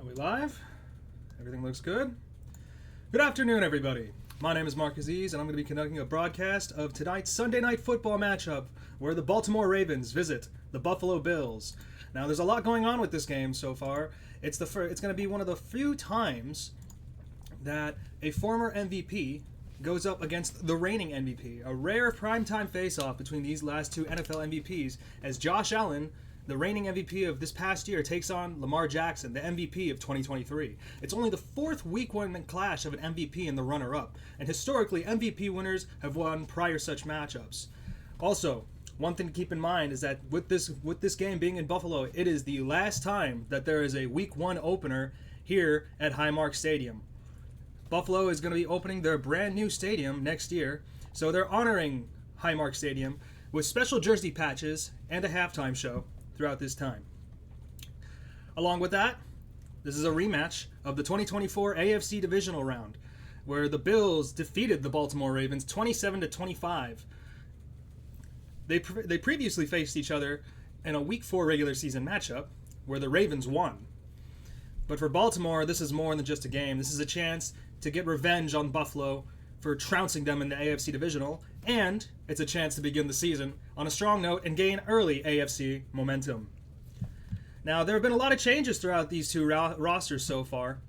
we live? Everything looks good? Good afternoon, everybody. My name is Mark Aziz, and I'm going to be conducting a broadcast of tonight's Sunday night football matchup where the Baltimore Ravens visit the Buffalo Bills. Now, there's a lot going on with this game so far. It's going to be one of the few times that a former MVP goes up against the reigning MVP. A rare primetime face-off between these last two NFL MVPs as Josh Allen, the reigning MVP of this past year, takes on Lamar Jackson, the MVP of 2023. It's only the fourth Week 1 clash of an MVP and the runner-up, and historically, MVP winners have won prior such matchups. Also, one thing to keep in mind is that with this game being in Buffalo, it is the last time that there is a Week 1 opener here at Highmark Stadium. Buffalo is going to be opening their brand new stadium next year, so they're honoring Highmark Stadium with special jersey patches and a halftime show throughout this time. Along with that, this is a rematch of the 2024 AFC Divisional Round, where the Bills defeated the Baltimore Ravens 27-25. They previously faced each other in a Week 4 regular season matchup, where the Ravens won. But for Baltimore, this is more than just a game. This is a chance to get revenge on Buffalo for trouncing them in the AFC Divisional, and it's a chance to begin the season on a strong note and gain early AFC momentum. Now, there have been a lot of changes throughout these two rosters so far.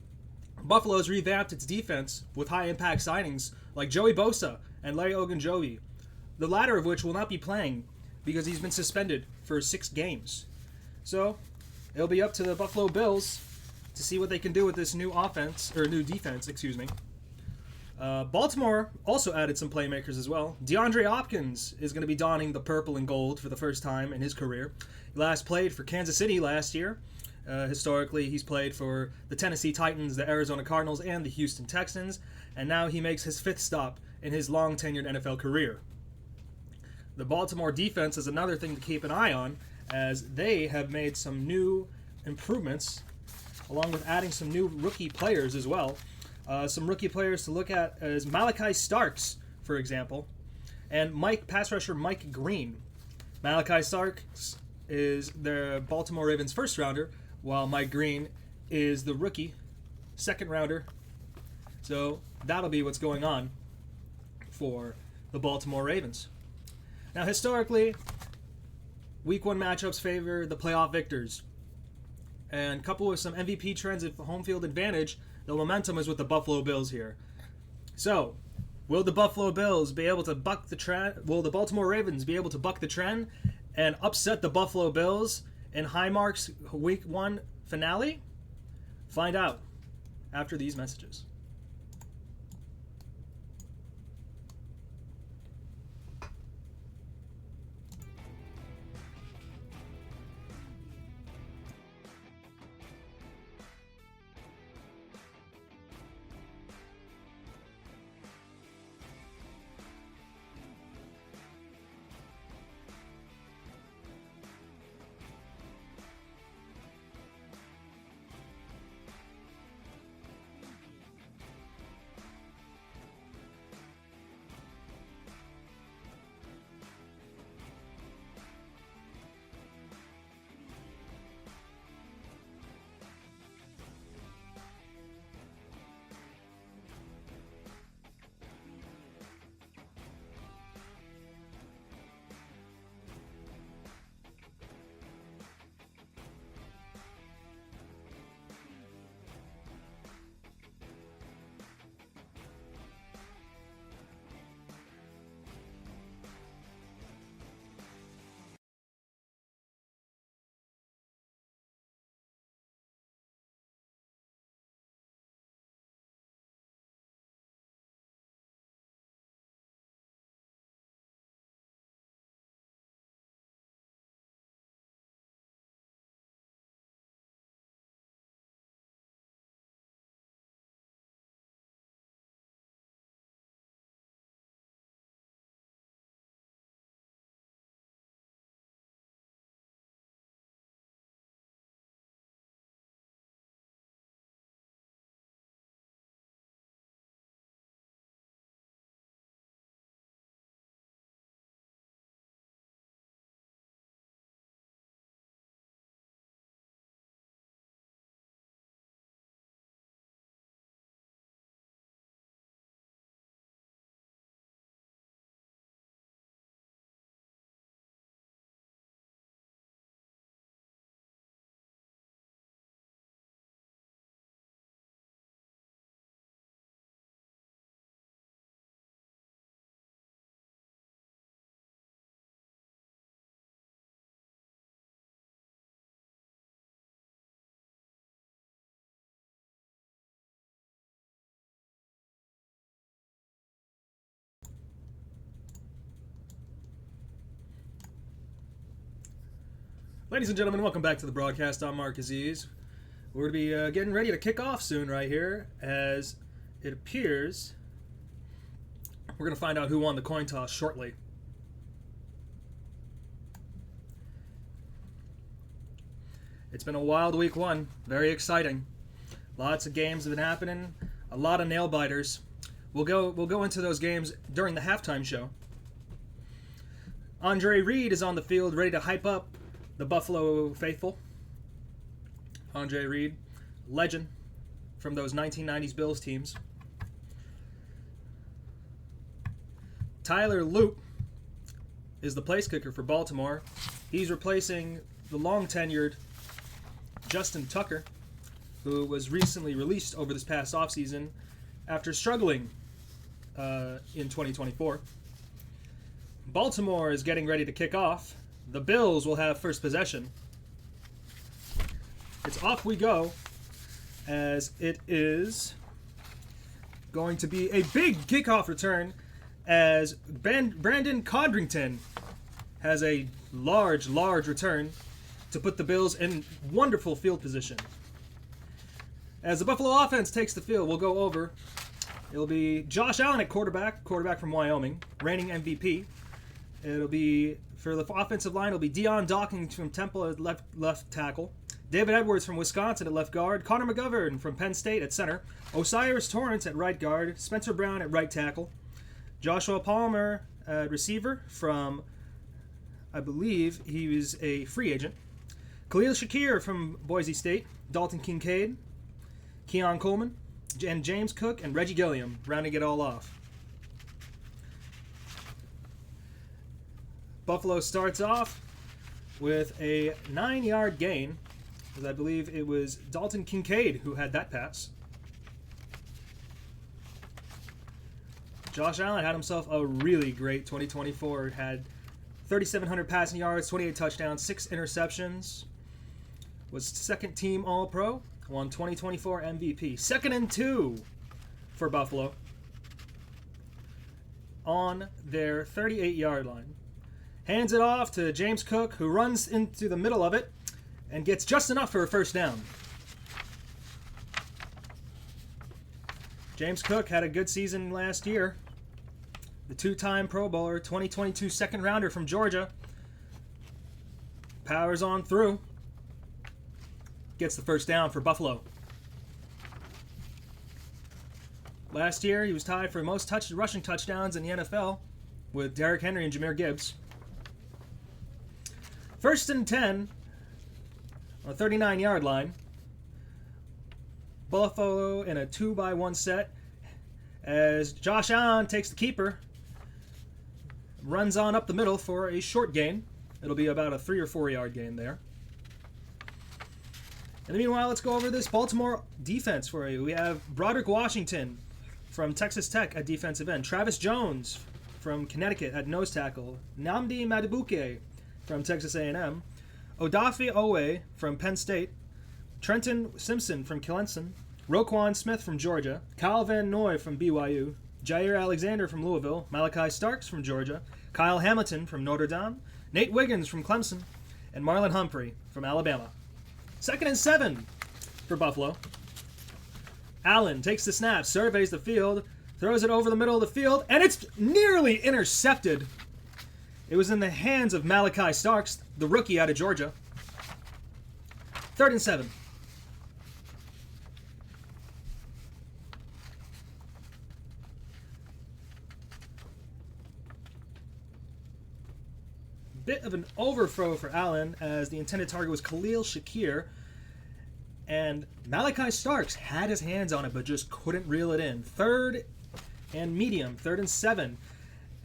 Buffalo's revamped its defense with high-impact signings like Joey Bosa and Larry Ogunjobi, the latter of which will not be playing because he's been suspended for 6 games. So, it'll be up to the Buffalo Bills to see what they can do with this new defense. Baltimore also added some playmakers as well. DeAndre Hopkins is going to be donning the purple and gold for the first time in his career. He last played for Kansas City last year. Historically, he's played for the Tennessee Titans, the Arizona Cardinals, and the Houston Texans, and now he makes his 5th stop in his long-tenured NFL career. The Baltimore defense is another thing to keep an eye on, as they have made some new improvements, along with adding some new rookie players as well. Some rookie players to look at is Malachi Starks, for example, and pass rusher Mike Green. Malachi Starks is the Baltimore Ravens first rounder, while Mike Green is the rookie second rounder. So that'll be what's going on for the Baltimore Ravens. Now, historically, Week 1 matchups favor the playoff victors. And coupled with some MVP trends at home field advantage, the momentum is with the Buffalo Bills here. So, will the Buffalo Bills be able to buck the trend? Will the Baltimore Ravens be able to buck the trend and upset the Buffalo Bills in Highmark's Week 1 finale? Find out after these messages. Ladies and gentlemen, welcome back to the broadcast. I'm Mark Aziz. We're going to be getting ready to kick off soon right here, as it appears we're going to find out who won the coin toss shortly. It's been a wild week one, very exciting. Lots of games have been happening, a lot of nail biters. We'll go into those games during the halftime show. Andre Reed is on the field ready to hype up the Buffalo faithful. Andre Reed, legend from those 1990s Bills teams. Tyler Loop is the place kicker for Baltimore. He's replacing the long-tenured Justin Tucker, who was recently released over this past offseason after struggling in 2024. Baltimore is getting ready to kick off. The Bills will have first possession. It's off we go, as it is going to be a big kickoff return, as Brandon Codrington has a large return to put the Bills in wonderful field position. As the Buffalo offense takes the field, we'll go over. It'll be Josh Allen at quarterback from Wyoming, reigning MVP. It'll be, for the offensive line, it'll be Deion Dawkins from Temple at left tackle, David Edwards from Wisconsin at left guard, Connor McGovern from Penn State at center, Osiris Torrance at right guard, Spencer Brown at right tackle, Joshua Palmer at receiver from, I believe he was a free agent, Khalil Shakir from Boise State, Dalton Kincaid, Keon Coleman, and James Cook and Reggie Gilliam rounding it all off. Buffalo starts off with a 9-yard gain, as I believe it was Dalton Kincaid who had that pass. Josh Allen had himself a really great 2024. Had 3,700 passing yards, 28 touchdowns, 6 interceptions. Was second team All-Pro, won 2024 MVP. 2nd and 2 for Buffalo on their 38-yard line. Hands it off to James Cook, who runs into the middle of it and gets just enough for a first down. James Cook had a good season last year. The 2-time Pro Bowler, 2022 second rounder from Georgia. Powers on through. Gets the first down for Buffalo. Last year, he was tied for most rushing touchdowns in the NFL with Derrick Henry and Jahmyr Gibbs. 1st and 10 on the 39-yard line. Buffalo in a 2-by-1 set as Josh Allen takes the keeper, runs on up the middle for a short gain. It'll be about a 3 or 4-yard gain there. In the meanwhile, let's go over this Baltimore defense for you. We have Broderick Washington from Texas Tech at defensive end, Travis Jones from Connecticut at nose tackle, Nnamdi Madubuike from Texas A&M, Odafe Owe from Penn State, Trenton Simpson from Clemson, Roquan Smith from Georgia, Kyle Van Noy from BYU, Jair Alexander from Louisville, Malachi Starks from Georgia, Kyle Hamilton from Notre Dame, Nate Wiggins from Clemson, and Marlon Humphrey from Alabama. 2nd and 7 for Buffalo. Allen takes the snap, surveys the field, throws it over the middle of the field, and it's nearly intercepted. It was in the hands of Malachi Starks, the rookie out of Georgia. 3rd and 7. Bit of an overthrow for Allen, as the intended target was Khalil Shakir, and Malachi Starks had his hands on it but just couldn't reel it in. 3rd and medium, 3rd and 7,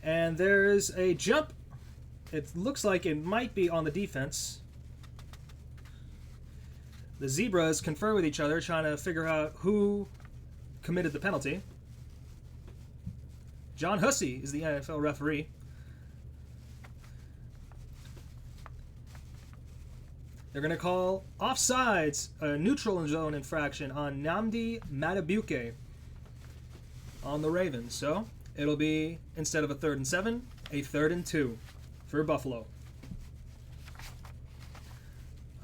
and there's a jump. It looks like it might be on the defense. The Zebras confer with each other, trying to figure out who committed the penalty. John Hussey is the NFL referee. They're going to call offsides, a neutral zone infraction on Nnamdi Madubuike on the Ravens. So it'll be, instead of a 3rd and 7, a 3rd and 2 for Buffalo.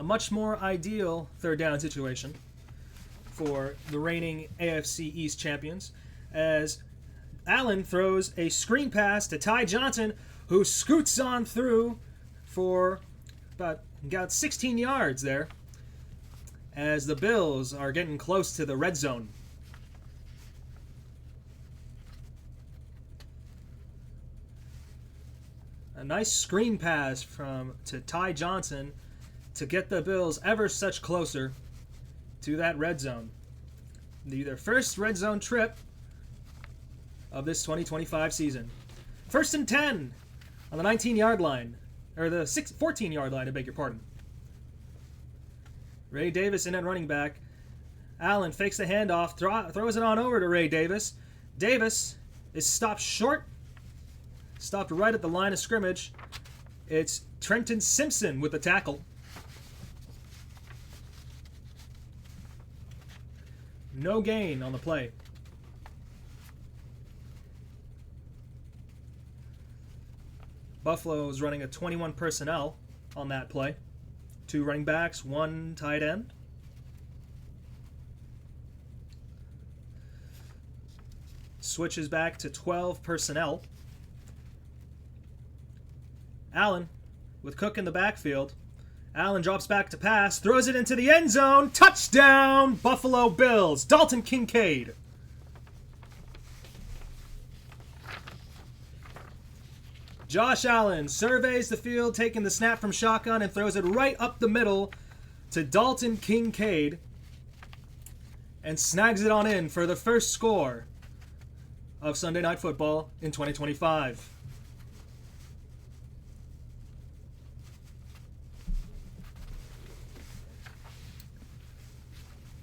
a much more ideal third down situation for the reigning AFC East champions, as Allen throws a screen pass to Ty Johnson, who scoots on through for got 16 yards there, as the Bills are getting close to the red zone. A nice screen pass to Ty Johnson to get the Bills ever such closer to that red zone. Their first red zone trip of this 2025 season. 1st and 10 on the 19-yard line, or the 14-yard line, I beg your pardon. Ray Davis in at running back. Allen fakes the handoff, throws it on over to Ray Davis. Davis is stopped short, stopped right at the line of scrimmage. It's Trenton Simpson with the tackle. No gain on the play. Buffalo is running a 21 personnel on that play. 2 running backs, 1 tight end. Switches back to 12 personnel. Allen with Cook in the backfield. Allen drops back to pass, throws it into the end zone. Touchdown, Buffalo Bills. Dalton Kincaid. Josh Allen surveys the field, taking the snap from shotgun and throws it right up the middle to Dalton Kincaid and snags it on in for the first score of Sunday Night Football in 2025.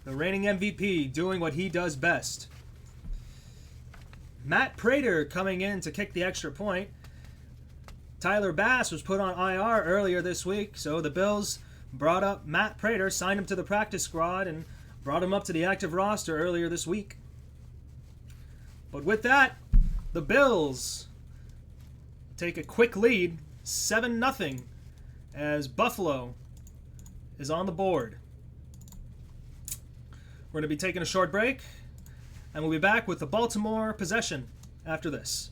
The reigning MVP doing what he does best. Matt Prater coming in to kick the extra point. Tyler Bass was put on IR earlier this week, so the Bills brought up Matt Prater, signed him to the practice squad, and brought him up to the active roster earlier this week. But with that, the Bills take a quick lead, 7-0, as Buffalo is on the board. We're going to be taking a short break, and we'll be back with the Baltimore possession after this.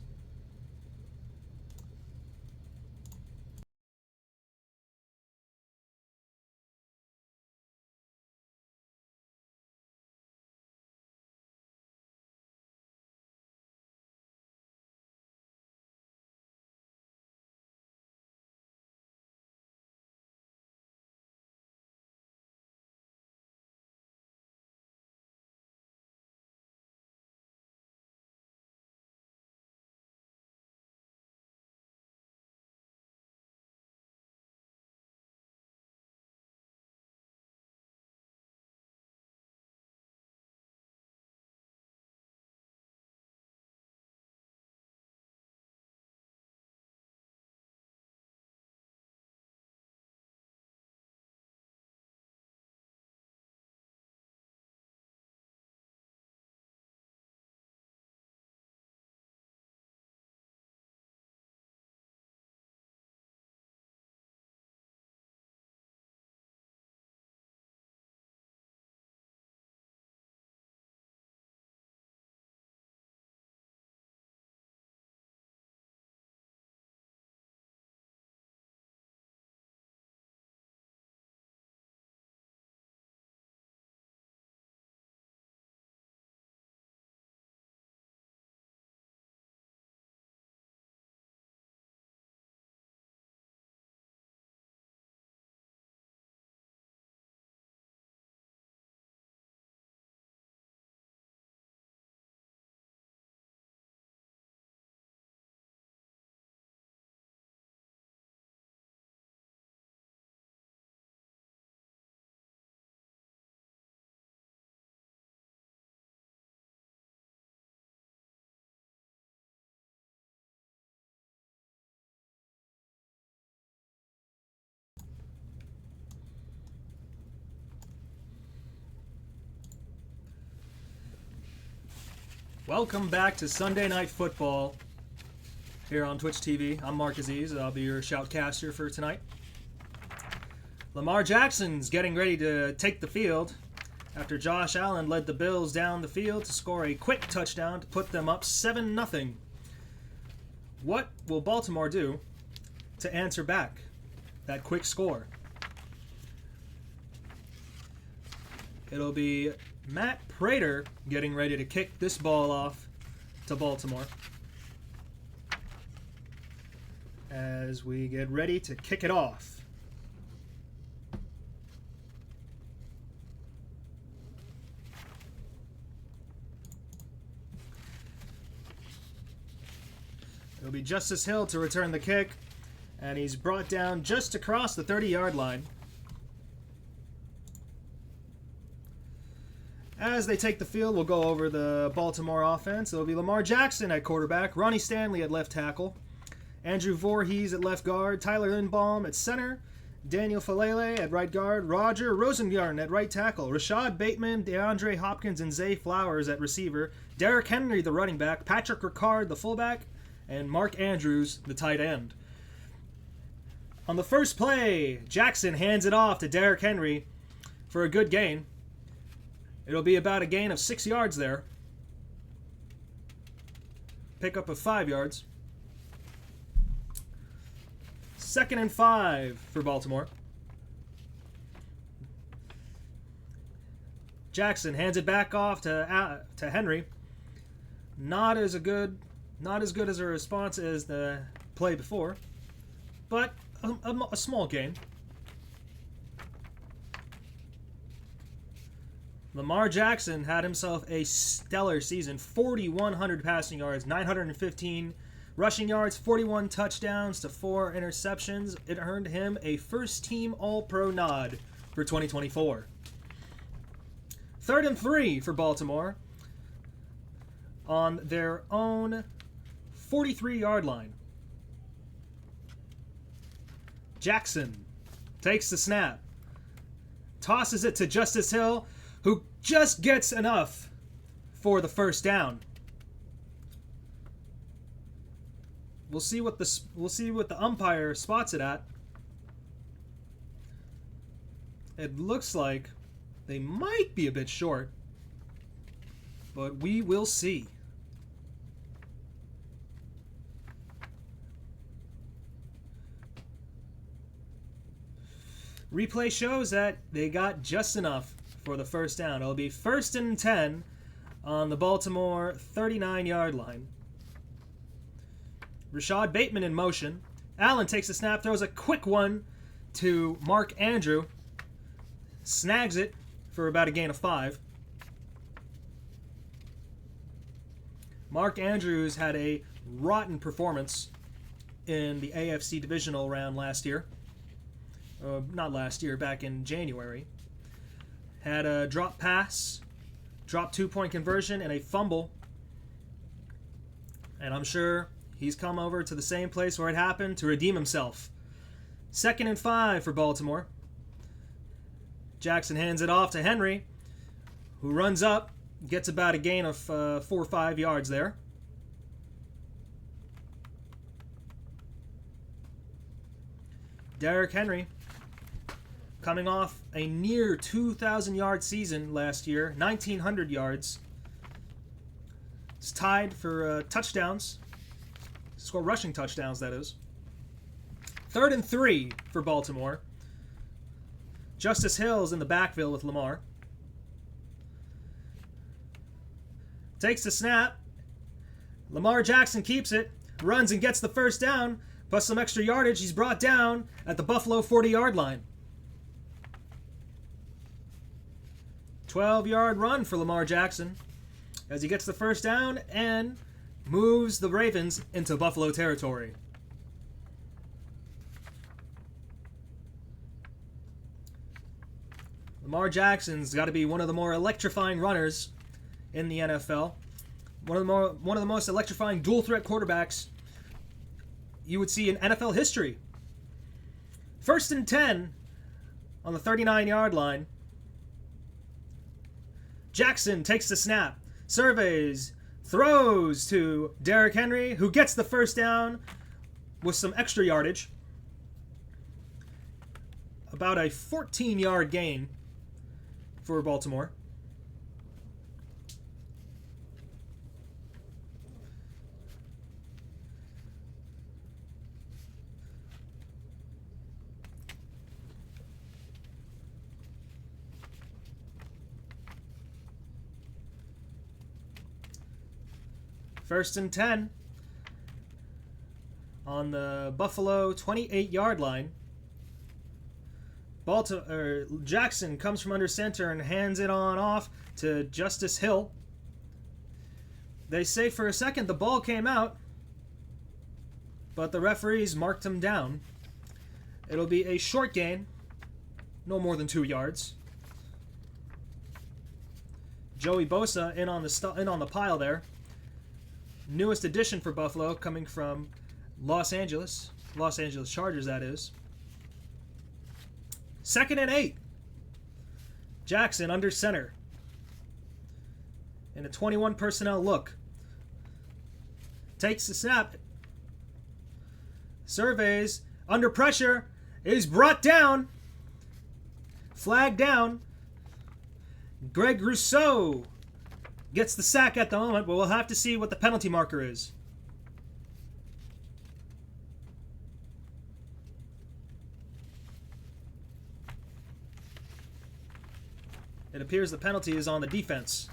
Welcome back to Sunday Night Football here on Twitch TV. I'm Mark Aziz. I'll be your shoutcaster for tonight. Lamar Jackson's getting ready to take the field after Josh Allen led the Bills down the field to score a quick touchdown to put them up 7-0. What will Baltimore do to answer back that quick score? It'll be Matt Prater getting ready to kick this ball off to Baltimore as we get ready to kick it off. It'll be Justice Hill to return the kick, and he's brought down just across the 30-yard line. As they take the field, we'll go over the Baltimore offense. It'll be Lamar Jackson at quarterback, Ronnie Stanley at left tackle, Andrew Voorhees at left guard, Tyler Lindbaum at center, Daniel Falele at right guard, Roger Rosengarten at right tackle, Rashad Bateman, DeAndre Hopkins, and Zay Flowers at receiver, Derrick Henry, the running back, Patrick Ricard, the fullback, and Mark Andrews, the tight end. On the first play, Jackson hands it off to Derrick Henry for a good gain. It'll be about a gain of 6 yards there. Pickup of 5 yards. 2nd and 5 for Baltimore. Jackson hands it back off to Henry. Not as good as a response as the play before, but a small gain. Lamar Jackson had himself a stellar season. 4,100 passing yards, 915 rushing yards, 41 touchdowns to 4 interceptions. It earned him a first-team All-Pro nod for 2024. 3rd and 3 for Baltimore on their own 43-yard line. Jackson takes the snap, tosses it to Justice Hill, who just gets enough for the first down. We'll see what the umpire spots it at. It looks like they might be a bit short, but we will see. Replay shows that they got just enough for the first down. It'll be 1st and 10 on the Baltimore 39-yard line. Rashad Bateman in motion. Allen takes the snap, throws a quick one to Mark Andrew. Snags it for about a gain of 5. Mark Andrews had a rotten performance in the AFC Divisional Round last year. Not last year, back in January. Had a drop pass, drop 2-point conversion, and a fumble. And I'm sure he's come over to the same place where it happened to redeem himself. 2nd and 5 for Baltimore. Jackson hands it off to Henry, who runs up, gets about a gain of 4 or 5 yards there. Derrick Henry, coming off a near 2,000-yard season last year, 1,900 yards. It's tied for touchdowns. Score rushing touchdowns, that is. 3rd and 3 for Baltimore. Justice Hill's in the backfield with Lamar. Takes the snap. Lamar Jackson keeps it, runs and gets the first down, plus some extra yardage. He's brought down at the Buffalo 40-yard line. 12-yard run for Lamar Jackson as he gets the first down and moves the Ravens into Buffalo territory. Lamar Jackson's got to be one of the more electrifying runners in the NFL. One of the most electrifying dual-threat quarterbacks you would see in NFL history. 1st and 10 on the 39-yard line. Jackson takes the snap, surveys, throws to Derrick Henry, who gets the first down with some extra yardage. about a 14-yard gain for Baltimore. First and 10 on the Buffalo 28-yard line. Jackson comes from under center and hands it on off to Justice Hill. They say for a second the ball came out, but the referees marked him down. It'll be a short gain, no more than 2 yards. Joey Bosa in on the pile there. Newest addition for Buffalo, coming from Los Angeles Chargers, that is. 2nd and 8. Jackson under center. In a 21 personnel look. Takes the snap. Surveys. Under pressure. Is brought down. Flag down. Greg Rousseau gets the sack at the moment, but we'll have to see what the penalty marker is. It appears the penalty is on the defense.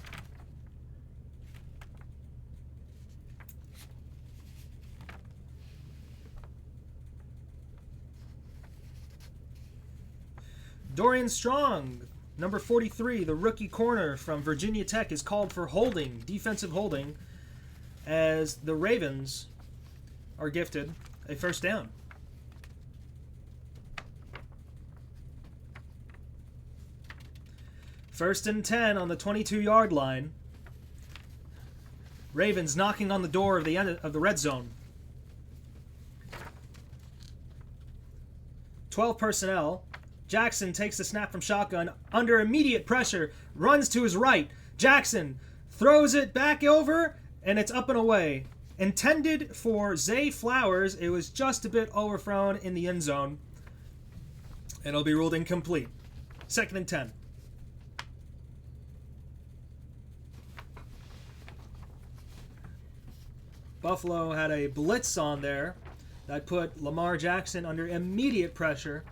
Dorian Strong, number 43, the rookie corner from Virginia Tech, is called for holding, defensive holding, as the Ravens are gifted a first down. First and 10 on the 22-yard line. Ravens knocking on the door of the end of the red zone. 12 personnel. Jackson takes the snap from shotgun under immediate pressure, runs to his right. Jackson throws it back over, and it's up and away. Intended for Zay Flowers, it was just a bit overthrown in the end zone. It'll be ruled incomplete. 2nd and 10. Buffalo had a blitz on there that put Lamar Jackson under immediate pressure.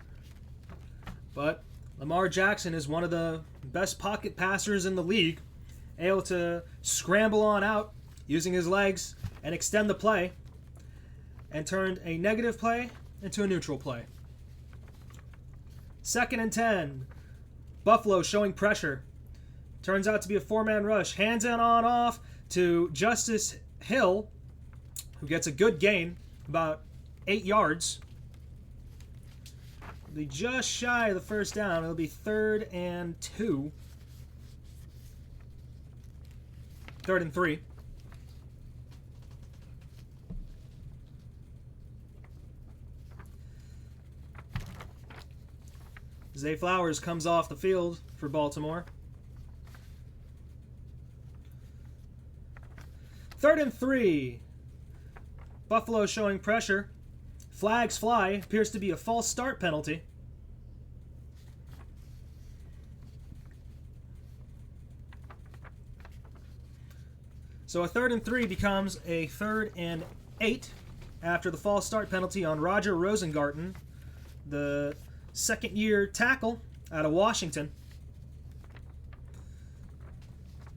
But Lamar Jackson is one of the best pocket passers in the league, able to scramble on out using his legs and extend the play, and turned a negative play into a neutral play. 2nd and 10. Buffalo showing pressure. Turns out to be a 4-man rush. Hands on off to Justice Hill, who gets a good gain, about 8 yards. It'll be just shy of the first down. It'll be 3rd and 2. 3rd and 3. Zay Flowers comes off the field for Baltimore. 3rd and 3. Buffalo showing pressure. Flags fly. Appears to be a false start penalty. So a 3rd and 3 becomes a 3rd and 8 after the false start penalty on Roger Rosengarten, the second-year tackle out of Washington.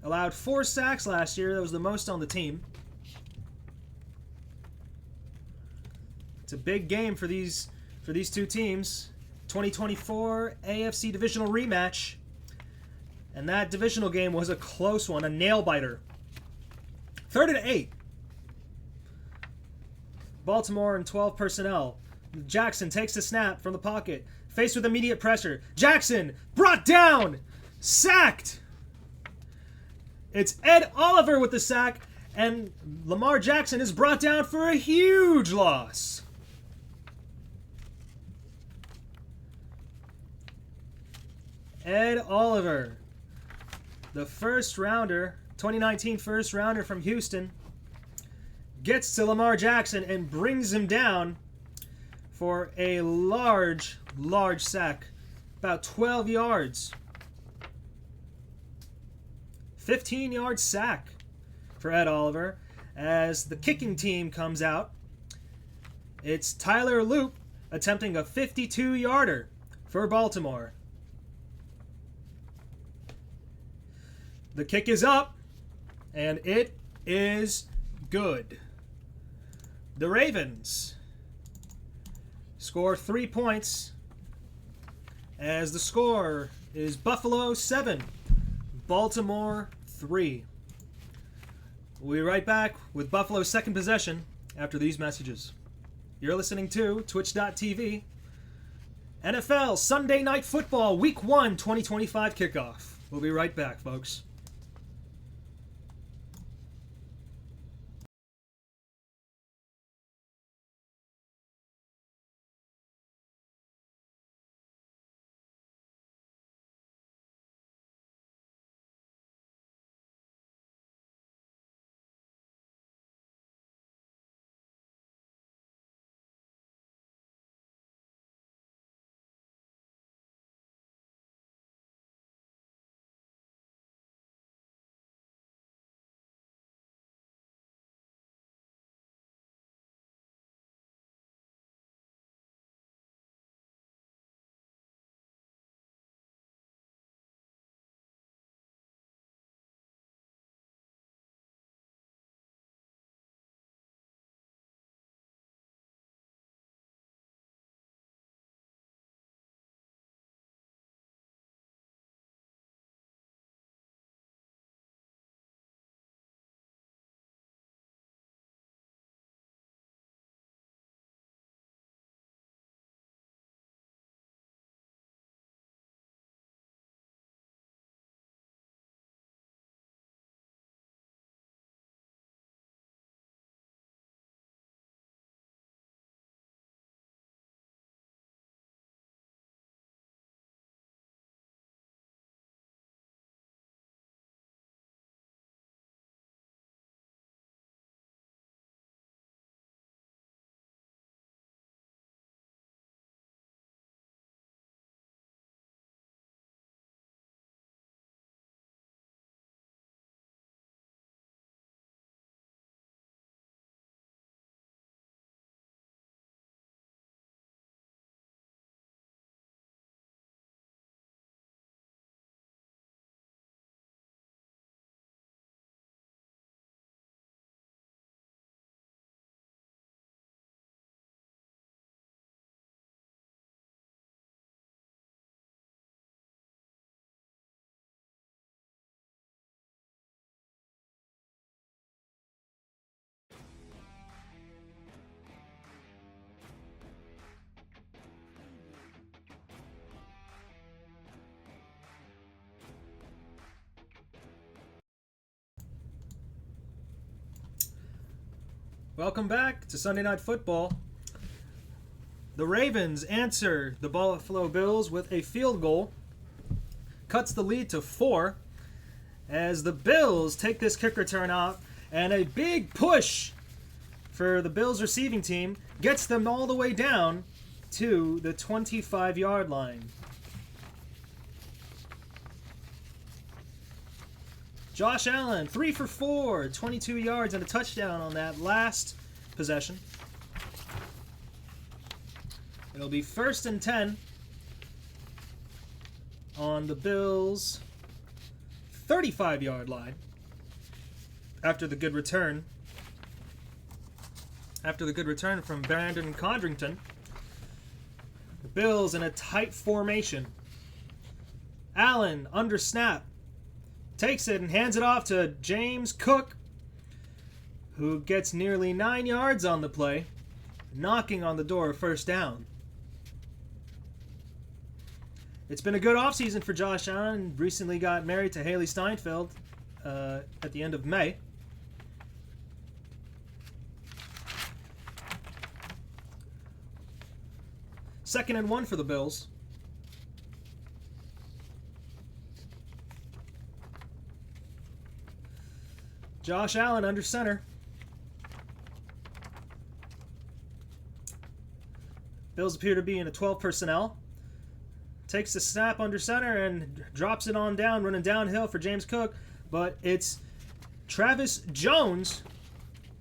Allowed 4 sacks last year. That was the most on the team. It's a big game for these two teams. 2024 AFC Divisional Rematch. And that divisional game was a close one, a nail-biter. 3rd and 8. Baltimore and 12 personnel. Jackson takes the snap from the pocket. Faced with immediate pressure. Jackson brought down. Sacked. It's Ed Oliver with the sack. And Lamar Jackson is brought down for a huge loss. Ed Oliver, the first rounder, 2019 first rounder from Houston, gets to Lamar Jackson and brings him down for a large sack about 12 yards. 15-yard sack for Ed Oliver as the kicking team comes out. It's Tyler Loop attempting a 52-yarder for Baltimore. The kick is up, and it is good. The Ravens score 3 points as the score is Buffalo 7, Baltimore 3. We'll be right back with Buffalo's second possession after these messages. You're listening to Twitch.tv NFL Sunday Night Football Week 1 2025 kickoff. We'll be right back, folks. Welcome back to Sunday Night Football. The Ravens answer the Buffalo Bills with a field goal. Cuts the lead to 4 as the Bills take this kick return out, and a big push for the Bills receiving team gets them all the way down to the 25-yard line. Josh Allen, 3 for 4, 22 yards and a touchdown on that last possession. It'll be 1st and 10 on the Bills' 35-yard line after the good return. After the good return from Brandon Condrington. The Bills in a tight formation. Allen under snap. Takes it and hands it off to James Cook, who gets nearly 9 yards on the play, knocking on the door of 1st down. It's been a good offseason for Josh Allen. Recently got married to Haley Steinfeld at the end of May. Second and 1 for the Bills. Josh Allen under center. Bills appear to be in a 12 personnel. takes the snap under center and drops it on down, running downhill for James Cook. But it's Travis Jones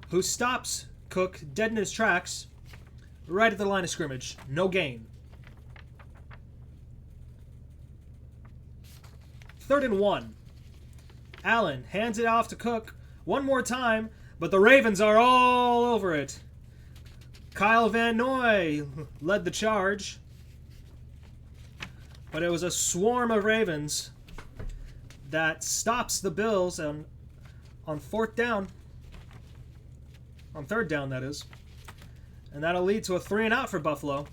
who stops Cook dead in his tracks right at the line of scrimmage. No gain. 3rd and 1. Allen hands it off to Cook one more time, but the Ravens are all over it. Kyle Van Noy led the charge, but it was a swarm of Ravens that stops the Bills on 4th down. On 3rd down, that is. And that'll lead to a 3-and-out for Buffalo.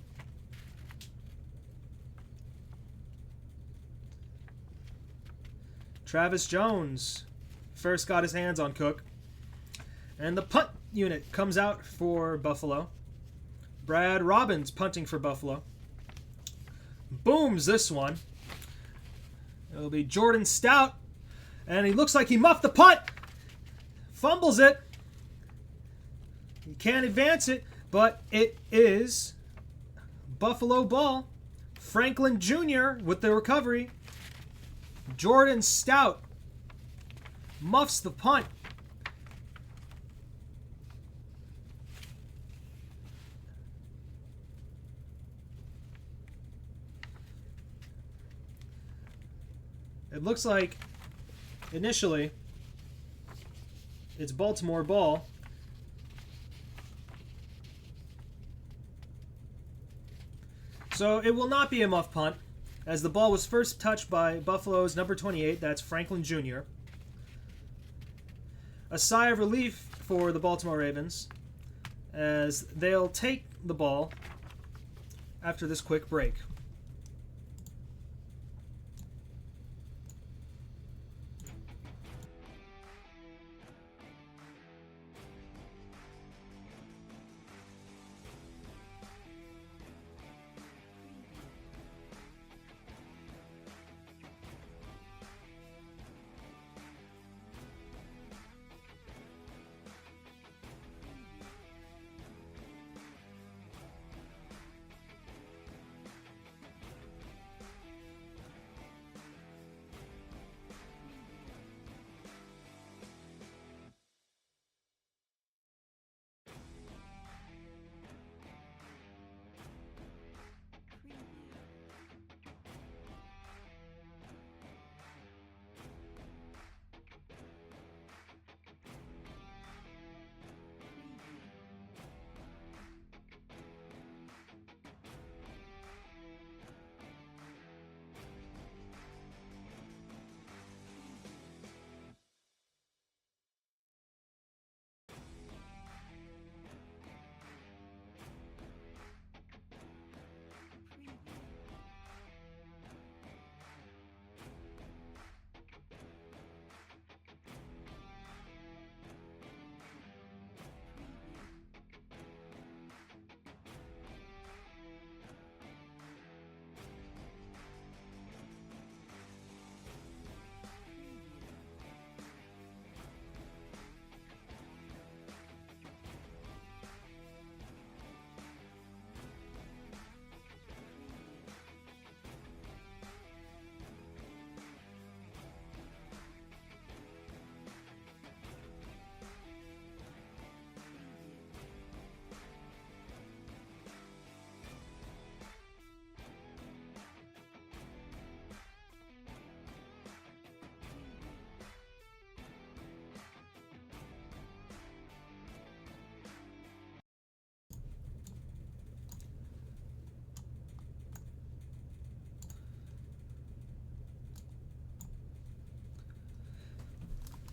Travis Jones first got his hands on Cook. And the punt unit comes out for Buffalo. Brad Robbins punting for Buffalo. Booms this one. It'll be Jordan Stout. And he looks like he muffed the punt. Fumbles it. He can't advance it, but it is Buffalo ball. Franklin Jr. with the recovery. Jordan Stout muffs the punt. It looks like initially it's Baltimore ball. So it will not be a muff punt, as the ball was first touched by Buffalo's number 28, that's Franklin Jr. A sigh of relief for the Baltimore Ravens, as they'll take the ball after this quick break.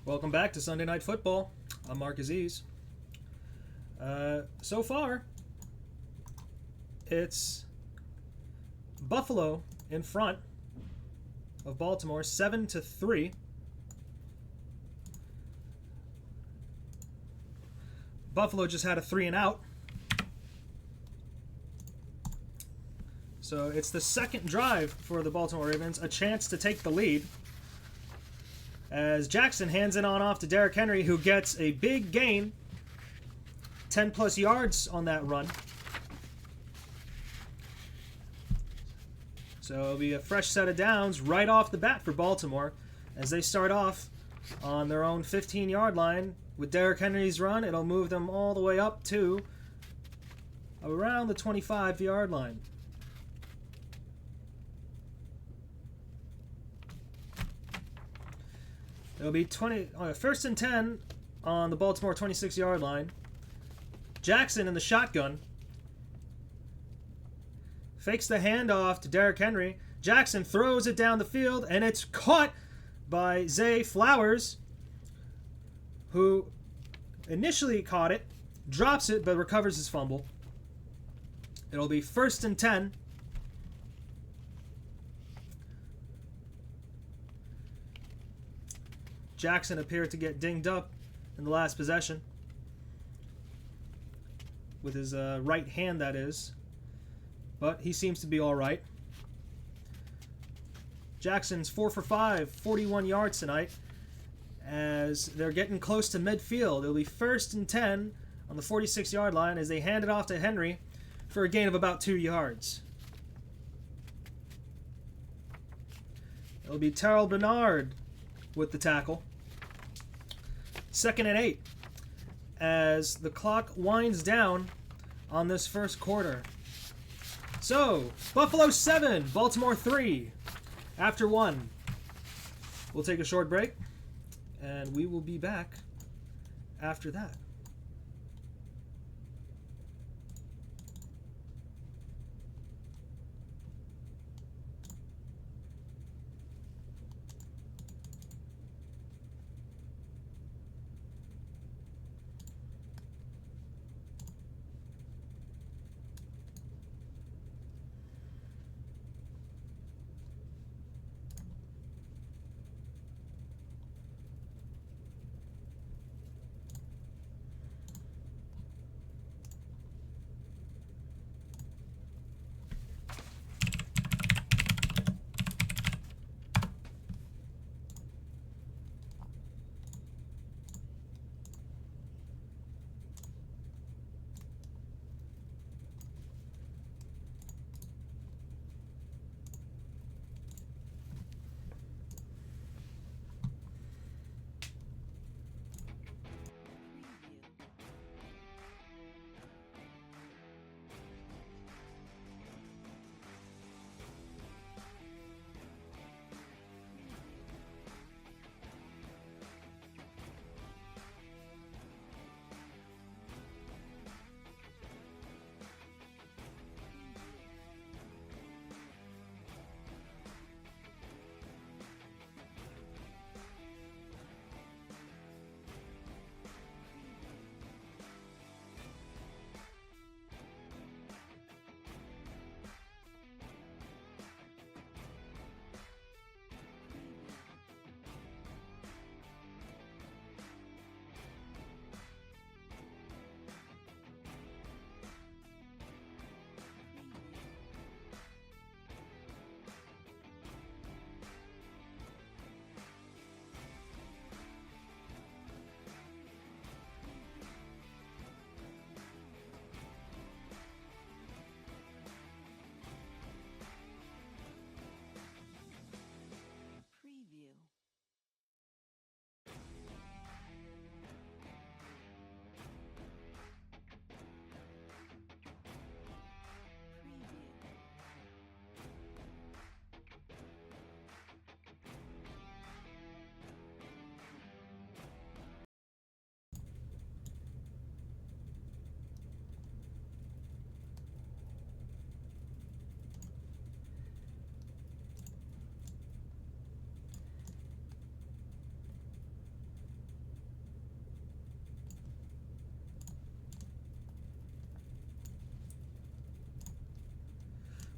Welcome back to Sunday Night Football. I'm Mark Aziz. So far, it's Buffalo in front of Baltimore, 7-3. Buffalo just had a 3-and-out. So it's the second drive for the Baltimore Ravens, a chance to take the lead, as Jackson hands it on off to Derrick Henry, who gets a big gain, 10-plus yards on that run. So it'll be a fresh set of downs right off the bat for Baltimore as they start off on their own 15-yard line. With Derrick Henry's run, it'll move them all the way up to around the 25-yard line. It'll be 1st and 10 on the Baltimore 26-yard line. Jackson in the shotgun. Fakes the handoff to Derrick Henry. Jackson throws it down the field, and it's caught by Zay Flowers, who initially caught it, drops it, but recovers his fumble. It'll be 1st and 10. Jackson appeared to get dinged up in the last possession. With his right hand, that is. But he seems to be all right. Jackson's 4 for 5, 41 yards tonight. As they're getting close to midfield, it'll be 1st and 10 on the 46-yard line as they hand it off to Henry for a gain of about 2 yards. It'll be Terrell Bernard with the tackle. 2nd and 8 as the clock winds down on this first quarter. So, Buffalo 7, Baltimore 3. After 1, we'll take a short break, and we will be back after that.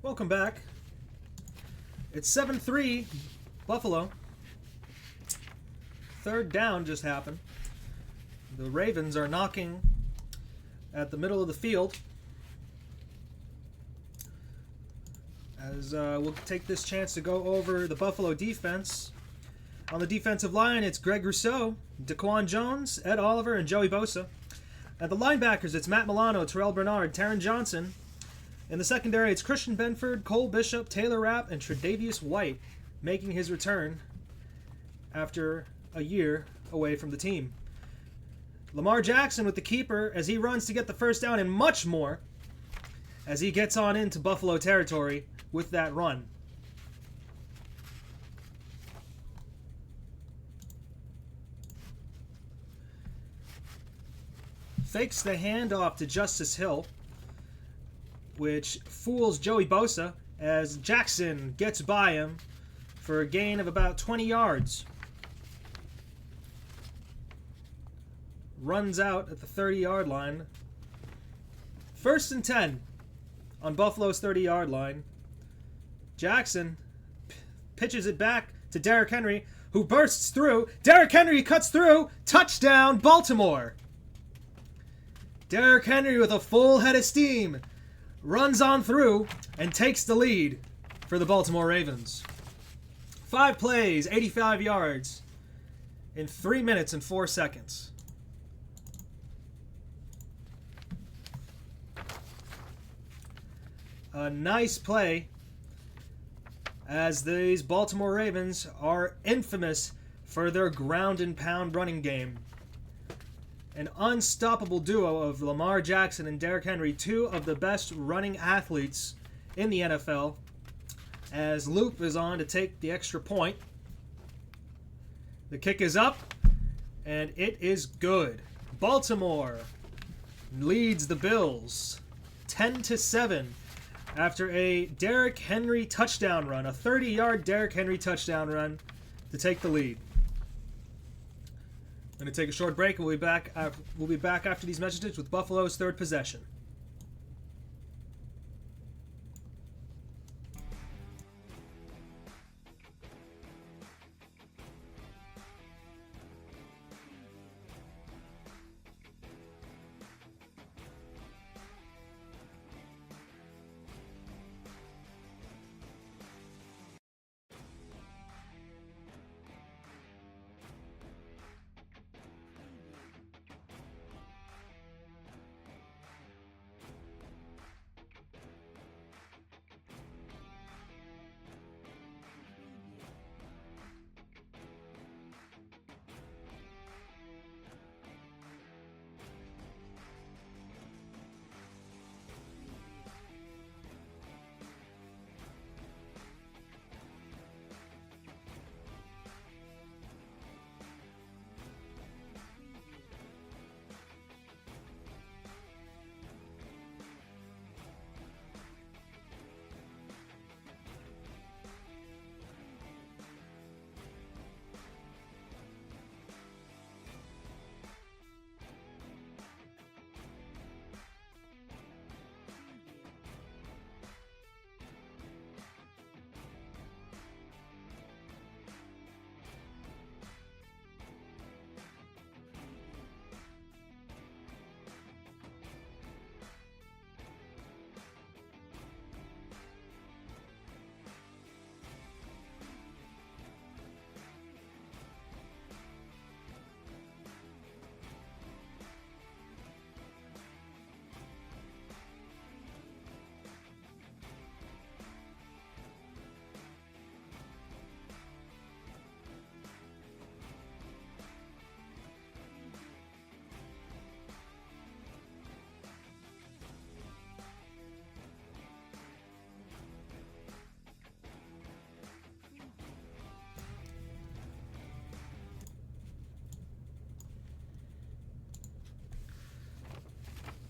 Welcome back. It's 7-3, Buffalo. 3rd down just happened. The Ravens are knocking at the middle of the field. As we'll take this chance to go over the Buffalo defense. On the defensive line, it's Greg Rousseau, Daquan Jones, Ed Oliver, and Joey Bosa. At the linebackers, it's Matt Milano, Terrell Bernard, Taron Johnson, In the secondary, it's Christian Benford, Cole Bishop, Taylor Rapp, and Tre'Davious White making his return after a year away from the team. Lamar Jackson with the keeper as he runs to get the first down and much more as he gets on into Buffalo territory with that run. Fakes the handoff to Justice Hill, which fools Joey Bosa as Jackson gets by him for a gain of about 20 yards. Runs out at the 30-yard line. 1st and 10 on Buffalo's 30-yard line. Jackson pitches it back to Derrick Henry, who bursts through. Derrick Henry cuts through. Touchdown, Baltimore. Derrick Henry with a full head of steam runs on through and takes the lead for the Baltimore Ravens. 5 plays, 85 yards in 3 minutes and 4 seconds. A nice play as these Baltimore Ravens are infamous for their ground and pound running game. An unstoppable duo of Lamar Jackson and Derrick Henry, 2 of the best running athletes in the NFL, as Loop is on to take the extra point. The kick is up, and it is good. Baltimore leads the Bills 10-7 after a Derrick Henry touchdown run, a 30-yard Derrick Henry touchdown run to take the lead. I'm going to take a short break, and we'll be back after these messages with Buffalo's 3rd possession.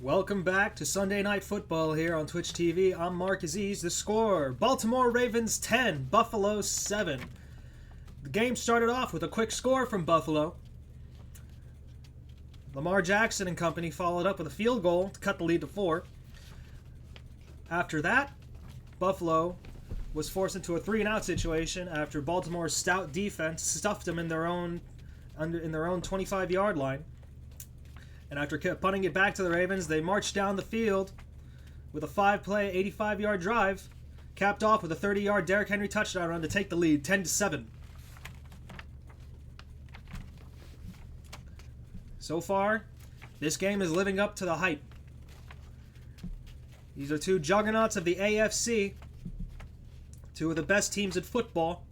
Welcome back to Sunday Night Football here on Twitch TV. I'm Mark Aziz. The score, Baltimore Ravens 10, Buffalo 7. The game started off with a quick score from Buffalo. Lamar Jackson and company followed up with a field goal to cut the lead to 4. After that, Buffalo was forced into a 3-and-out situation after Baltimore's stout defense stuffed them in their own 25-yard line. And after punting it back to the Ravens, they marched down the field with a 5-play, 85-yard drive, capped off with a 30-yard Derrick Henry touchdown run to take the lead, 10-7. So far, this game is living up to the hype. These are two juggernauts of the AFC. Two of the best teams in football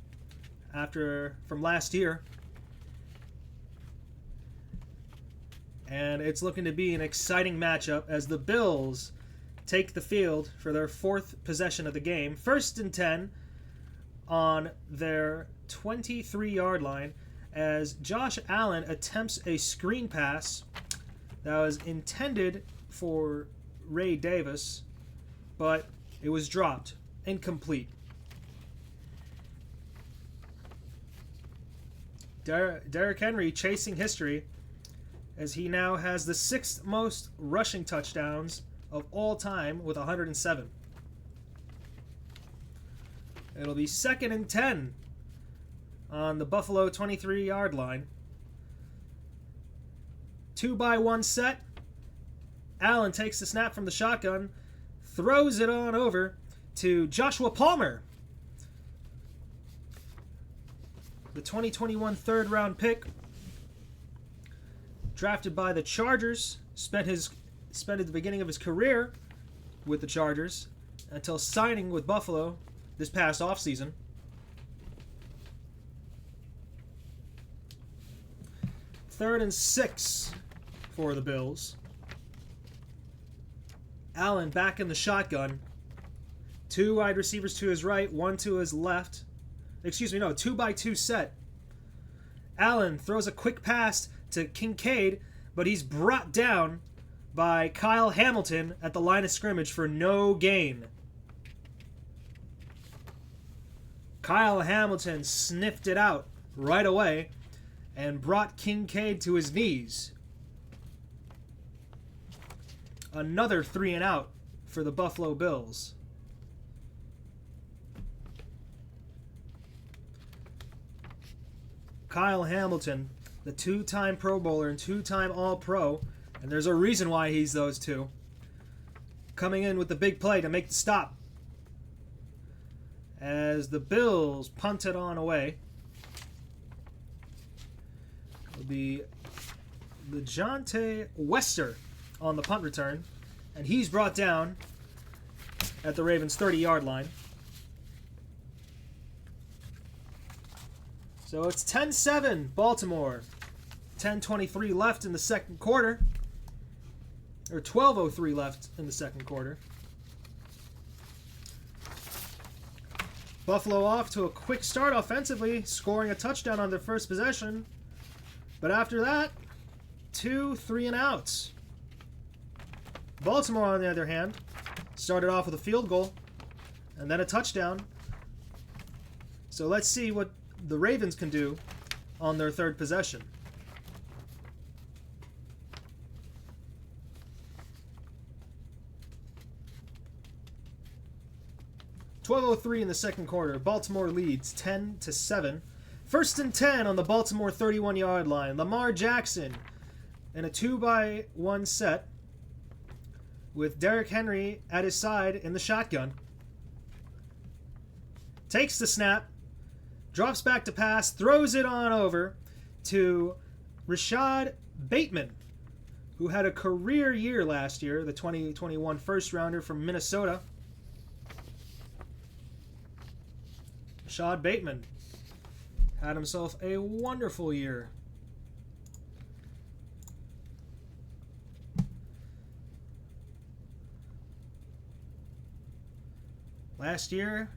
from last year. And it's looking to be an exciting matchup as the Bills take the field for their fourth possession of the game. 1st and 10 on their 23-yard line as Josh Allen attempts a screen pass that was intended for Ray Davis, but it was dropped. Incomplete. Derrick Henry chasing history as he now has the 6th most rushing touchdowns of all time with 107. It'll be 2nd and 10 on the Buffalo 23-yard line. 2-by-1 set. Allen takes the snap from the shotgun, throws it on over to Joshua Palmer, the 2021 third-round pick, drafted by the Chargers, spent at the beginning of his career with the Chargers until signing with Buffalo this past offseason. Third and 6 for the Bills. Allen back in the shotgun. 2 wide receivers to his right, 1 to his left. 2-by-2 set. Allen throws a quick pass to Kincaid, but he's brought down by Kyle Hamilton at the line of scrimmage for no gain. Kyle Hamilton sniffed it out right away and brought Kincaid to his knees. Another 3 and out for the Buffalo Bills. Kyle Hamilton, the 2-time Pro Bowler and 2-time All-Pro, and there's a reason why he's those two, coming in with the big play to make the stop as the Bills punt it on away. It'll be LeJontay Wester on the punt return, and he's brought down at the Ravens' 30-yard line. So it's 10-7 Baltimore. 10:23 left in the second quarter. Or 12:03 left in the second quarter. Buffalo off to a quick start offensively, scoring a touchdown on their first possession. But after that, 2 3 and outs. Baltimore, on the other hand, started off with a field goal and then a touchdown. So let's see what the Ravens can do on their third possession. .12:03 in the second quarter. Baltimore leads 10-7. 1st and 10 on the Baltimore 31-yard line. Lamar Jackson in a 2-by-1 set with Derrick Henry at his side in the shotgun. Takes the snap, drops back to pass, throws it on over to Rashad Bateman, who had a career year last year, the 2021 first-rounder from Minnesota. Rashad Bateman had himself a wonderful year. Last year,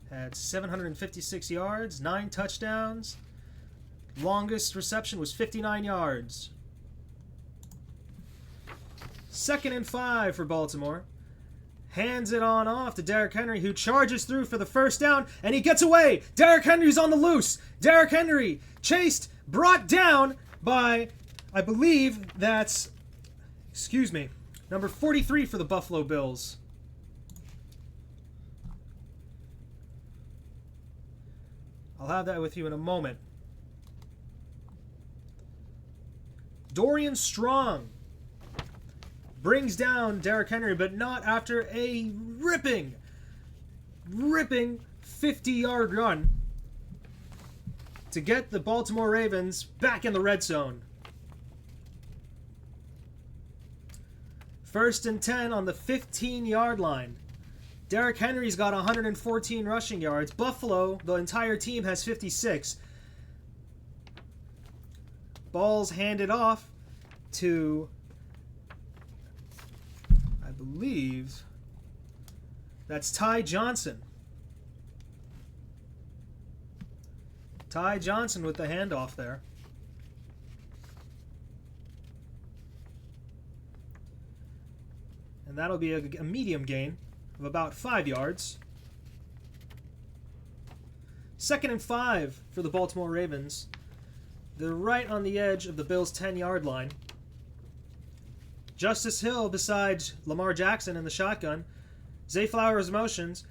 had 756 yards, 9 touchdowns. Longest reception was 59 yards. 2nd and 5 for Baltimore. Hands it on off to Derrick Henry, who charges through for the first down, and he gets away. Derrick Henry's on the loose. Derrick Henry chased, brought down by, I believe that's, number 43 for the Buffalo Bills. I'll have that with you in a moment. Dorian Strong brings down Derrick Henry, but not after a ripping 50-yard run to get the Baltimore Ravens back in the red zone. 1st and 10 on the 15-yard line. Derrick Henry's got 114 rushing yards. Buffalo, the entire team, has 56. Ball's handed off to, I believe, that's Ty Johnson. Ty Johnson with the handoff there. And that'll be a medium gain of about 5 yards. 2nd and 5 for the Baltimore Ravens. They're right on the edge of the Bills' 10-yard line. Justice Hill beside Lamar Jackson in the shotgun. Zay Flowers motions.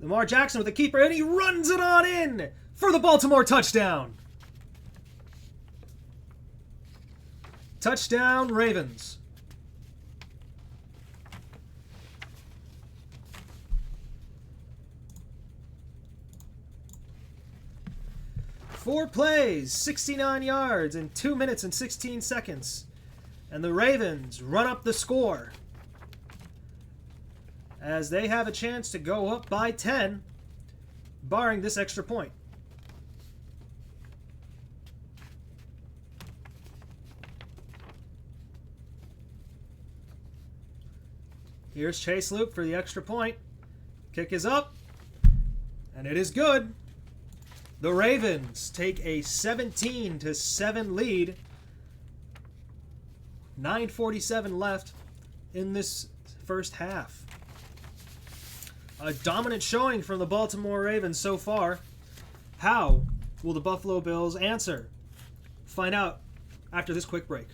Lamar Jackson with the keeper, and he runs it on in for the Baltimore touchdown. Touchdown, Ravens. Four plays, 69 yards in 2 minutes and 16 seconds. And the Ravens run up the score as they have a chance to go up by 10, barring this extra point. Here's Chase Loop for the extra point. Kick is up, and it is good. The Ravens take a 17-7 lead. 9:47 left in this first half. A dominant showing from the Baltimore Ravens so far. How will the Buffalo Bills answer? Find out after this quick break.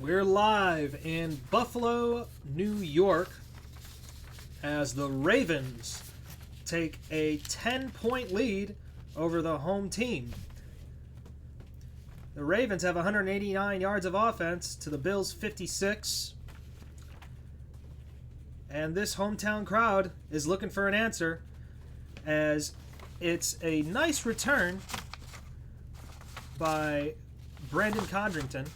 We're live in Buffalo, New York, as the Ravens take a 10-point lead over the home team. The Ravens have 189 yards of offense to the Bills' 56. And this hometown crowd is looking for an answer, as it's a nice return by Brandon Condrington,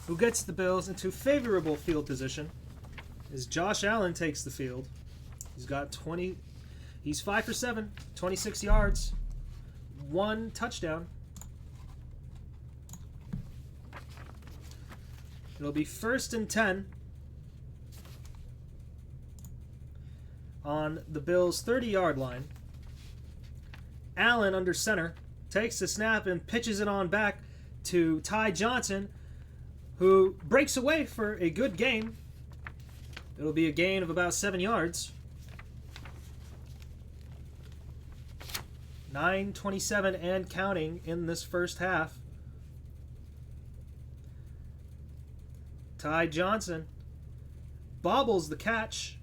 who gets the Bills into favorable field position as Josh Allen takes the field. He's got 20. He's 5 for 7, 26 yards, 1 touchdown. It'll be 1st and 10 on the Bills' 30-yard line. Allen under center takes the snap and pitches it on back to Ty Johnson, who breaks away for a good gain. It'll be a gain of about 7 yards. 9:27 and counting in this first half. Ty Johnson bobbles the catch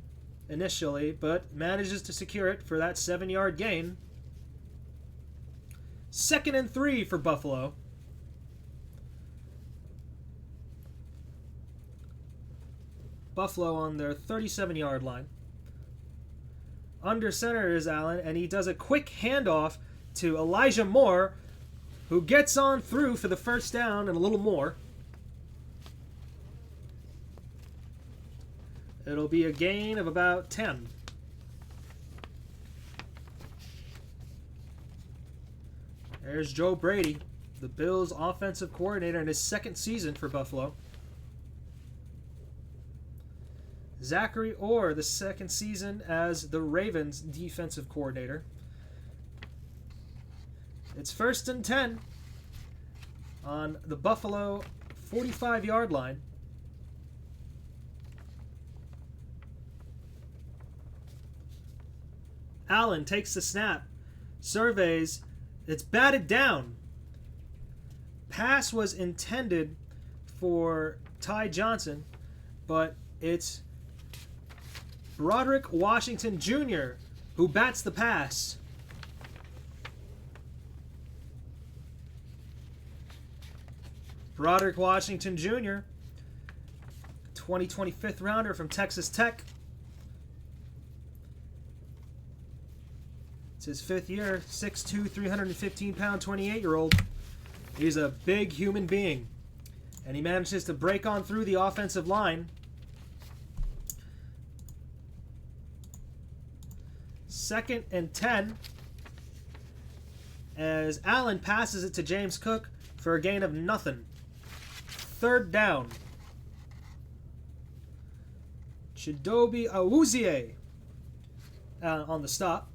initially, but manages to secure it for that 7-yard gain. 2nd and 3 for Buffalo. Buffalo on their 37-yard line. Under center is Allen, and he does a quick handoff to Elijah Moore, who gets on through for the first down and a little more. It'll be a gain of about 10. There's Joe Brady, the Bills' offensive coordinator in his 2nd season for Buffalo. Zachary Orr, the 2nd season as the Ravens' defensive coordinator. It's 1st and 10 on the Buffalo 45-yard line. Allen takes the snap, surveys, it's batted down. Pass was intended for Ty Johnson, but it's Broderick Washington Jr. who bats the pass. Broderick Washington Jr., 2025th rounder from Texas Tech. It's his 5th year, 6'2", 315-pound, 28-year-old. He's a big human being, and he manages to break on through the offensive line. 2nd and 10 as Allen passes it to James Cook for a gain of nothing. 3rd down. Chidobe Awuzie on the stop.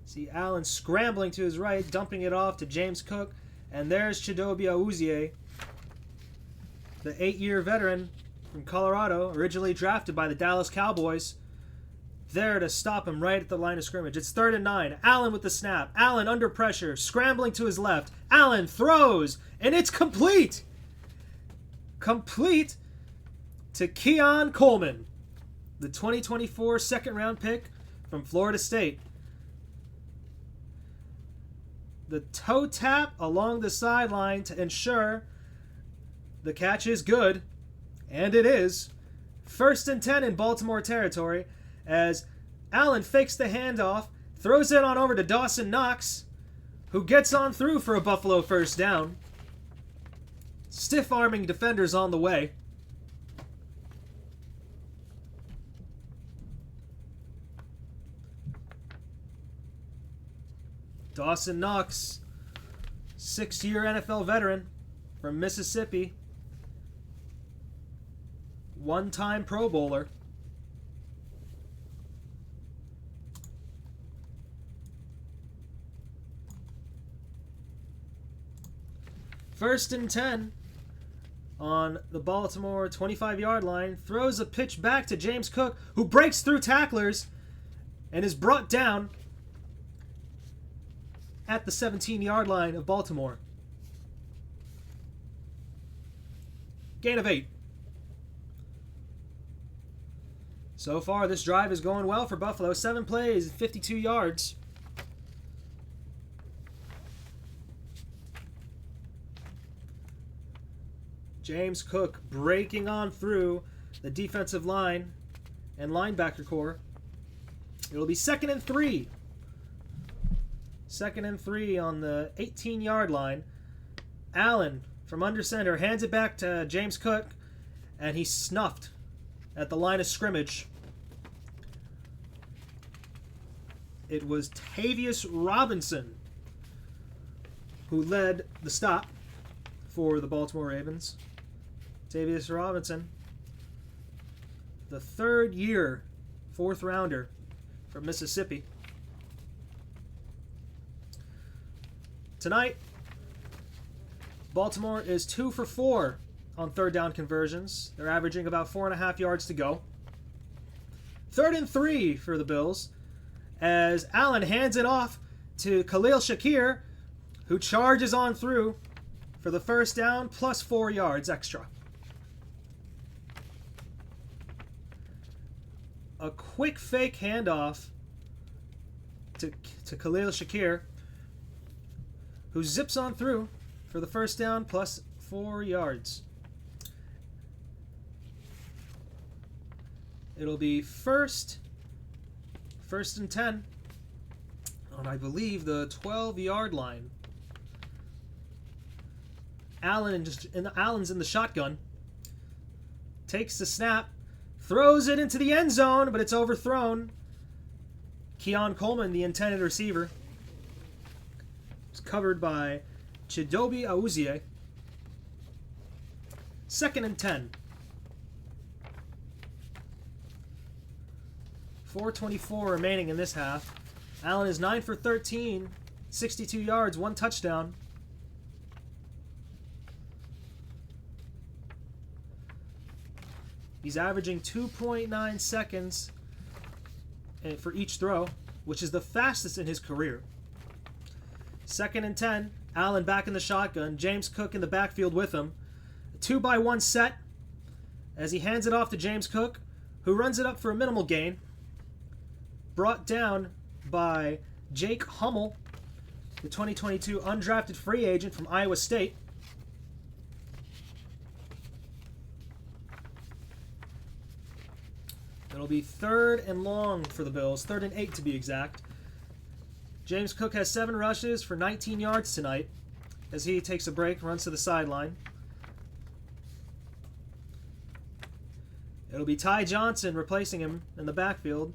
See Allen scrambling to his right, dumping it off to James Cook. And there's Chidobe Awuzie, the 8-year veteran from Colorado, originally drafted by the Dallas Cowboys. There to stop him right at the line of scrimmage. It's 3rd and 9. Allen with the snap. Allen under pressure, scrambling to his left. Allen throws, and it's complete. Complete to Keon Coleman, the 2024 2nd-round pick from Florida State. The toe tap along the sideline to ensure the catch is good, and it is. 1st and 10 in Baltimore territory as Allen fakes the handoff, throws it on over to Dawson Knox, who gets on through for a Buffalo first down. Stiff-arming defenders on the way. Dawson Knox, 6-year NFL veteran from Mississippi. 1-time Pro Bowler. First and 10 on the Baltimore 25-yard line. Throws a pitch back to James Cook, who breaks through tacklers and is brought down at the 17-yard line of Baltimore. Gain of 8. So far, this drive is going well for Buffalo. 7 plays, 52 yards. James Cook breaking on through the defensive line and linebacker core. It'll be 2nd and 3. 2nd and 3 on the 18-yard line. Allen from under center hands it back to James Cook, and he's snuffed at the line of scrimmage. It was Tavius Robinson who led the stop for the Baltimore Ravens. Tavius Robinson, the third-year fourth-rounder from Mississippi. Tonight, Baltimore is 2 for 4 on third down conversions. They're averaging about 4.5 yards to go. 3rd and 3 for the Bills, as Allen hands it off to Khalil Shakir, who charges on through for the first down plus 4 yards extra. A quick fake handoff to Khalil Shakir, who zips on through for the first down plus 4 yards. It'll be first and 10 on, I believe, the 12-yard line. Allen's in the shotgun. Takes the snap, throws it into the end zone, but it's overthrown. Keon Coleman, the intended receiver, was covered by Chidobe Awuzie. 2nd and 10. 4:24 remaining in this half. Allen is 9 for 13, 62 yards, 1 touchdown. He's averaging 2.9 seconds for each throw, which is the fastest in his career. 2nd and 10. Allen back in the shotgun. James Cook in the backfield with him. A 2-by-1 set as he hands it off to James Cook, who runs it up for a minimal gain. Brought down by Jake Hummel, the 2022 undrafted free agent from Iowa State. It'll be 3rd and long for the Bills, 3rd and 8 to be exact. James Cook has 7 rushes for 19 yards tonight as he takes a break, runs to the sideline. It'll be Ty Johnson replacing him in the backfield.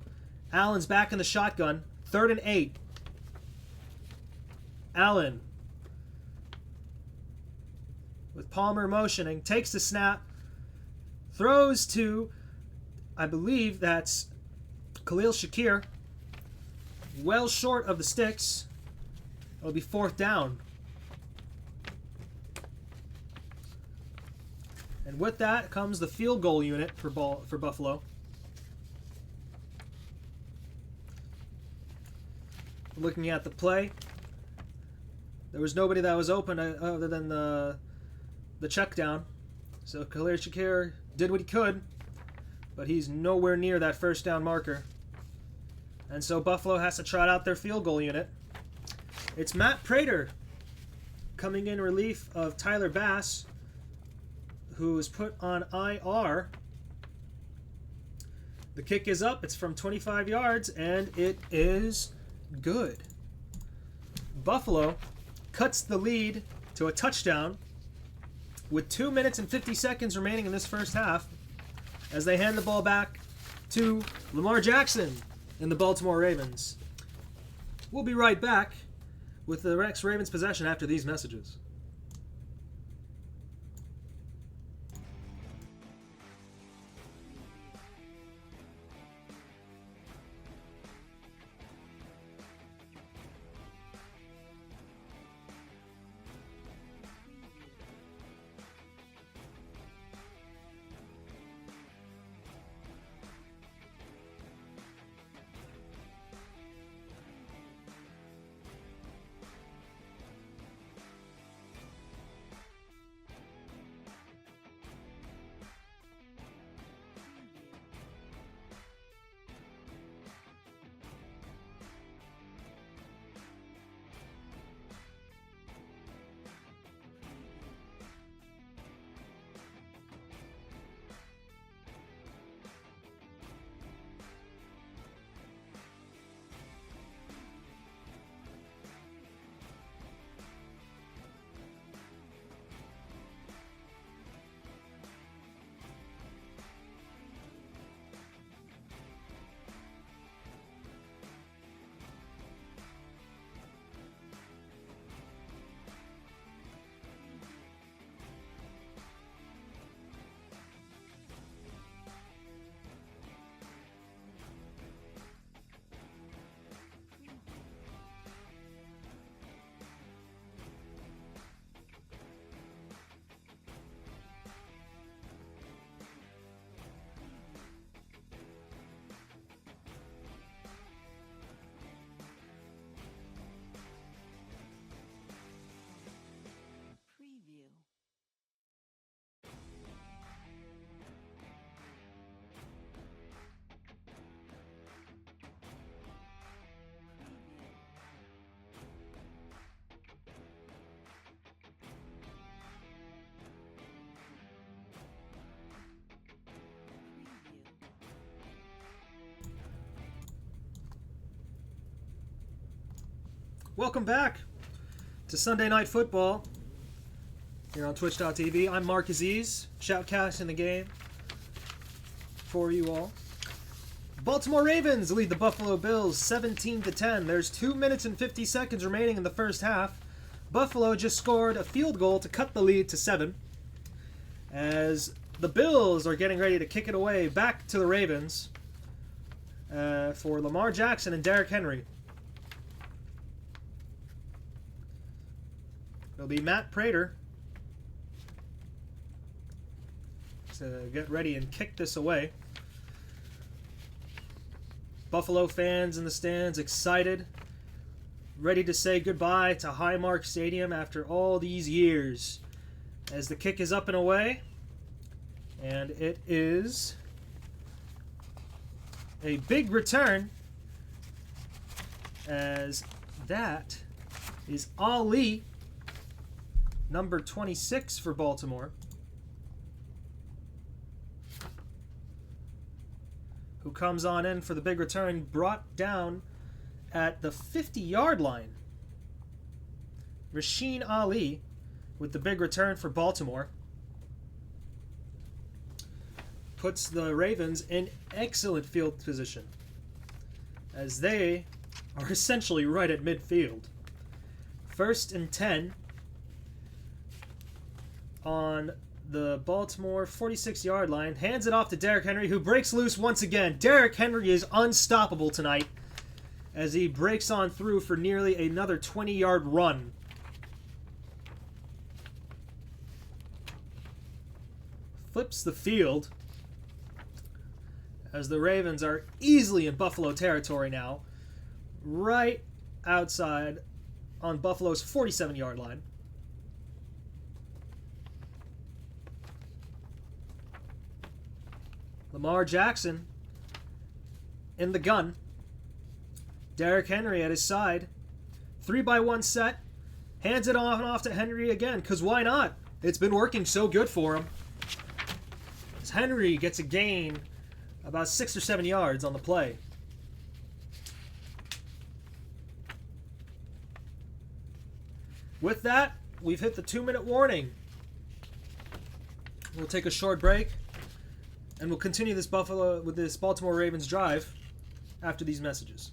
Allen's back in the shotgun, 3rd and 8. Allen, with Palmer motioning, takes the snap, throws to, I believe that's Khalil Shakir, well short of the sticks. It'll be 4th down. And with that comes the field goal unit for Buffalo. Looking at the play, there was nobody that was open other than the check down. So Khalil Shakir did what he could, but he's nowhere near that first down marker. And so Buffalo has to trot out their field goal unit. It's Matt Prater coming in relief of Tyler Bass, who was put on IR. The kick is up. It's from 25 yards, and it is good. Buffalo cuts the lead to a touchdown with 2 minutes and 50 seconds remaining in this first half as they hand the ball back to Lamar Jackson and the Baltimore Ravens. We'll be right back with the Ravens possession after these messages. Welcome back to Sunday Night Football here on Twitch.tv. I'm Mark Aziz, shoutcasting the game for you all. Baltimore Ravens lead the Buffalo Bills 17-10. There's 2 minutes and 50 seconds remaining in the first half. Buffalo just scored a field goal to cut the lead to 7. As the Bills are getting ready to kick it away back to the Ravens for Lamar Jackson and Derrick Henry. It'll be Matt Prater to get ready and kick this away. Buffalo fans in the stands excited, ready to say goodbye to Highmark Stadium after all these years. As the kick is up and away, and it is a big return, as that is Ali, number 26 for Baltimore, who comes on in for the big return, brought down at the 50-yard line. Rasheen Ali with the big return for Baltimore puts the Ravens in excellent field position, as they are essentially right at midfield. 1st and 10 on the Baltimore 46-yard line. Hands it off to Derrick Henry, who breaks loose once again. Derrick Henry is unstoppable tonight as he breaks on through for nearly another 20-yard run. Flips the field as the Ravens are easily in Buffalo territory now, right outside on Buffalo's 47-yard line. Lamar Jackson in the gun. Derrick Henry at his side. 3-by-1 set. Hands it off to Henry again, because why not? It's been working so good for him. As Henry gets a gain about 6 or 7 yards on the play. With that, we've hit the 2-minute warning. We'll take a short break, and we'll continue this Baltimore Ravens drive after these messages.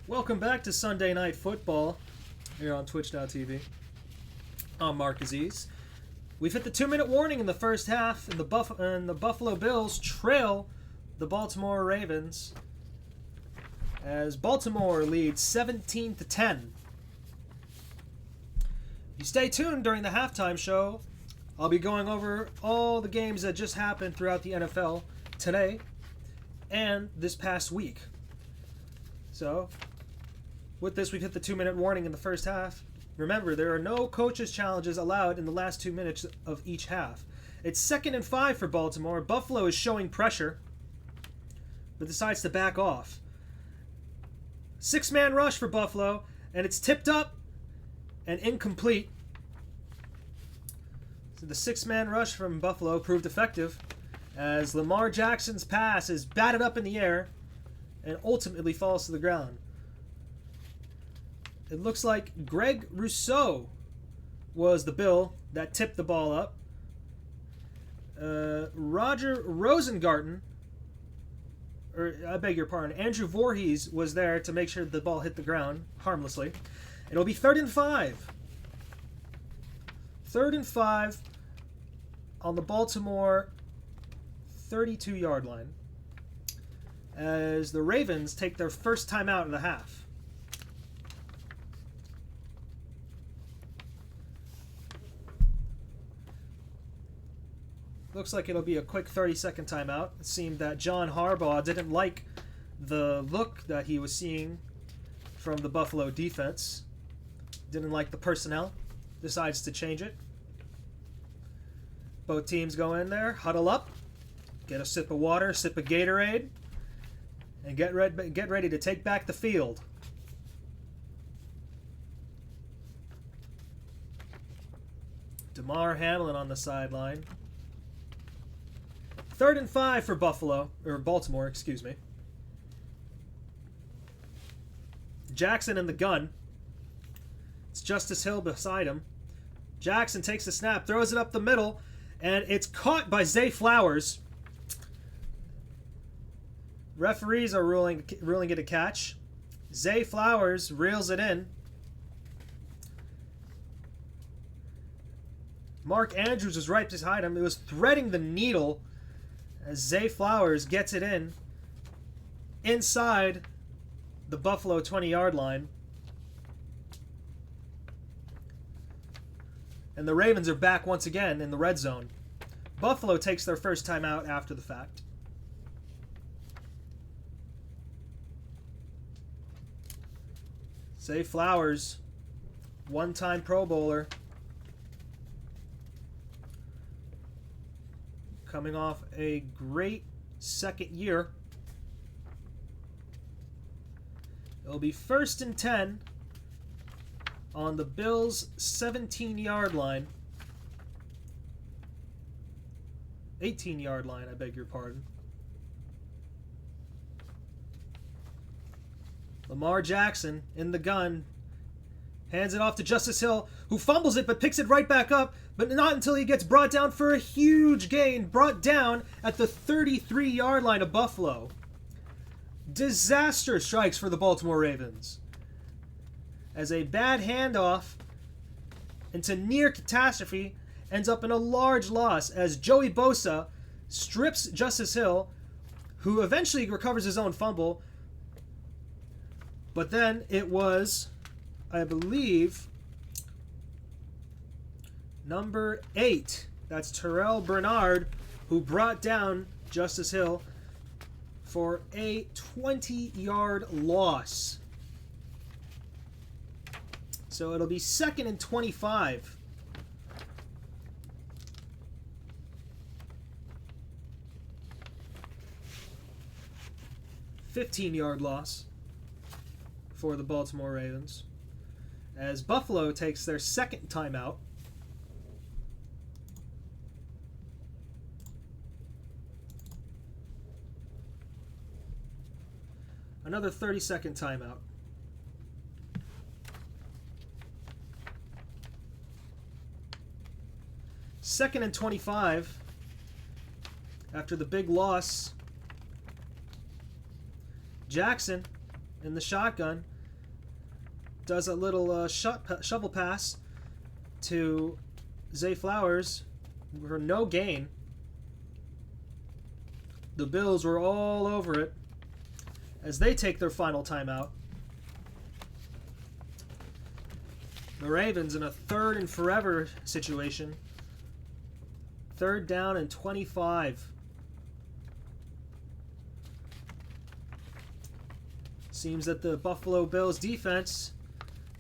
Welcome back to Sunday Night Football here on Twitch.tv. I'm Mark Aziz. We've hit the 2-minute warning in the first half, and the Buffalo Bills trail the Baltimore Ravens as Baltimore leads 17-10. You stay tuned during the halftime show. I'll be going over all the games that just happened throughout the NFL today and this past week. So, with this, we've hit the 2-minute warning in the first half. Remember, there are no coaches' challenges allowed in the last 2 minutes of each half. It's 2nd and 5 for Baltimore. Buffalo is showing pressure, but decides to back off. 6-man rush for Buffalo, and it's tipped up and incomplete. So the 6-man rush from Buffalo proved effective as Lamar Jackson's pass is batted up in the air and ultimately falls to the ground. It looks like Greg Rousseau was the Bill that tipped the ball up. Roger Rosengarten, or I beg your pardon, Andrew Voorhees was there to make sure the ball hit the ground harmlessly. It'll be 3rd and 5. 3rd and 5 on the Baltimore 32-yard line as the Ravens take their first time out of the half. Looks like it'll be a quick 30-second timeout. It seemed that John Harbaugh didn't like the look that he was seeing from the Buffalo defense. Didn't like the personnel. Decides to change it. Both teams go in there, huddle up, get a sip of water, sip of Gatorade, and get ready to take back the field. DeMar Hamlin on the sideline. 3rd and 5 for Baltimore, excuse me. Jackson in the gun. It's Justice Hill beside him. Jackson takes the snap, throws it up the middle, and it's caught by Zay Flowers. Referees are ruling it a catch. Zay Flowers reels it in. Mark Andrews was right beside him. It was threading the needle as Zay Flowers gets it in inside the Buffalo 20-yard line. And the Ravens are back once again in the red zone. Buffalo takes their first time out after the fact. Zay Flowers, one-time Pro Bowler, coming off a great second year. It'll be 1st and 10 on the Bills' 17-yard line. 18-yard line, I beg your pardon. Lamar Jackson in the gun. Hands it off to Justice Hill, who fumbles it but picks it right back up, but not until he gets brought down for a huge gain, brought down at the 33-yard line of Buffalo. Disaster strikes for the Baltimore Ravens as a bad handoff into near catastrophe ends up in a large loss as Joey Bosa strips Justice Hill, who eventually recovers his own fumble, but then it was, I believe, number 8. That's Terrell Bernard, who brought down Justice Hill for a 20-yard loss. So it'll be 2nd and 25. $15-yard loss for the Baltimore Ravens as Buffalo takes their second timeout. Another 30-second timeout. Second and 25 after the big loss. Jackson in the shotgun does a little shovel pass to Zay Flowers for no gain. The Bills were all over it as they take their final timeout. The Ravens in a 3rd and forever situation 3rd down and 25. Seems that the Buffalo Bills defense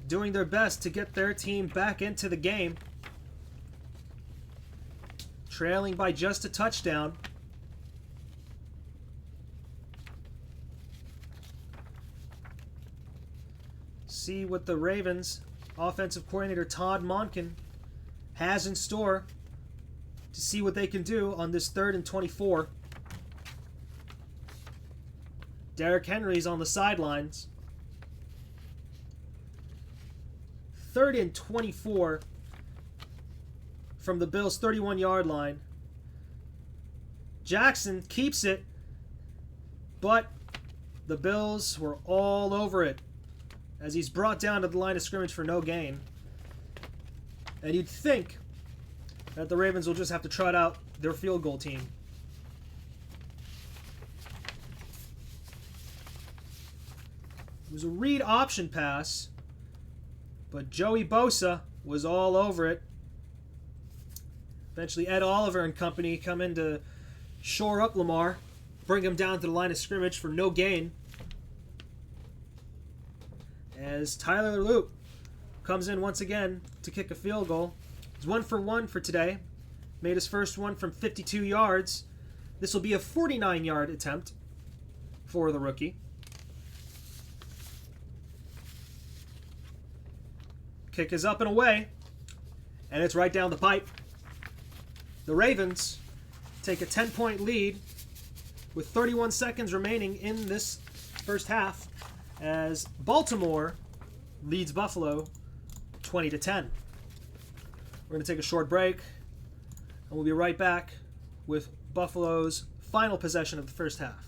doing their best to get their team back into the game. Trailing by just a touchdown. See what the Ravens offensive coordinator Todd Monken has in store to see what they can do on this 3rd and 24. Derrick Henry's on the sidelines. 3rd and 24 from the Bills' 31-yard line. Jackson keeps it, but the Bills were all over it as he's brought down to the line of scrimmage for no gain. And you'd think that the Ravens will just have to trot out their field goal team. It was a read option pass, but Joey Bosa was all over it. Eventually Ed Oliver and company come in to shore up Lamar, bring him down to the line of scrimmage for no gain. As Tyler Loop comes in once again to kick a field goal. He's 1 for 1 for today. Made his first one from 52 yards. This will be a 49-yard attempt for the rookie. Kick is up and away, and it's right down the pipe. The Ravens take a 10-point lead with 31 seconds remaining in this first half as Baltimore leads Buffalo 20-10. We're going to take a short break, and we'll be right back with Buffalo's final possession of the first half.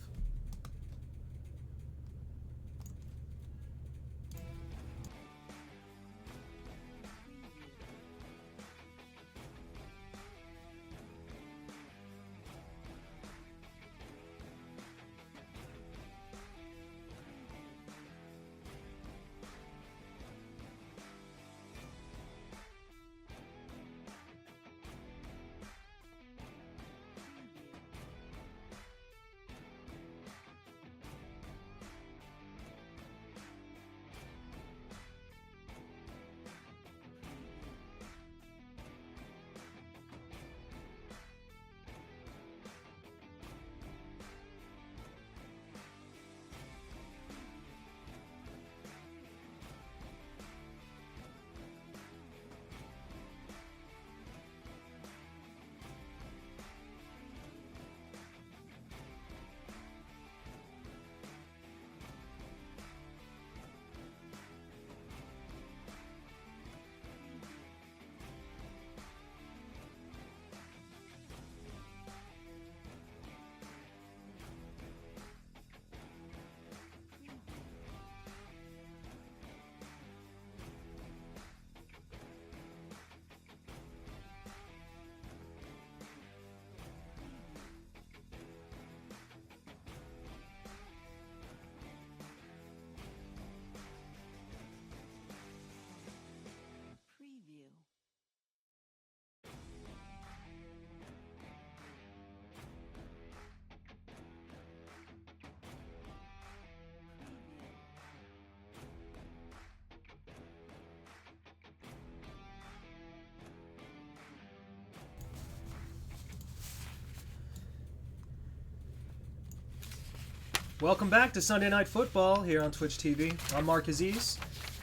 Welcome back to Sunday Night Football here on Twitch TV. I'm Mark Aziz.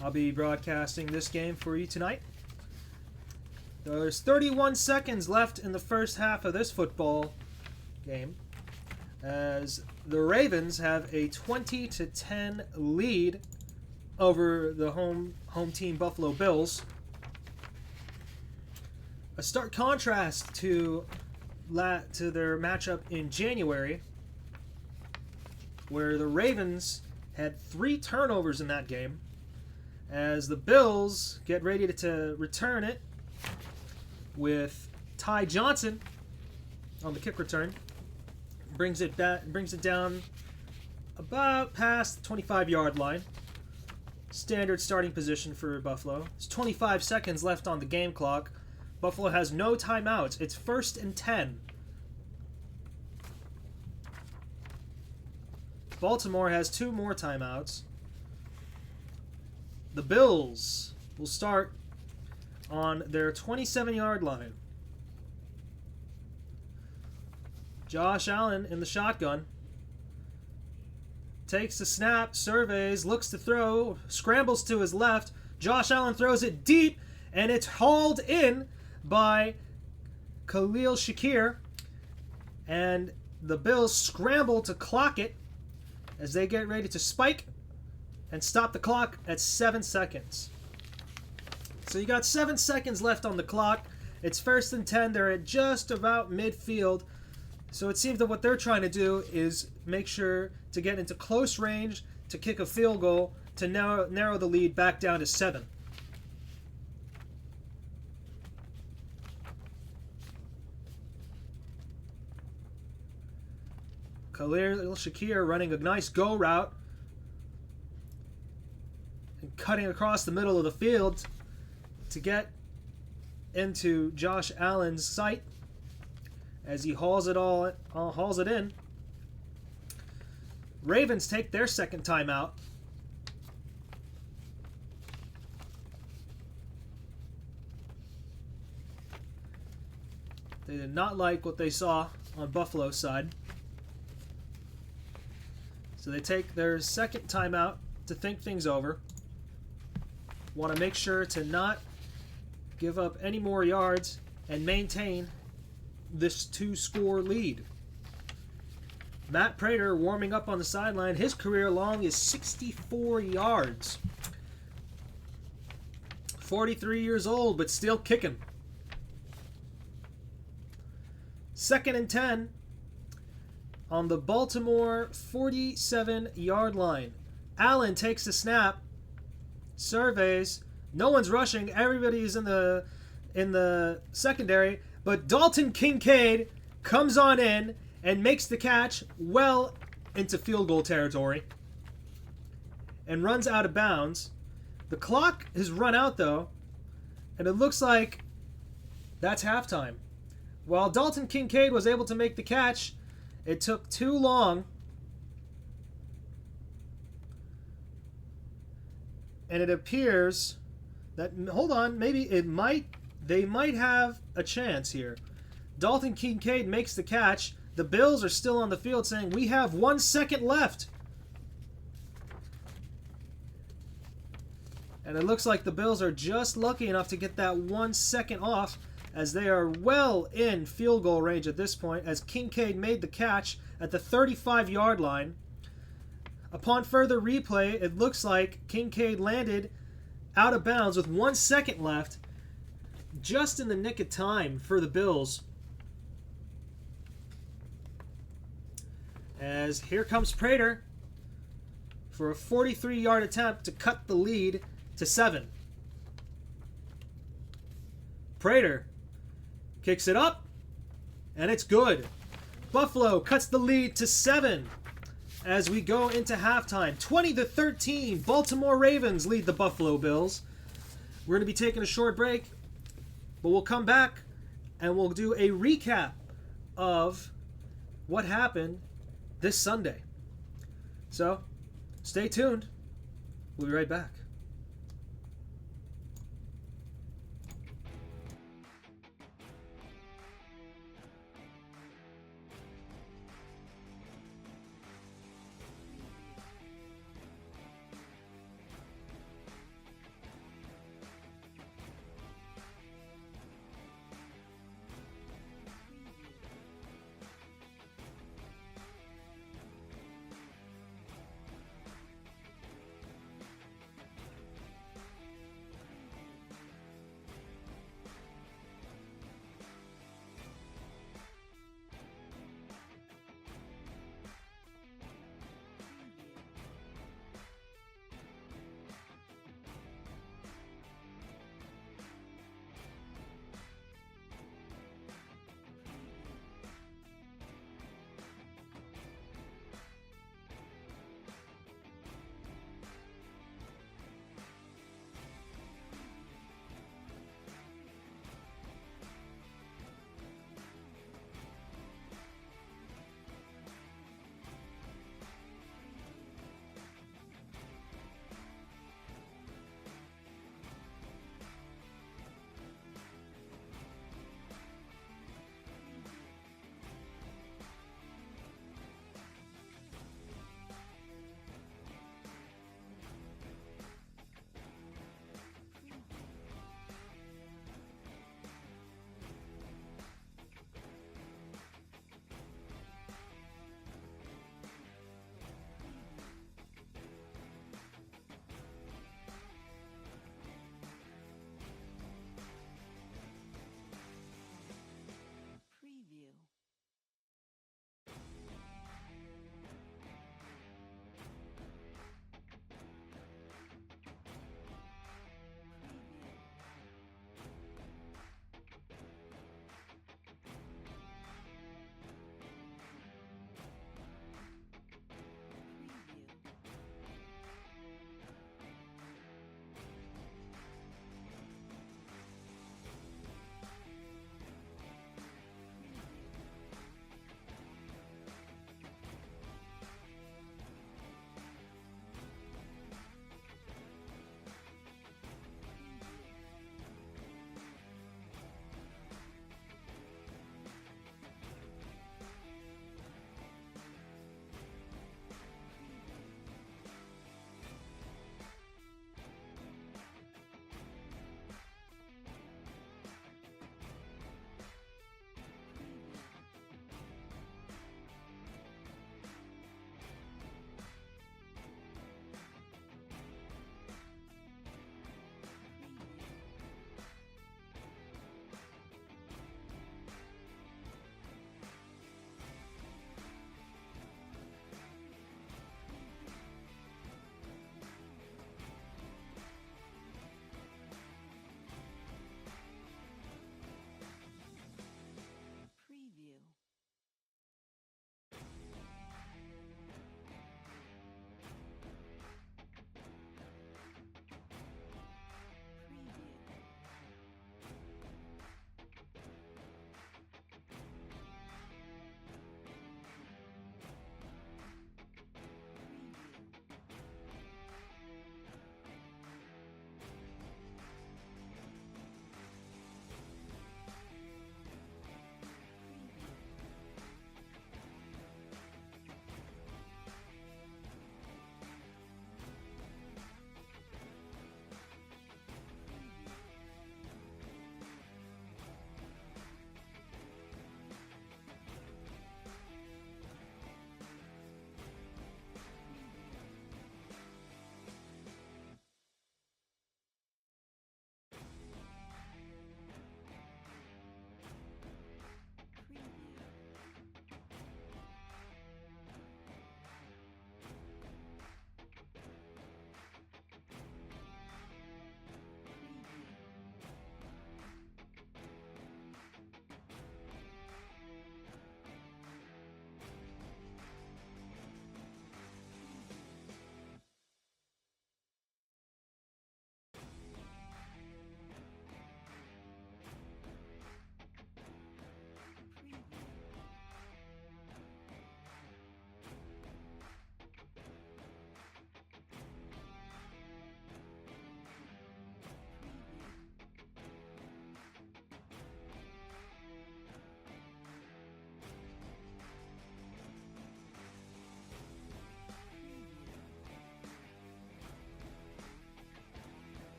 I'll be broadcasting this game for you tonight. There's 31 seconds left in the first half of this football game as the Ravens have a 20-10 lead over the home team Buffalo Bills. A stark contrast to their matchup in January, where the Ravens had 3 turnovers in that game, as the Bills get ready to return it with Ty Johnson on the kick return. Brings it down about past the 25-yard line. Standard starting position for Buffalo. There's 25 seconds left on the game clock. Buffalo has no timeouts. It's 1st and 10. Baltimore has 2 more timeouts. The Bills will start on their 27-yard line. Josh Allen in the shotgun. Takes the snap, surveys, looks to throw, scrambles to his left. Josh Allen throws it deep, and it's hauled in by Khalil Shakir. And the Bills scramble to clock it as they get ready to spike and stop the clock at 7 seconds. So you got 7 seconds left on the clock. It's 1st and 10. They're at just about midfield. So it seems that what they're trying to do is make sure to get into close range to kick a field goal to narrow the lead back down to 7. Khalil Shakir running a nice go route and cutting across the middle of the field to get into Josh Allen's sight as he hauls it in. Ravens take their second timeout. They did not like what they saw on Buffalo's side. So they take their second timeout to think things over. Want to make sure to not give up any more yards and maintain this 2-score lead. Matt Prater warming up on the sideline. His career long is 64 yards. 43 years old, but still kicking. 2nd and 10 on the Baltimore 47-yard line. Allen takes the snap, surveys. No one's rushing. Everybody's in the secondary. But Dalton Kincaid comes on in and makes the catch well into field goal territory and runs out of bounds. The clock has run out, though, and it looks like that's halftime. While Dalton Kincaid was able to make the catch, it took too long, and it appears that, hold on, maybe they might have a chance here. Dalton Kincaid makes the catch. The Bills are still on the field saying, we have 1 second left. And it looks like the Bills are just lucky enough to get that 1 second off, as they are well in field goal range at this point, as Kincaid made the catch at the 35-yard line. Upon further replay, it looks like Kincaid landed out of bounds with 1 second left, just in the nick of time for the Bills. As here comes Prater for a 43-yard attempt to cut the lead to 7. Prater kicks it up, and it's good. Buffalo cuts the lead to 7 as we go into halftime. 20-13, Baltimore Ravens lead the Buffalo Bills. We're going to be taking a short break, but we'll come back and we'll do a recap of what happened this Sunday. So, stay tuned. We'll be right back.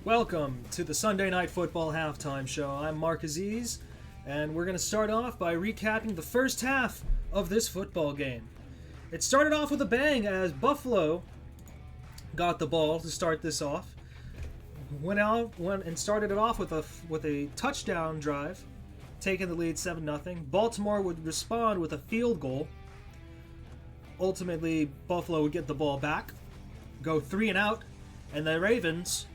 Welcome to the Sunday Night Football Halftime Show. I'm Mark Aziz, and we're going to start off by recapping the first half of this football game. It started off with a bang as Buffalo got the ball to start this off. Went and started it off with a touchdown drive, taking the lead 7-0. Baltimore would respond with a field goal. Ultimately, Buffalo would get the ball back, go 3 and out, and the Ravens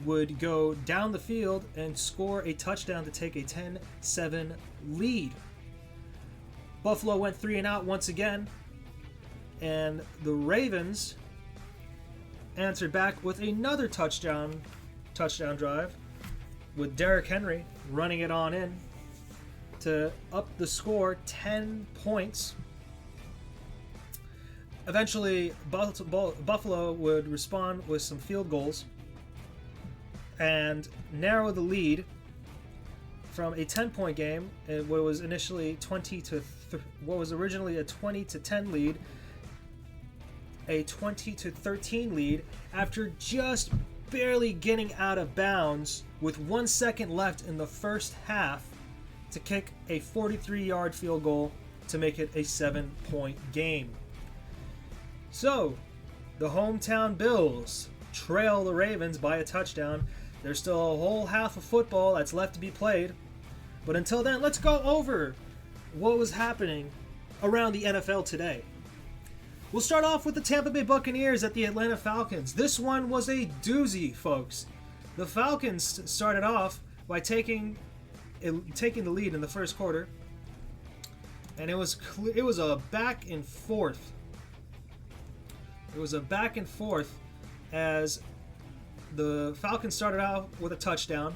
would go down the field and score a touchdown to take a 10-7 lead. Buffalo went 3 and out once again, and the Ravens answered back with another touchdown drive, with Derrick Henry running it on in to up the score 10 points. Eventually, Buffalo would respond with some field goals and narrow the lead from a 10-point game. It was initially what was originally a 20-10 lead, a 20-13 lead after just barely getting out of bounds with 1 second left in the first half to kick a 43-yard field goal to make it a 7-point game. So, the hometown Bills trail the Ravens by a touchdown. There's still a whole half of football that's left to be played. But until then, let's go over what was happening around the NFL today. We'll start off with the Tampa Bay Buccaneers at the Atlanta Falcons. This one was a doozy, folks. The Falcons started off by taking the lead in the first quarter, and it was a back and forth. It was a back and forth as the Falcons started out with a touchdown.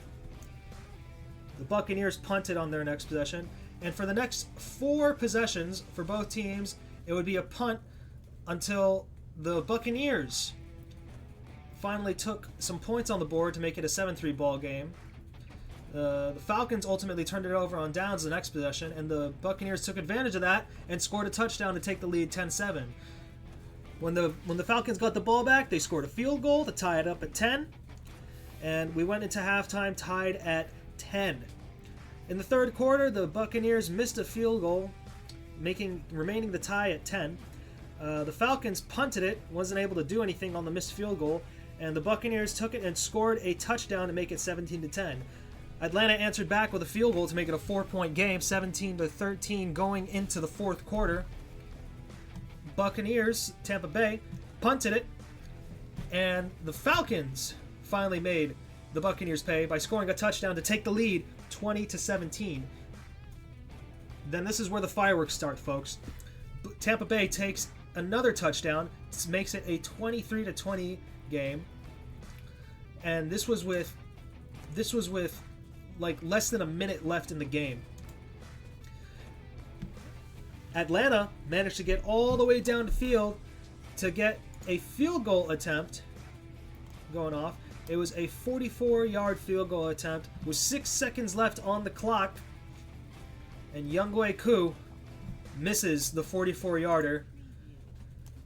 The Buccaneers punted on their next possession, and for the next 4 possessions for both teams, it would be a punt until the Buccaneers finally took some points on the board to make it a 7-3 ball game. The Falcons ultimately turned it over on downs the next possession, and the Buccaneers took advantage of that and scored a touchdown to take the lead 10-7. When the Falcons got the ball back, they scored a field goal to tie it up at 10, and we went into halftime tied at 10. In the third quarter, the Buccaneers missed a field goal, remaining the tie at 10. The Falcons punted it, wasn't able to do anything on the missed field goal, and the Buccaneers took it and scored a touchdown to make it 17-10. Atlanta answered back with a field goal to make it a 4-point game, 17-13 going into the fourth quarter. Buccaneers, Tampa Bay, punted it, and the Falcons finally made the Buccaneers pay by scoring a touchdown to take the lead 20-17. Then this is where the fireworks start, folks. Tampa Bay takes another touchdown, makes it a 23-20 game, and this was with like less than a minute left in the game. Atlanta managed to get all the way down the field to get a field goal attempt going off. It was a 44-yard field goal attempt with 6 seconds left on the clock, and Younghoe Koo misses the 44-yarder,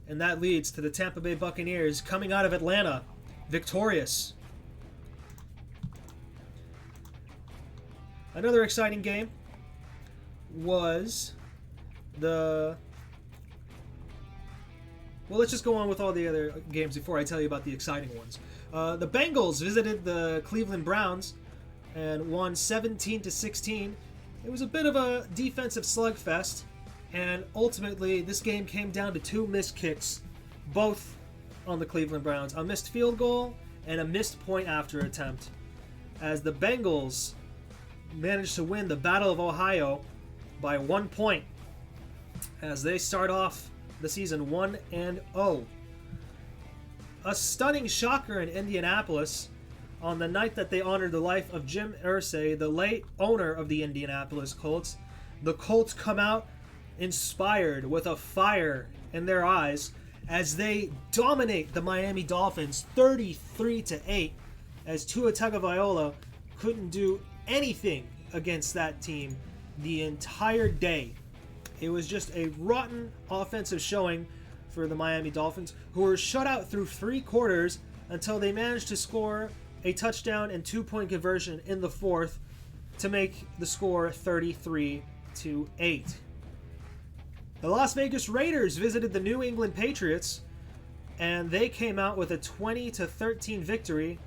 and that leads to the Tampa Bay Buccaneers coming out of Atlanta victorious. Another exciting game was let's just go on with all the other games before I tell you about the exciting ones. The Bengals visited the Cleveland Browns and won 17-16. It was a bit of a defensive slugfest, and ultimately this game came down to 2 missed kicks, both on the Cleveland Browns. A missed field goal and a missed point after attempt, as the Bengals managed to win the Battle of Ohio by 1 point, as they start off the season 1-0. A stunning shocker in Indianapolis on the night that they honored the life of Jim Irsay, the late owner of the Indianapolis Colts. The Colts come out inspired with a fire in their eyes as they dominate the Miami Dolphins 33-8, as Tua Tagovailoa couldn't do anything against that team the entire day. It was just a rotten offensive showing for the Miami Dolphins, who were shut out through 3 quarters until they managed to score a touchdown and 2-point conversion in the fourth to make the score 33-8. The Las Vegas Raiders visited the New England Patriots, and they came out with a 20-13 victory.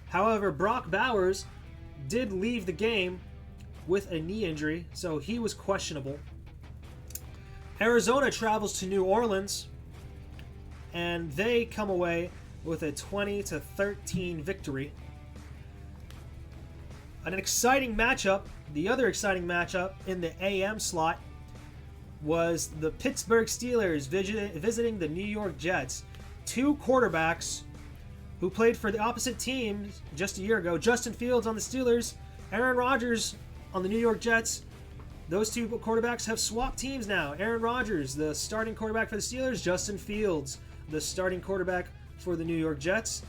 However, Brock Bowers did leave the game with a knee injury, so he was questionable. Arizona travels to New Orleans, and they come away with a 20-13 victory. An exciting matchup, the other exciting matchup in the AM slot, was the Pittsburgh Steelers visiting the New York Jets. Two quarterbacks who played for the opposite teams just a year ago. Justin Fields on the Steelers, Aaron Rodgers on the New York Jets. Those two quarterbacks have swapped teams now. Aaron Rodgers, the starting quarterback for the Steelers. Justin Fields, the starting quarterback for the New York Jets.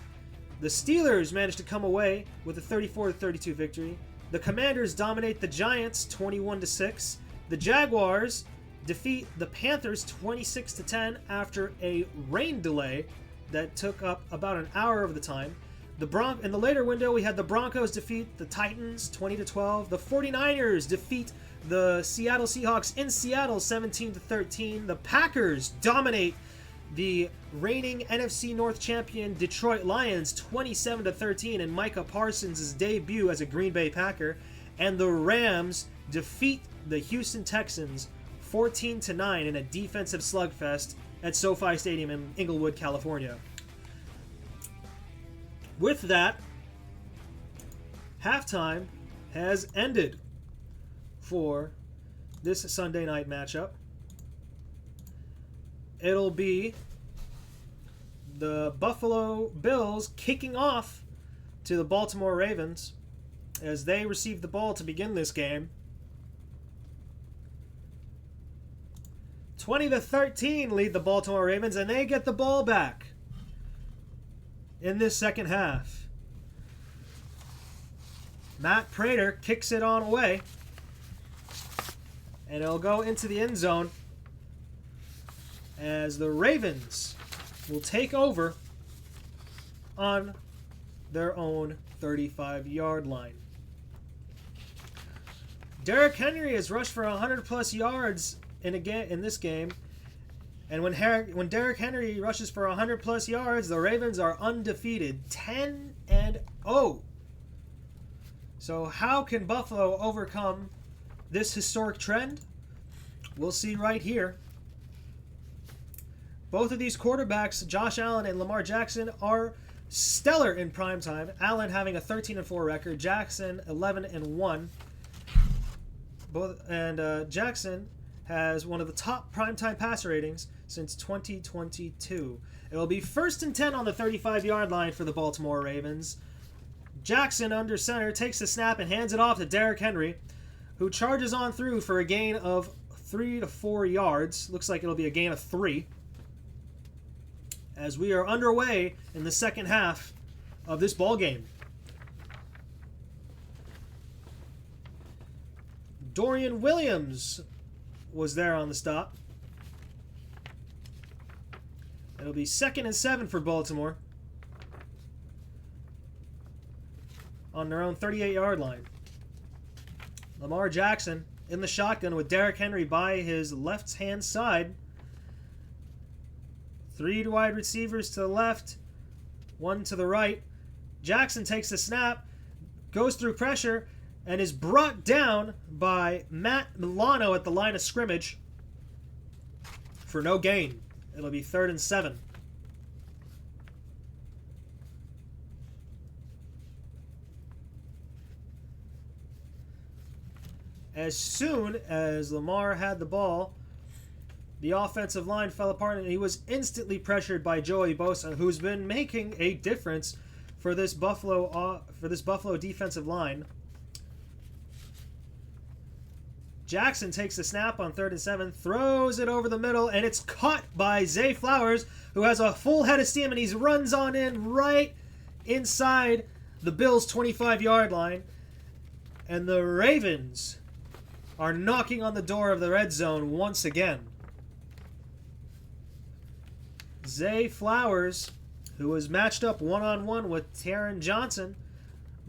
The Steelers managed to come away with a 34-32 victory. The Commanders dominate the Giants 21-6. The Jaguars defeat the Panthers 26-10 after a rain delay that took up about an hour of the time. In the later window, we had the Broncos defeat the Titans 20-12. The 49ers defeat the Seattle Seahawks in Seattle 17-13. The Packers dominate the reigning NFC North champion Detroit Lions 27-13 in Micah Parsons' debut as a Green Bay Packer. And the Rams defeat the Houston Texans 14-9 in a defensive slugfest at SoFi Stadium in Inglewood, California. With that, halftime has ended for this Sunday night matchup. It'll be the Buffalo Bills kicking off to the Baltimore Ravens as they receive the ball to begin this game. 20-13 lead the Baltimore Ravens, and they get the ball back in this second half. Matt Prater kicks it on away, and it'll go into the end zone as the Ravens will take over on their own 35-yard line. Derrick Henry has rushed for 100-plus yards in this game, and when Derrick Henry rushes for 100-plus yards, the Ravens are undefeated, 10-0. So how can Buffalo overcome this historic trend? We'll see right here. Both of these quarterbacks, Josh Allen and Lamar Jackson, are stellar in primetime. Allen having a 13-4 record, Jackson 11-1. Jackson has one of the top primetime passer ratings since 2022. It'll be 1st and 10 on the 35-yard line for the Baltimore Ravens. Jackson under center takes the snap and hands it off to Derrick Henry, who charges on through for a gain of 3 to 4 yards. Looks like it'll be a gain of 3. As we are underway in the second half of this ball game. Dorian Williams was there on the stop. It'll be 2nd and 7 for Baltimore on their own 38-yard line. Lamar Jackson in the shotgun with Derrick Henry by his left-hand side. 3 wide receivers to the left, 1 to the right. Jackson takes the snap, goes through pressure, and is brought down by Matt Milano at the line of scrimmage for no gain. It'll be 3rd and 7. As soon as Lamar had the ball, the offensive line fell apart, and he was instantly pressured by Joey Bosa, who's been making a difference for this Buffalo defensive line. Jackson takes the snap on 3rd and 7, throws it over the middle, and it's caught by Zay Flowers, who has a full head of steam, and he runs on in right inside the Bills' 25-yard line. And the Ravens are knocking on the door of the red zone once again. Zay Flowers, who was matched up one-on-one with Taron Johnson,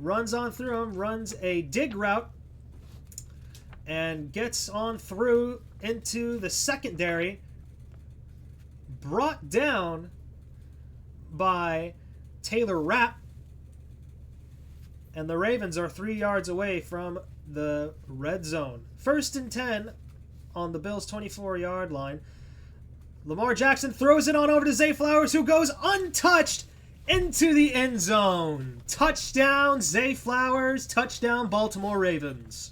runs on through him, runs a dig route, and gets on through into the secondary, brought down by Taylor Rapp, and the Ravens are 3 yards away from the red zone. 1st and 10 on the Bills' 24-yard line. Lamar Jackson throws it on over to Zay Flowers, who goes untouched into the end zone. Touchdown, Zay Flowers. Touchdown, Baltimore Ravens.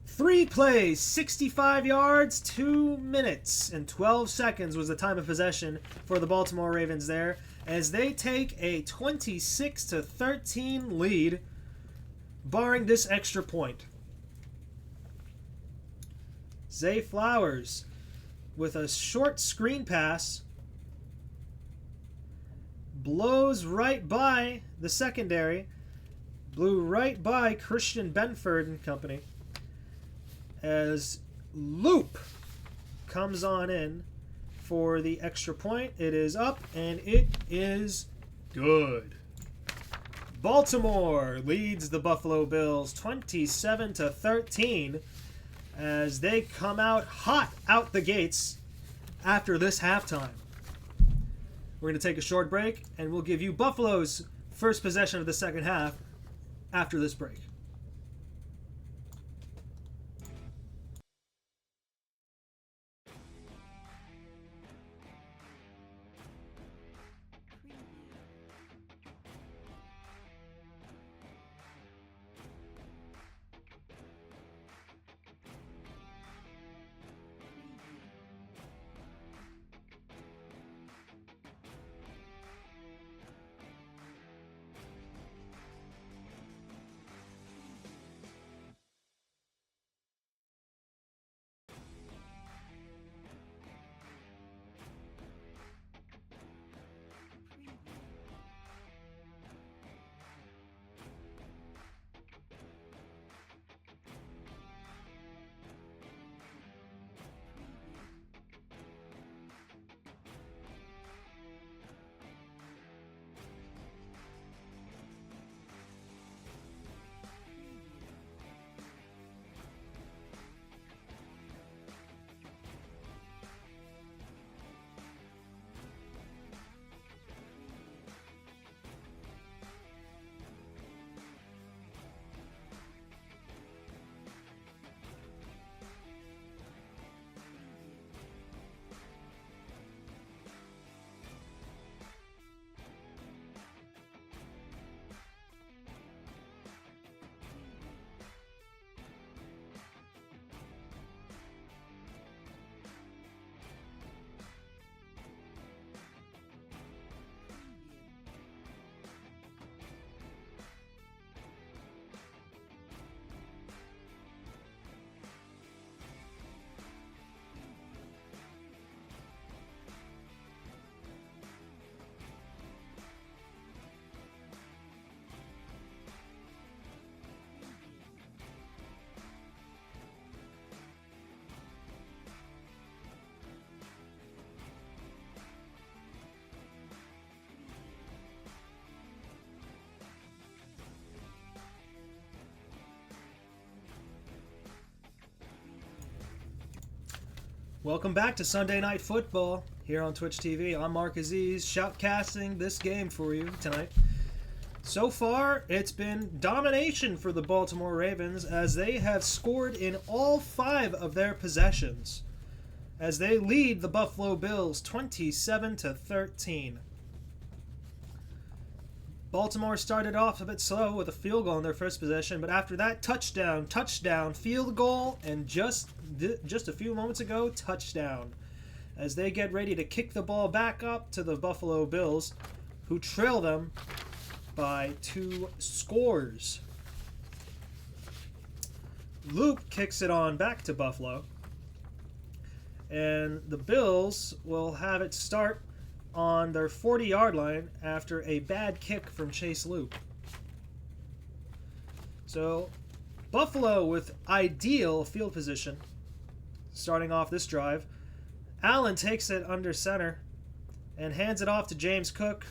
3 plays, 65 yards, 2 minutes and 12 seconds was the time of possession for the Baltimore Ravens there, as they take a 26-13 lead, barring this extra point. Zay Flowers with a short screen pass blows right by the secondary, blew right by Christian Benford and company, as Loop comes on in for the extra point. It is up, and it is good. Baltimore leads the Buffalo Bills 27-13 as they come out hot out the gates after this halftime. We're going to take a short break, and we'll give you Buffalo's first possession of the second half after this break. Welcome back to Sunday Night Football here on Twitch TV. I'm Mark Aziz, shoutcasting this game for you tonight. So far, it's been domination for the Baltimore Ravens as they have scored in all 5 of their possessions, as they lead the Buffalo Bills 27-13. Baltimore started off a bit slow with a field goal in their first possession, but after that, touchdown, field goal, and just a few moments ago, touchdown, as they get ready to kick the ball back up to the Buffalo Bills, who trail them by 2 scores. Luke kicks it on back to Buffalo, and the Bills will have it start on their 40-yard line after a bad kick from Chase Luke. So, Buffalo with ideal field position starting off this drive. Allen takes it under center and hands it off to James Cook,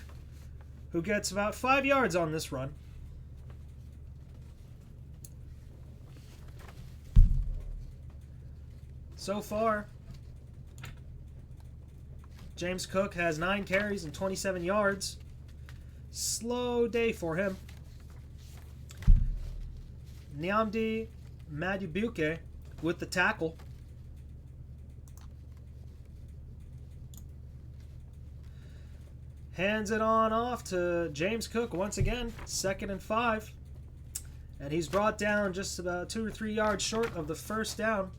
who gets about 5 yards on this run. So far, James Cook has 9 carries and 27 yards. Slow day for him. Nnamdi Madubuike with the tackle. Hands it on off to James Cook once again, 2nd and 5. And he's brought down just about 2 or 3 yards short of the first down.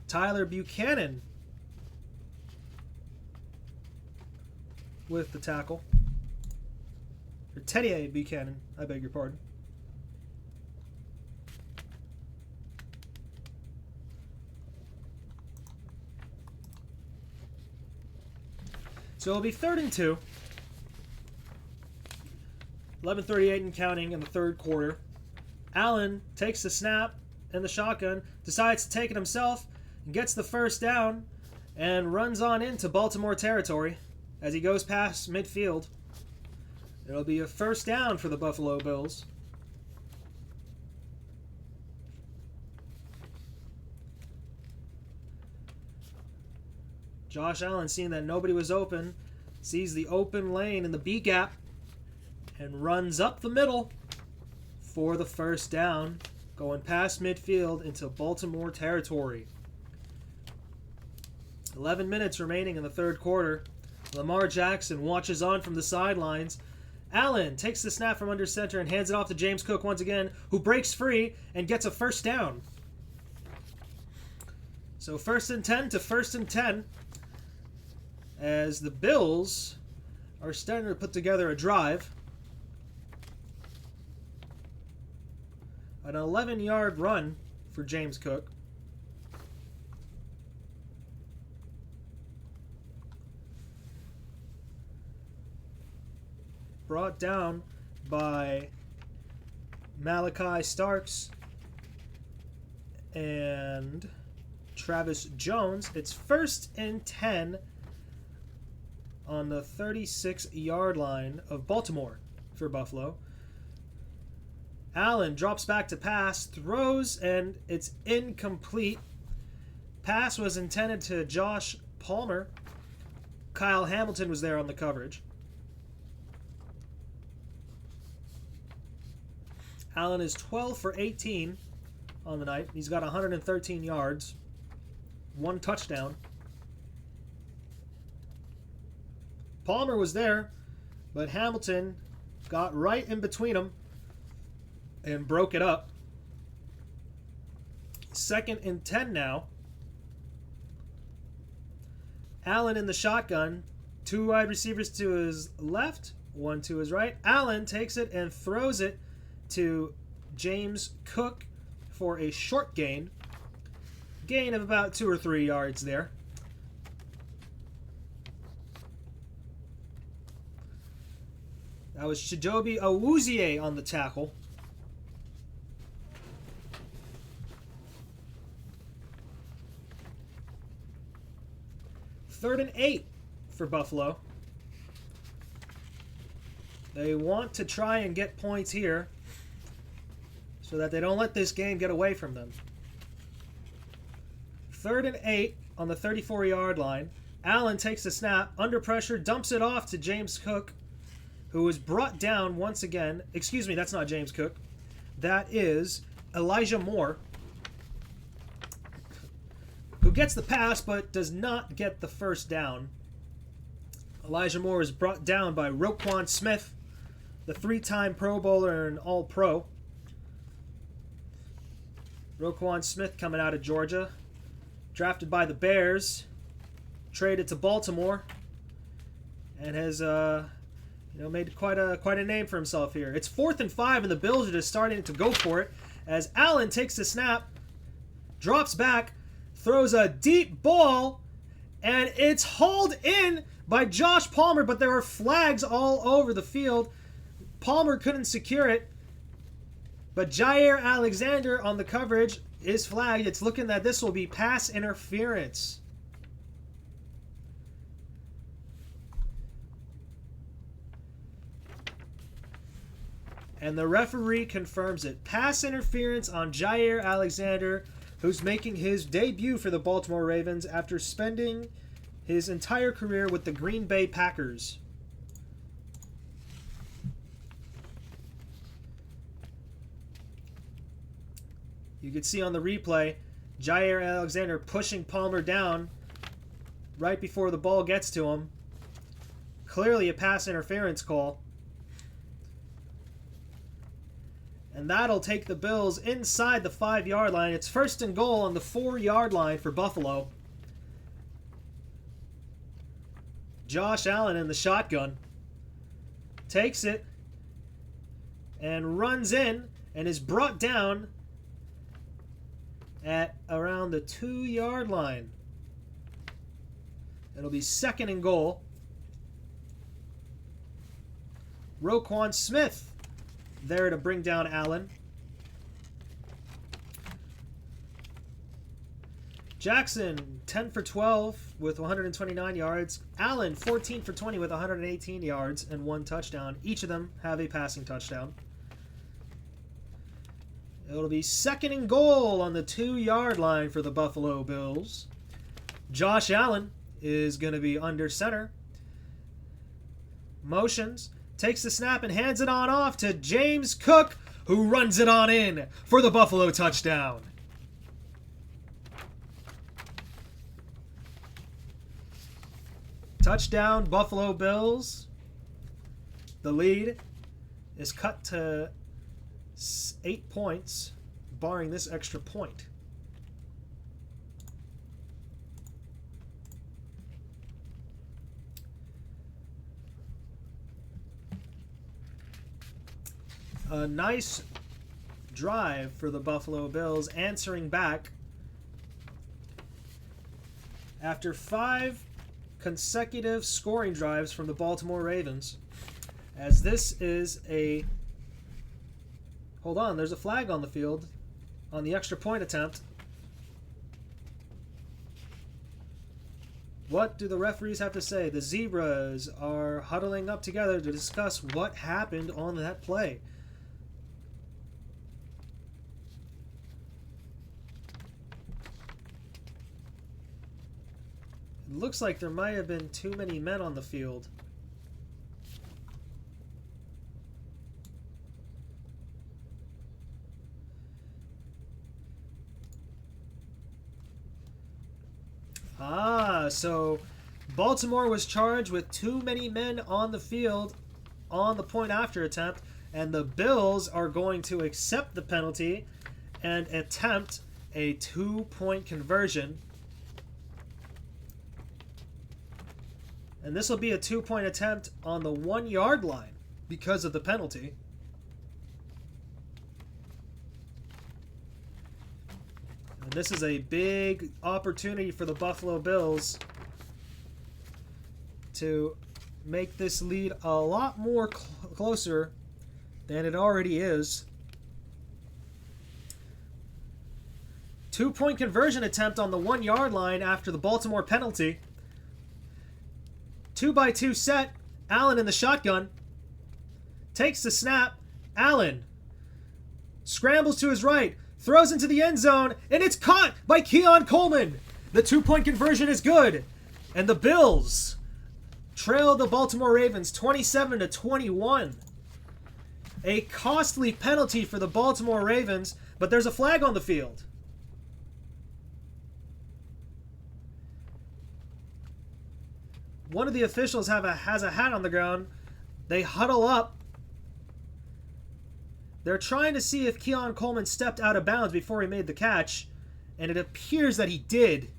Tyler Buchanan with the tackle. Or Teddy Buchanan, I beg your pardon. So it'll be 3rd and 2. 11:38 and counting in the third quarter. Allen takes the snap and the shotgun, decides to take it himself, and gets the first down, and runs on into Baltimore territory as he goes past midfield. It'll be a first down for the Buffalo Bills. Josh Allen, seeing that nobody was open, sees the open lane in the B gap and runs up the middle for the first down, going past midfield into Baltimore territory. 11 minutes remaining in the third quarter. Lamar Jackson watches on from the sidelines. Allen takes the snap from under center and hands it off to James Cook once again, who breaks free and gets a first down. So 1st and 10 to 1st and 10. As the Bills are starting to put together a drive. An 11-yard run for James Cook. Brought down by Malachi Starks and Travis Jones. It's 1st and 10 on the 36-yard line of Baltimore for Buffalo. Allen drops back to pass, throws, and it's incomplete. Pass was intended to Josh Palmer. Kyle Hamilton was there on the coverage. Allen is 12 for 18 on the night. He's got 113 yards, 1 touchdown. Palmer was there, but Hamilton got right in between them and broke it up. 2nd and 10 now. Allen in the shotgun. 2 wide receivers to his left, 1 to his right. Allen takes it and throws it to James Cook for a short gain. Gain of about 2 or 3 yards there. That was Chidobe Awuzie on the tackle. Third and 8 for Buffalo. They want to try and get points here so that they don't let this game get away from them. 3rd and 8 on the 34-yard line. Allen takes the snap, under pressure, dumps it off to James Cook, who was brought down once again. Excuse me, that's not James Cook. That is Elijah Moore, who gets the pass but does not get the first down. Elijah Moore is brought down by Roquan Smith, the 3-time Pro Bowler and All-Pro. Roquan Smith coming out of Georgia, drafted by the Bears, traded to Baltimore, and has made quite a name for himself here. It's 4th and 5, and the Bills are just starting to go for it as Allen takes the snap, drops back, throws a deep ball, and it's hauled in by Josh Palmer, but there were flags all over the field. Palmer couldn't secure it, but Jair Alexander on the coverage is flagged. It's looking that this will be pass interference. And the referee confirms it. Pass interference on Jair Alexander, who's making his debut for the Baltimore Ravens after spending his entire career with the Green Bay Packers. You can see on the replay, Jair Alexander pushing Palmer down right before the ball gets to him. Clearly a pass interference call. And that'll take the Bills inside the 5-yard line. It's 1st and goal on the 4-yard line for Buffalo. Josh Allen in the shotgun. Takes it and runs in and is brought down at around the 2-yard line. It'll be 2nd and goal. Roquan Smith there to bring down Allen. Jackson, 10 for 12 with 129 yards. Allen, 14 for 20 with 118 yards and 1 touchdown. Each of them have a passing touchdown. It'll be 2nd and goal on the 2-yard line for the Buffalo Bills. Josh Allen is going to be under center. Motions. Takes the snap and hands it on off to James Cook, who runs it on in for the Buffalo touchdown. Touchdown, Buffalo Bills. The lead is cut to 8 points, barring this extra point. A nice drive for the Buffalo Bills, answering back after 5 consecutive scoring drives from the Baltimore Ravens. As this is a... Hold on, there's a flag on the field on the extra point attempt. What do the referees have to say? The Zebras are huddling up together to discuss what happened on that play. It looks like there might have been too many men on the field. So Baltimore was charged with too many men on the field on the point after attempt, and the Bills are going to accept the penalty and attempt a 2-point conversion. And this will be a 2-point attempt on the 1-yard line because of the penalty. And this is a big opportunity for the Buffalo Bills to make this lead a lot more closer than it already is. 2-point conversion attempt on the 1-yard line after the Baltimore penalty. 2-by-2 set. Allen in the shotgun. Takes the snap. Allen scrambles to his right. Throws into the end zone. And it's caught by Keon Coleman. The 2-point conversion is good. And the Bills trail the Baltimore Ravens 27-21. A costly penalty for the Baltimore Ravens. But there's a flag on the field. One of the officials has a hat on the ground. They huddle up. They're trying to see if Keon Coleman stepped out of bounds before he made the catch, and it appears that he did.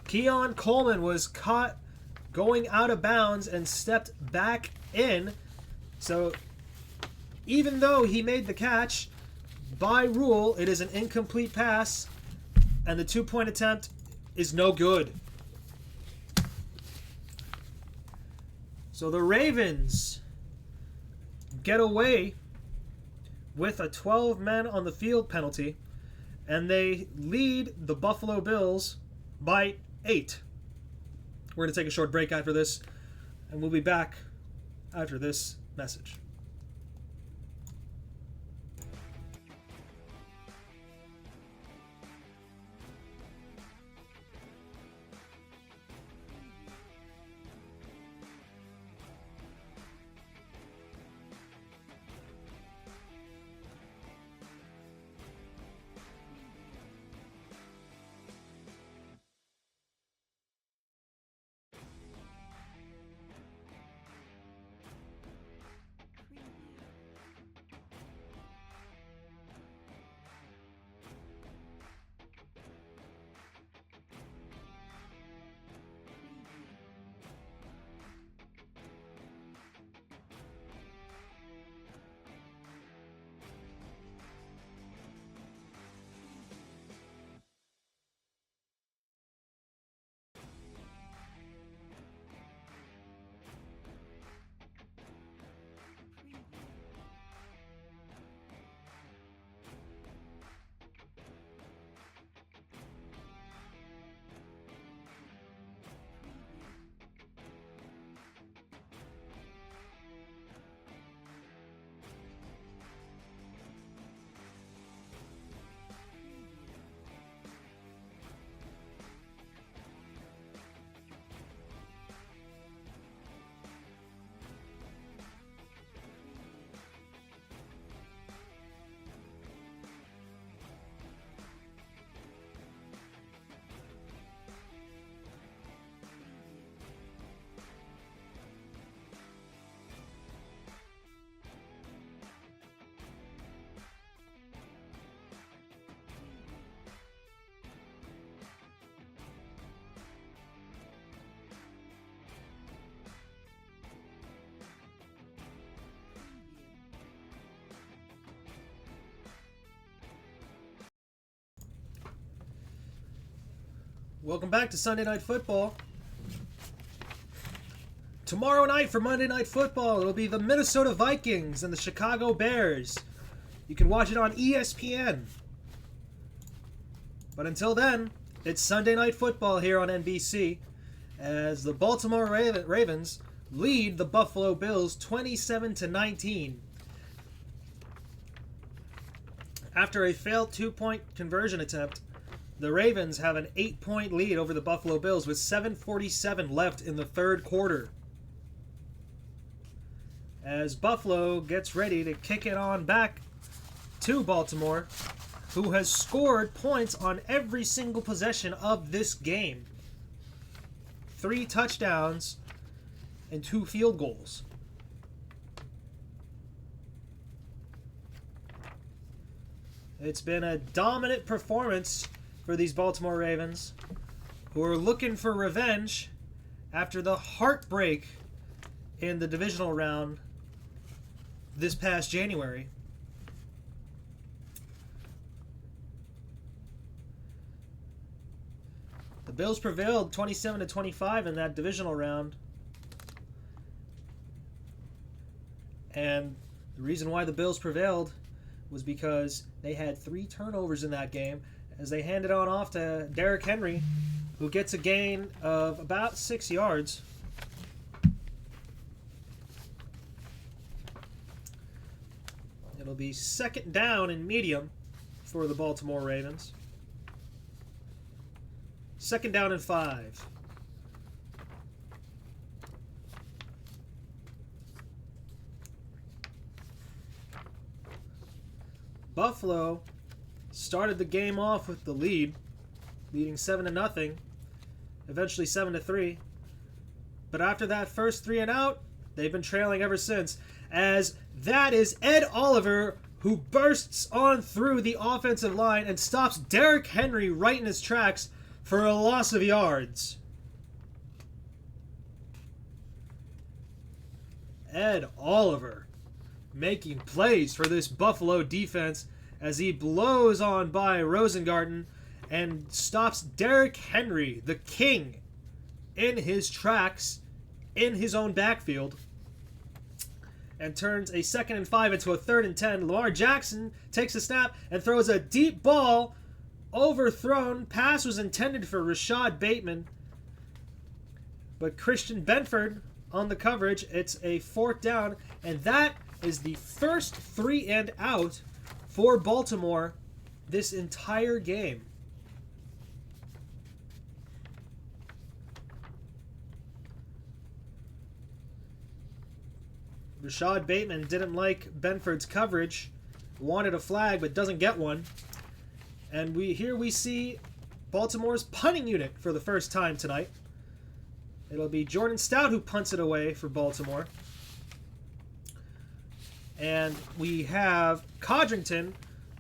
Keon Coleman was caught going out of bounds and stepped back in. So even though he made the catch, by rule, it is an incomplete pass, and the 2-point attempt is no good. So the Ravens get away with a 12 men on the field penalty, and they lead the Buffalo Bills by 8. We're going to take a short break after this, and we'll be back after this message. Welcome back to Sunday Night Football. Tomorrow night for Monday Night Football, it'll be the Minnesota Vikings and the Chicago Bears. You can watch it on ESPN. But until then, it's Sunday Night Football here on NBC as the Baltimore Ravens lead the Buffalo Bills 27-19. After a failed 2-point conversion attempt, the Ravens have an 8-point lead over the Buffalo Bills with 7:47 left in the third quarter. As Buffalo gets ready to kick it on back to Baltimore, who has scored points on every single possession of this game. 3 touchdowns and 2 field goals. It's been a dominant performance for these Baltimore Ravens, who are looking for revenge after the heartbreak in the divisional round this past January. The Bills prevailed 27-25 in that divisional round. And the reason why the Bills prevailed was because they had 3 turnovers in that game as they handed on off to Derrick Henry, who gets a gain of about 6 yards. It'll be second down and medium for the Baltimore Ravens. Second down and 5. Buffalo started the game off with the lead, leading 7-0, eventually 7-3. But after that first 3 and out, they've been trailing ever since, as that is Ed Oliver who bursts on through the offensive line and stops Derrick Henry right in his tracks for a loss of yards. Ed Oliver making plays for this Buffalo defense as he blows on by Rosengarten and stops Derrick Henry, the king, in his tracks in his own backfield and turns a 2nd and 5 into a 3rd and 10. Lamar Jackson takes a snap and throws a deep ball. Overthrown. Pass was intended for Rashad Bateman, but Christian Benford on the coverage. It's a 4th down, and that is the first 3 and out for Baltimore this entire game. Rashad Bateman didn't like Benford's coverage, wanted a flag but doesn't get one. And here we see Baltimore's punting unit for the first time tonight. It'll be Jordan Stout who punts it away for Baltimore. And we have Codrington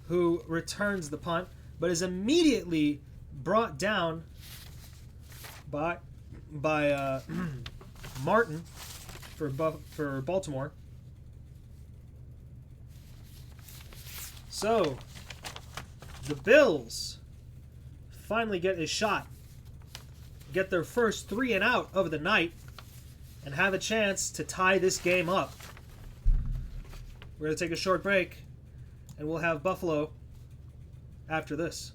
who returns the punt, but is immediately brought down by Martin for Baltimore. So, the Bills finally get a shot, get their first 3 and out of the night, and have a chance to tie this game up. We're going to take a short break, and we'll have Buffalo after this.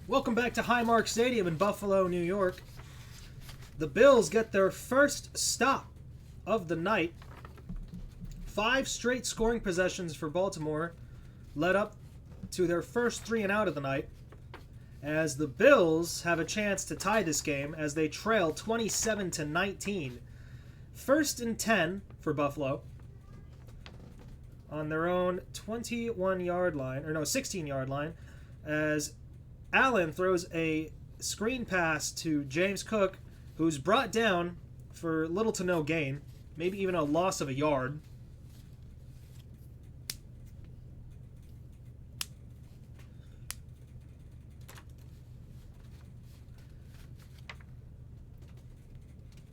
Welcome back to Highmark Stadium in Buffalo, New York. The Bills get their first stop of the night. 5 straight scoring possessions for Baltimore led up to their first 3 and out of the night, as the Bills have a chance to tie this game as they trail 27-19. 1st and 10 for Buffalo on their own 16-yard line, as Allen throws a screen pass to James Cook, who's brought down for little to no gain, maybe even a loss of a yard.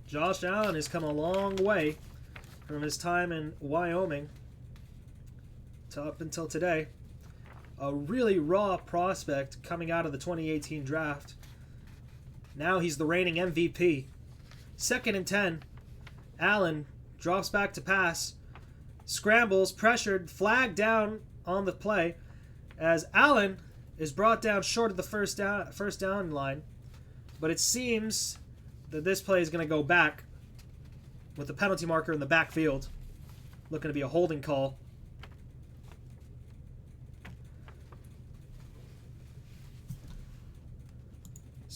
Josh Allen has come a long way from his time in Wyoming to up until today. A really raw prospect coming out of the 2018 draft. Now he's the reigning MVP. 2nd and 10. Allen drops back to pass. Scrambles, pressured, flagged down on the play as Allen is brought down short of the first down line. But it seems that this play is going to go back with the penalty marker in the backfield. Looking to be a holding call.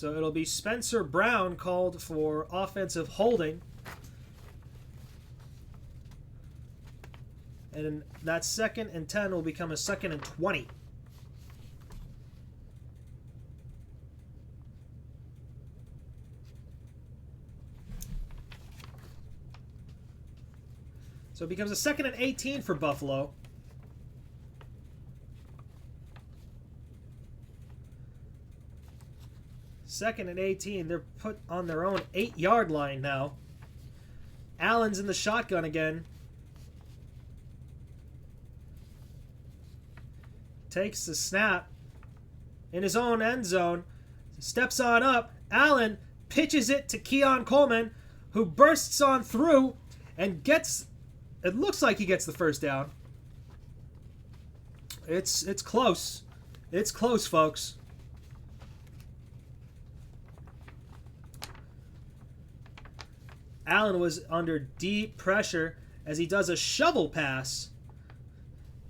So it'll be Spencer Brown called for offensive holding. And that 2nd and 10 will become a 2nd and 20. So it becomes a 2nd and 18 for Buffalo. Second and 18. They're put on their own 8-yard line now. Allen's in the shotgun again. Takes the snap in his own end zone. Steps on up. Allen pitches it to Keon Coleman, who bursts on through and gets... It looks like he gets the first down. It's close. It's close, folks. Allen was under deep pressure as he does a shovel pass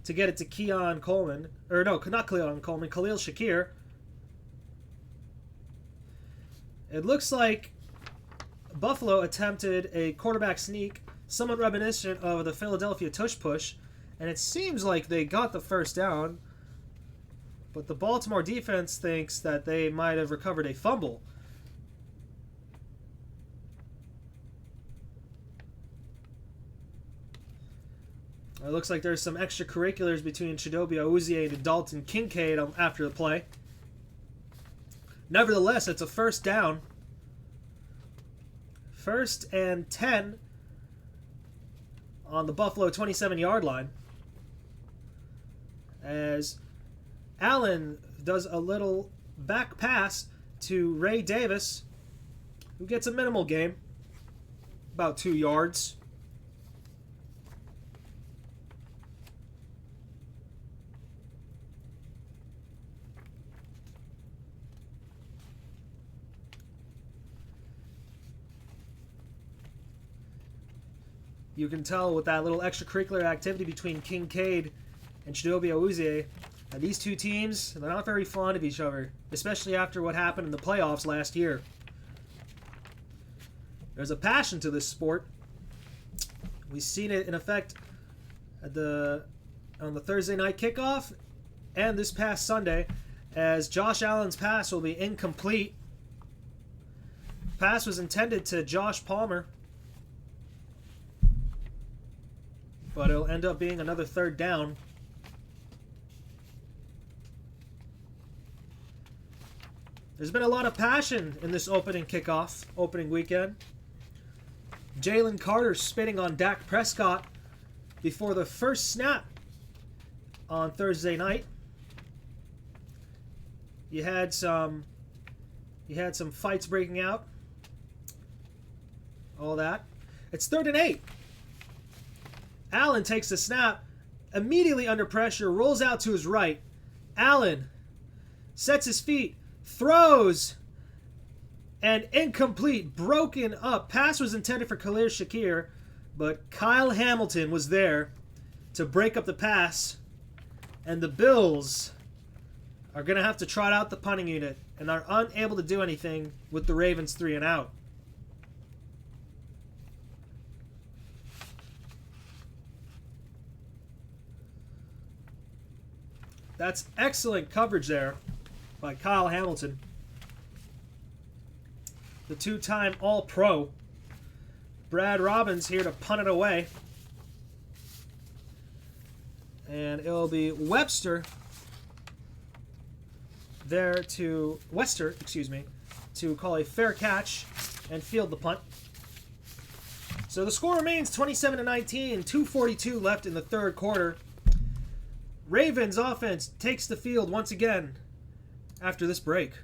to get it to Keon Coleman. Or no, not Keon Coleman, Khalil Shakir. It looks like Buffalo attempted a quarterback sneak, somewhat reminiscent of the Philadelphia tush push, and it seems like they got the first down, but the Baltimore defense thinks that they might have recovered a fumble. It looks like there's some extracurriculars between Chidobe Awuzie and Dalton Kincaid after the play. Nevertheless, it's a first down. 1st and 10 on the Buffalo 27-yard line. As Allen does a little back pass to Ray Davis, who gets a minimal gain, about 2 yards. You can tell with that little extracurricular activity between Kincaid and Chidobe Awuzie, and these two teams, they're not very fond of each other, especially after what happened in the playoffs last year. There's a passion to this sport. We've seen it in effect on the Thursday night kickoff and this past Sunday, as Josh Allen's pass will be incomplete. Pass was intended to Josh Palmer, but it'll end up being another 3rd down. There's been a lot of passion in this opening weekend. Jalen Carter spitting on Dak Prescott before the first snap on Thursday night. You had some fights breaking out. All that. It's 3rd and 8. Allen takes the snap, immediately under pressure, rolls out to his right. Allen sets his feet, throws, and incomplete, broken up. Pass was intended for Khalil Shakir, but Kyle Hamilton was there to break up the pass, and the Bills are going to have to trot out the punting unit and are unable to do anything with the Ravens 3 and out. That's excellent coverage there by Kyle Hamilton, the 2-time All-Pro. Brad Robbins here to punt it away. And it'll be Webster to call a fair catch and field the punt. So the score remains 27-19, 2:42 left in the 3rd quarter. Ravens offense takes the field once again after this break.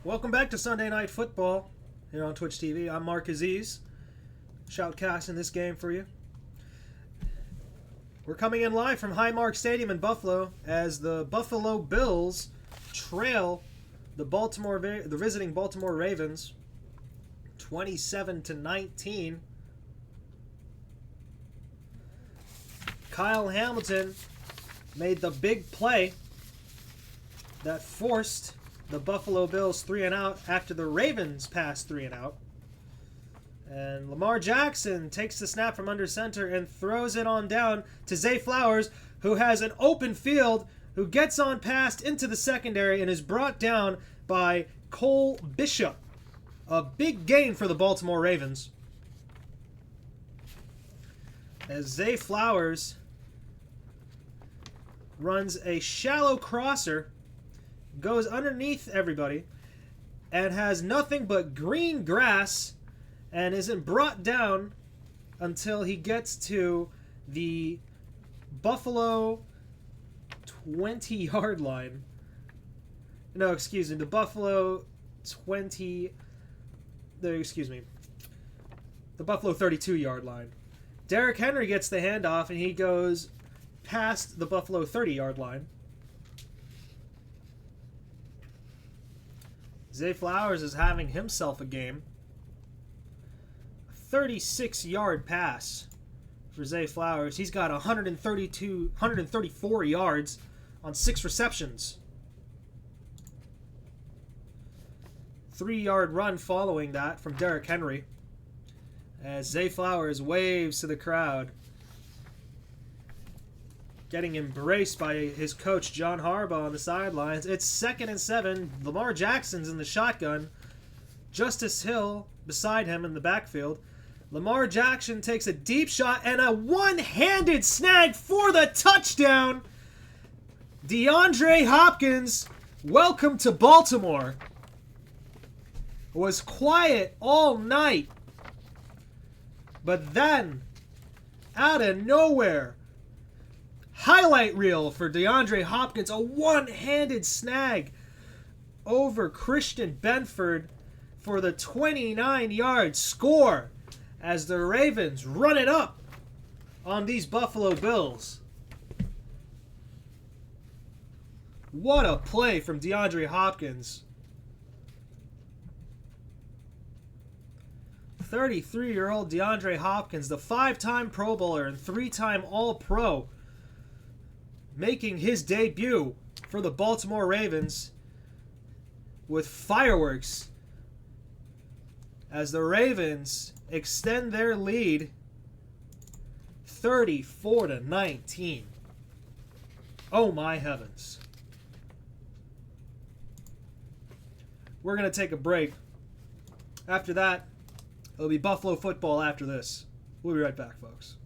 Welcome back to Sunday Night Football here on Twitch TV. I'm Mark Aziz, shoutcasting this game for you. We're coming in live from Highmark Stadium in Buffalo as the Buffalo Bills trail the visiting Baltimore Ravens 27-19. Kyle Hamilton made the big play that forced the Buffalo Bills 3-and-out after the Ravens passed 3-and-out. And Lamar Jackson takes the snap from under center and throws it on down to Zay Flowers, who has an open field, who gets on past into the secondary and is brought down by Cole Bishop. A big gain for the Baltimore Ravens. As Zay Flowers runs a shallow crosser, goes underneath everybody, and has nothing but green grass, and isn't brought down until he gets to the Buffalo 20-yard line. No, excuse me, the Buffalo 20... the Buffalo 32-yard line. Derrick Henry gets the handoff, and he goes past the Buffalo 30-yard line. Zay Flowers is having himself a game. 36-yard pass for Zay Flowers. He's got 134 yards on 6 receptions. 3-yard run following that from Derrick Henry as Zay Flowers waves to the crowd, getting embraced by his coach John Harbaugh on the sidelines. It's 2nd and 7. Lamar Jackson's in the shotgun. Justice Hill beside him in the backfield. Lamar Jackson takes a deep shot and a one-handed snag for the touchdown. DeAndre Hopkins, welcome to Baltimore. Was quiet all night. But then, out of nowhere, highlight reel for DeAndre Hopkins, a one-handed snag over Christian Benford for the 29-yard score as the Ravens run it up on these Buffalo Bills. What a play from DeAndre Hopkins. 33-year-old DeAndre Hopkins, the 5-time Pro Bowler and 3-time All-Pro, making his debut for the Baltimore Ravens with fireworks as the Ravens extend their lead 34-19. Oh my heavens. We're going to take a break. After that, it'll be Buffalo football after this. We'll be right back, folks.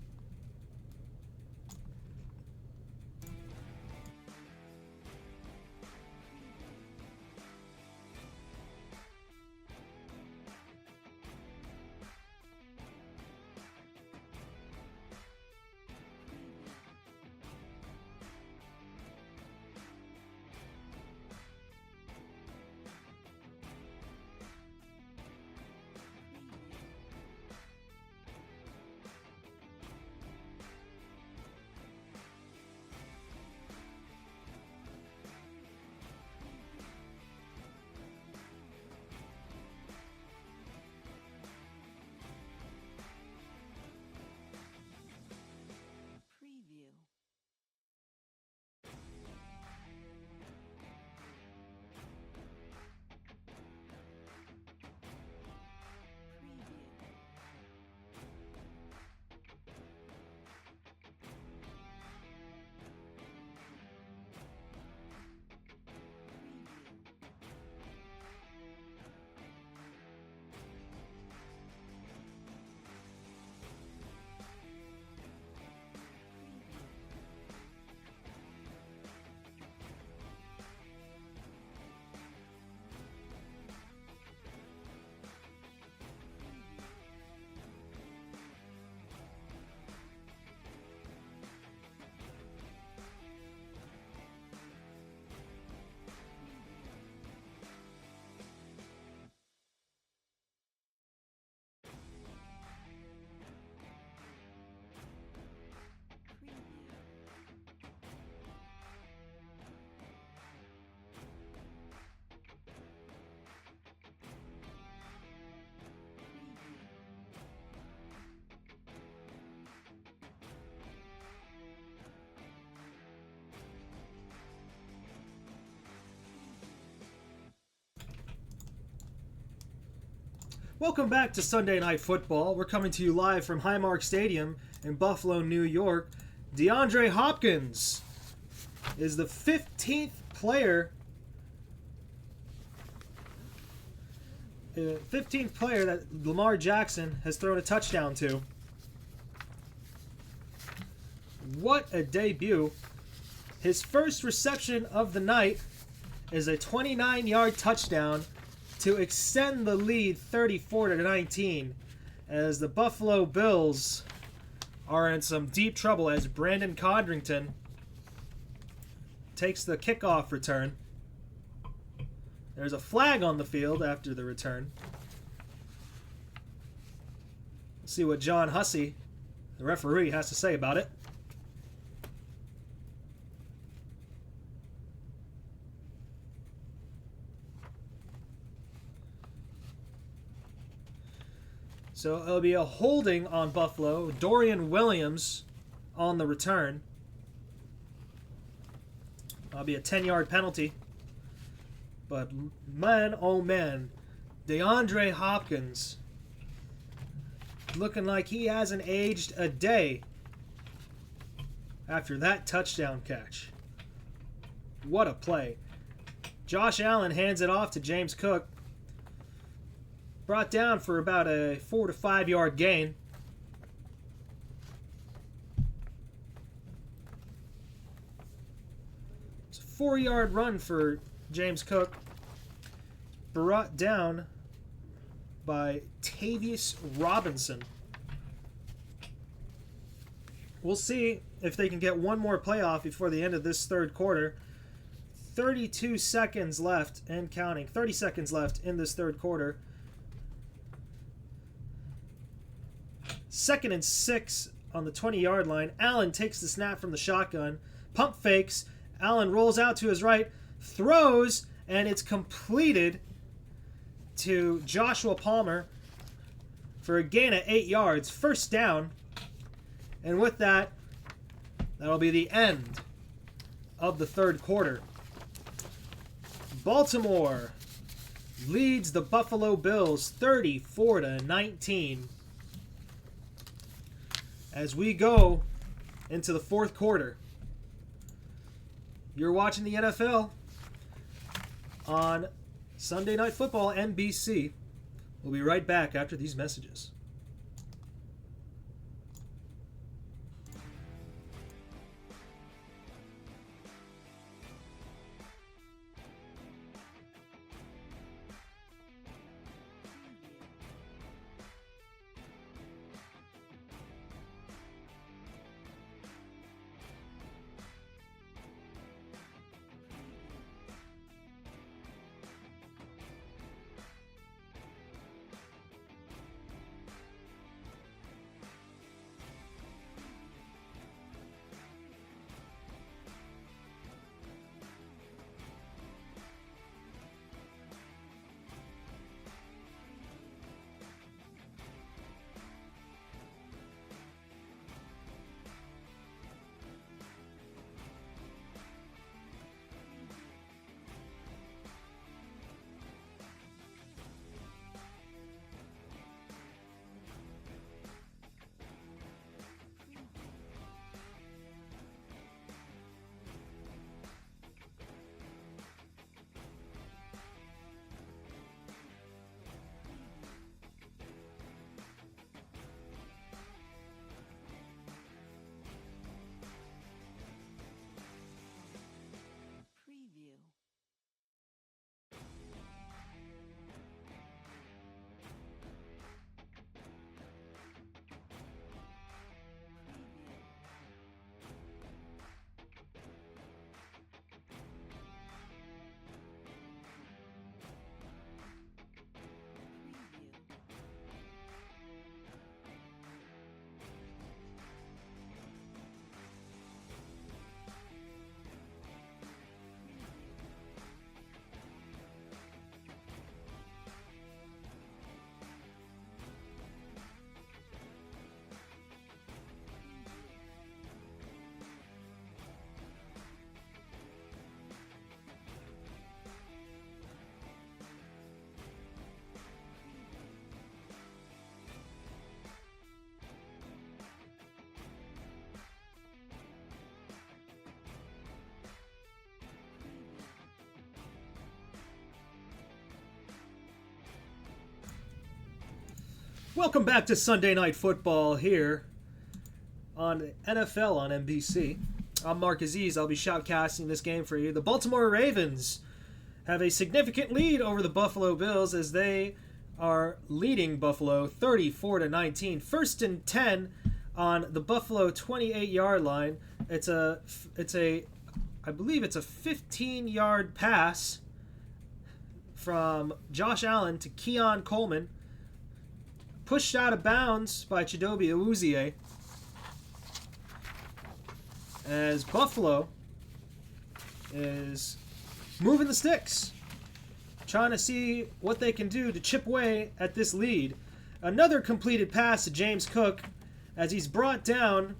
Welcome back to Sunday Night Football. We're coming to you live from Highmark Stadium in Buffalo, New York. DeAndre Hopkins is the 15th player that Lamar Jackson has thrown a touchdown to. What a debut. His first reception of the night is a 29-yard touchdown to extend the lead 34-19 as the Buffalo Bills are in some deep trouble as Brandon Codrington takes the kickoff return. There's a flag on the field after the return. Let's see what John Hussey, the referee, has to say about it. So it'll be a holding on Buffalo. Dorian Williams on the return. That'll be a 10-yard penalty. But man, oh man, DeAndre Hopkins looking like he hasn't aged a day after that touchdown catch. What a play. Josh Allen hands it off to James Cook. Brought down for about a 4 to 5 yard gain. It's a 4-yard run for James Cook. Brought down by Tavius Robinson. We'll see if they can get one more playoff before the end of this third quarter. 32 seconds left and counting. 30 seconds left in this third quarter. 2nd and 6 on the 20-yard line. Allen takes the snap from the shotgun. Pump fakes. Allen rolls out to his right. Throws. And it's completed to Joshua Palmer for a gain of 8 yards. First down. And with that, that'll be the end of the third quarter. Baltimore leads the Buffalo Bills 34-19. As we go into the fourth quarter. You're watching the NFL on Sunday Night Football, NBC. We'll be right back after these messages. Welcome back to Sunday Night Football here on NFL on NBC. I'm Mark Aziz. I'll be shoutcasting this game for you. The Baltimore Ravens have a significant lead over the Buffalo Bills as they are leading Buffalo 34-19. First and 10 on the Buffalo 28-yard line. I believe it's a 15-yard pass from Josh Allen to Keon Coleman. Pushed out of bounds by Chidobe Awuzie as Buffalo is moving the sticks, trying to see what they can do to chip away at this lead. Another completed pass to James Cook as he's brought down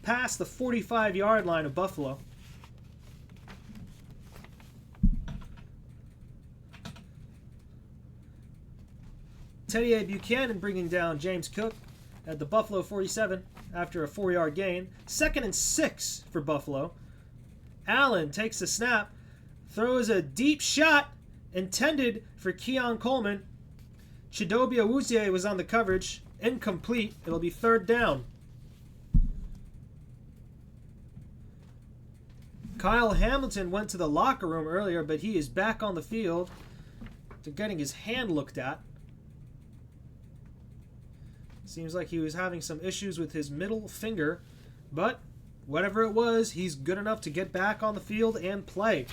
past the 45-yard line of Buffalo. Teddy A. Buchanan bringing down James Cook at the Buffalo 47 after a 4-yard gain. 2nd and 6 for Buffalo. Allen takes the snap, throws a deep shot intended for Keon Coleman. Chidobe Awuzie was on the coverage. Incomplete. It'll be 3rd down. Kyle Hamilton went to the locker room earlier, but he is back on the field to getting his hand looked at. Seems like he was having some issues with his middle finger, but whatever it was, he's good enough to get back on the field and play.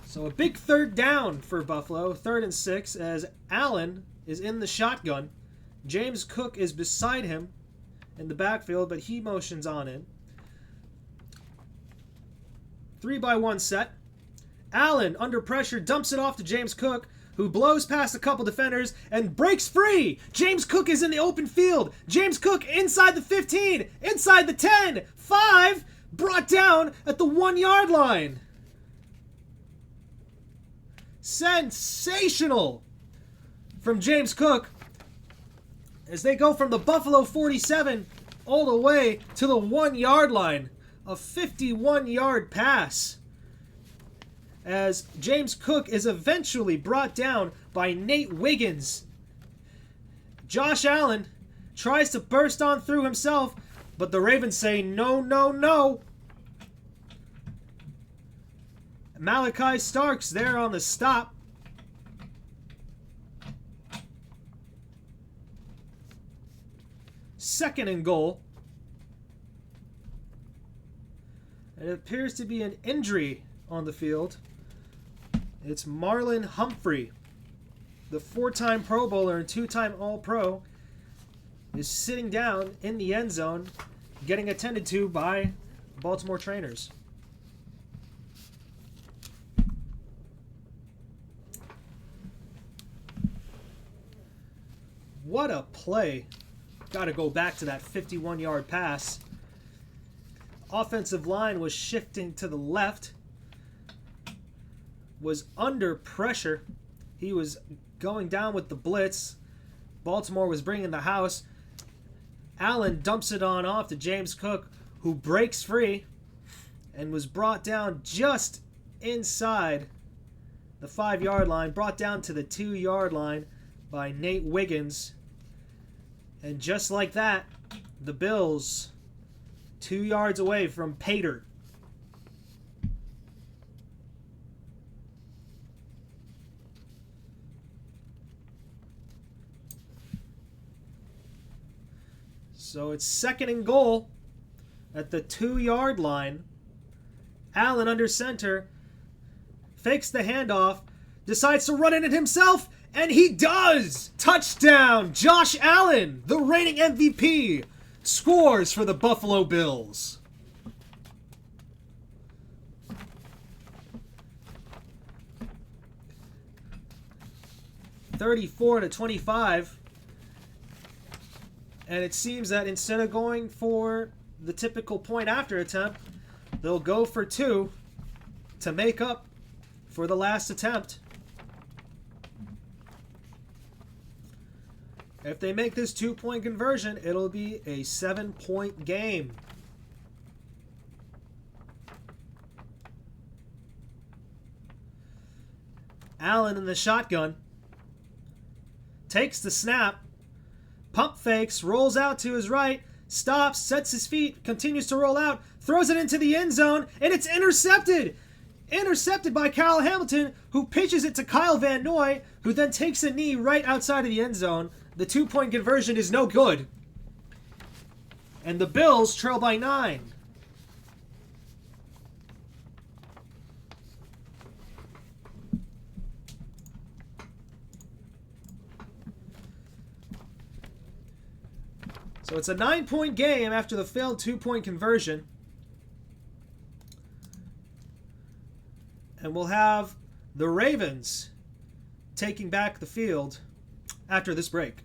So a big 3rd down for Buffalo, 3rd and 6, as Allen is in the shotgun. James Cook is beside him in the backfield, but he motions on in. 3-by-1 set. Allen, under pressure, dumps it off to James Cook, who blows past a couple defenders and breaks free. James Cook is in the open field. James Cook inside the 15, inside the 10, 5, brought down at the 1-yard line. Sensational from James Cook as they go from the Buffalo 47 all the way to the 1-yard line. A 51-yard pass, as James Cook is eventually brought down by Nate Wiggins. Josh Allen tries to burst on through himself, but the Ravens say no, no, no. Malachi Starks there on the stop. Second and goal. It appears to be an injury on the field. It's Marlon Humphrey, the 4-time Pro Bowler and 2-time All-Pro, is sitting down in the end zone, getting attended to by Baltimore trainers. What a play. Got to go back to that 51-yard pass. Offensive line was shifting to the left, was under pressure. He was going down with the blitz. Baltimore was bringing the house. Allen dumps it on off to James Cook, who breaks free and was brought down just inside the 5-yard line, brought down to the 2-yard line by Nate Wiggins. And just like that, the Bills 2 yards away from pay dirt. So it's 2nd and goal at the 2-yard line. Allen under center, fakes the handoff, decides to run in it himself, and he does! Touchdown! Josh Allen, the reigning MVP, scores for the Buffalo Bills. (34-25), and it seems that instead of going for the typical point after attempt, they'll go for 2 to make up for the last attempt. If they make this 2-point conversion, it'll be a 7-point game. Allen in the shotgun takes the snap, Pump fakes, rolls out to his right, stops, sets his feet, continues to roll out, throws it into the end zone, and it's intercepted! Intercepted by Kyle Hamilton, who pitches it to Kyle Van Noy, who then takes a knee right outside of the end zone. The 2-point conversion is no good. And the Bills trail by 9. So it's a 9-point game after the failed 2-point conversion. And we'll have the Ravens taking back the field after this break.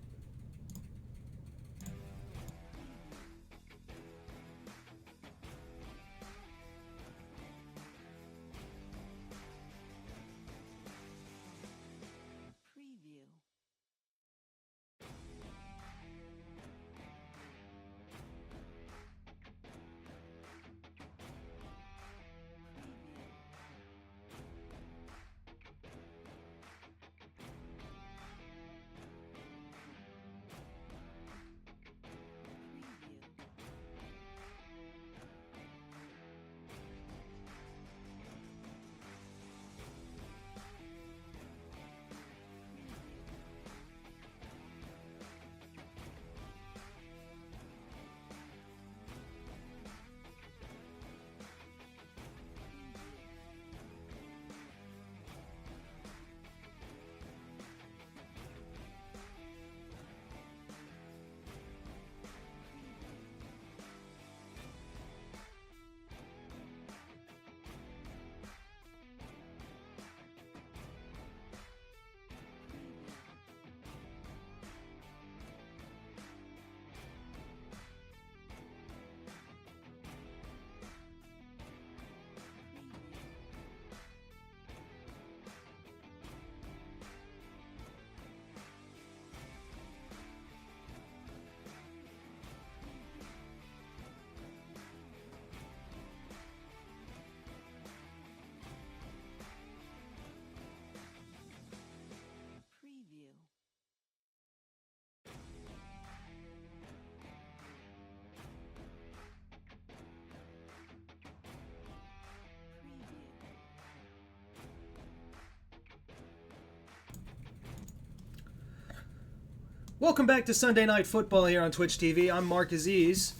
Welcome back to Sunday Night Football here on Twitch TV. I'm Mark Aziz.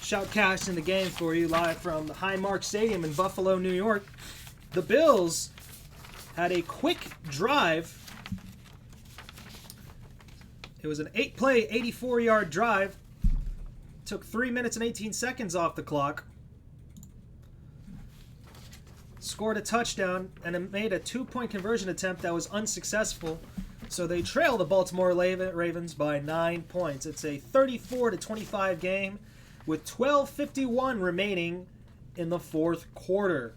Shoutcasting the game for you live from the Highmark Stadium in Buffalo, New York. The Bills had a quick drive. It was an 8-play, 84-yard drive. Took 3 minutes and 18 seconds off the clock. Scored a touchdown and it made a 2-point conversion attempt that was unsuccessful. So they trail the Baltimore Ravens by 9 points. It's a 34-25 game with 12:51 remaining in the fourth quarter.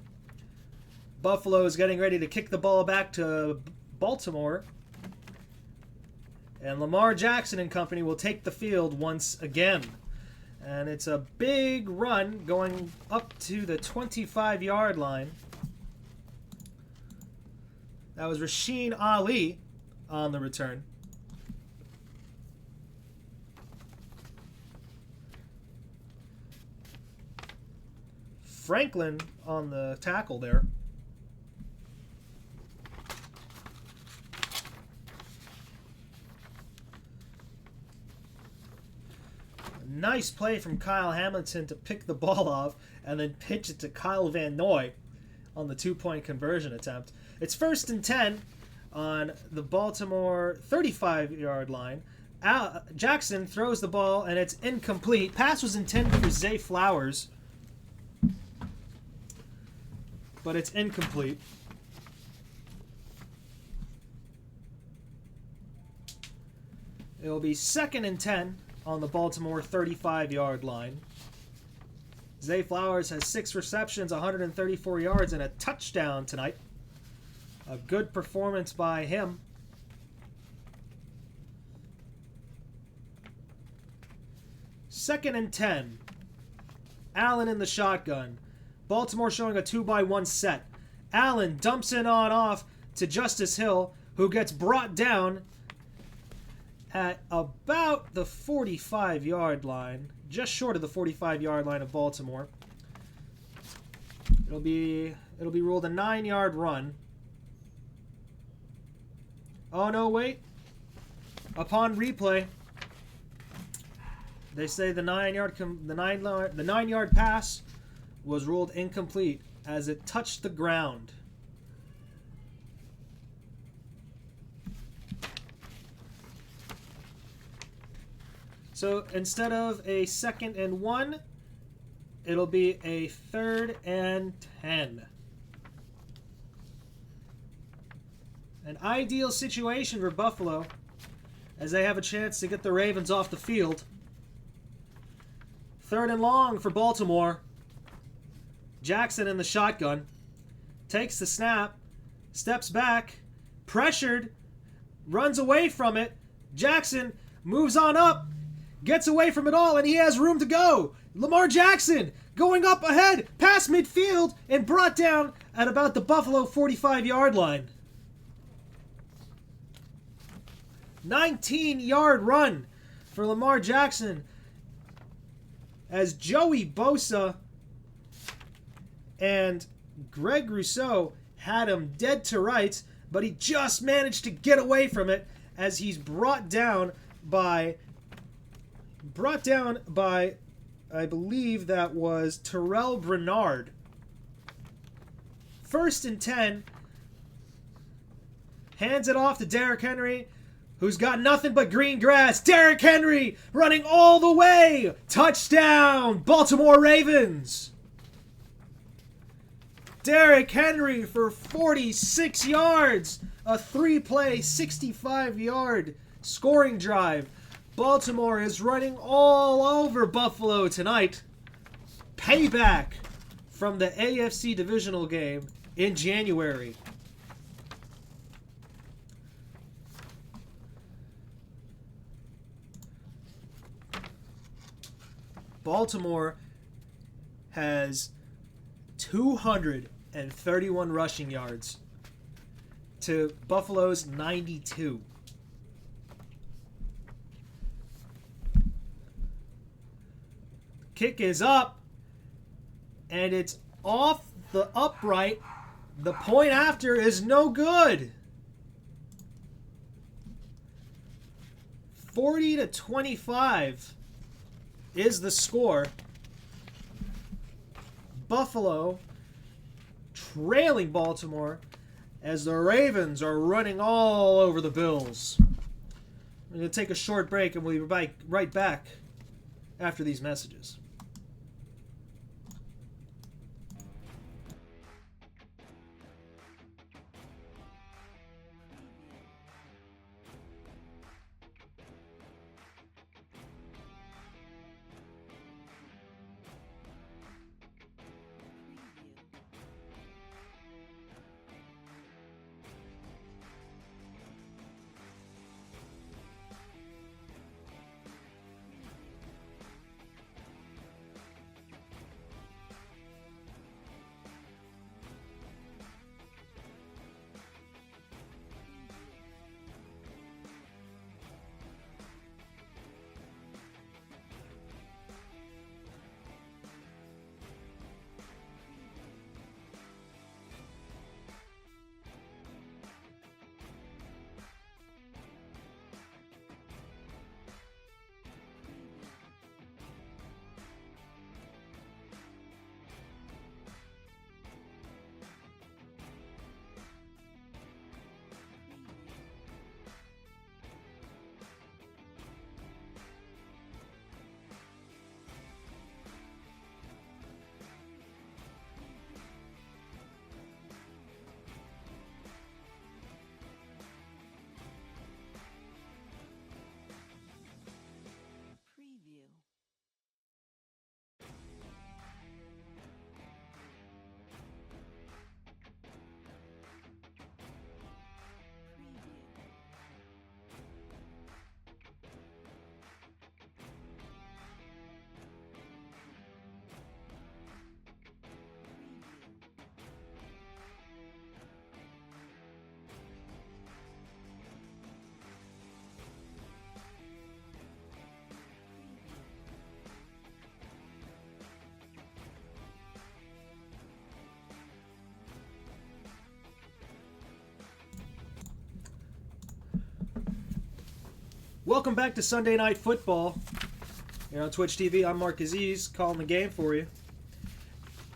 Buffalo is getting ready to kick the ball back to Baltimore. And Lamar Jackson and company will take the field once again. And it's a big run going up to the 25-yard line. That was Rasheen Ali on the return. Franklin on the tackle there. Nice play from Kyle Hamilton to pick the ball off and then pitch it to Kyle Van Noy on the 2-point conversion attempt. It's 1st and 10 on the Baltimore 35-yard line. Jackson throws the ball and it's incomplete. Pass was intended for Zay Flowers, but it's incomplete. It'll be 2nd and 10 on the Baltimore 35-yard line. Zay Flowers has 6 receptions, 134 yards, and a touchdown tonight. A good performance by him. Second and 10. Allen in the shotgun. Baltimore showing a 2-by-1 set. Allen dumps it on off to Justice Hill, who gets brought down at about the 45-yard line, just short of the 45-yard line of Baltimore. It'll be ruled a 9-yard run. Oh no, wait. Upon replay, they say the 9-yard pass was ruled incomplete as it touched the ground. So instead of a 2nd and 1, it'll be a 3rd and 10. An ideal situation for Buffalo as they have a chance to get the Ravens off the field. 3rd and long for Baltimore. Jackson in the shotgun. Takes the snap. Steps back. Pressured. Runs away from it. Jackson moves on up. Gets away from it all, and he has room to go. Lamar Jackson going up ahead past midfield and brought down at about the Buffalo 45-yard line. 19-yard run for Lamar Jackson as Joey Bosa and Greg Rousseau had him dead to rights, but he just managed to get away from it as he's brought down by, I believe that was Terrell Bernard. 1st and 10. Hands it off to Derrick Henry, who's got nothing but green grass. Derrick Henry running all the way. Touchdown, Baltimore Ravens. Derrick Henry for 46 yards. A 3-play, 65-yard scoring drive. Baltimore is running all over Buffalo tonight. Payback from the AFC Divisional game in January. Baltimore has 231 rushing yards to Buffalo's 92. Kick is up, and it's off the upright. The point after is no good. 40-25 is the score. Buffalo trailing Baltimore as the Ravens are running all over the Bills. I'm going to take a short break, and we'll be right back after these messages. Welcome back to Sunday Night Football. Here on Twitch TV, I'm Mark Aziz, calling the game for you.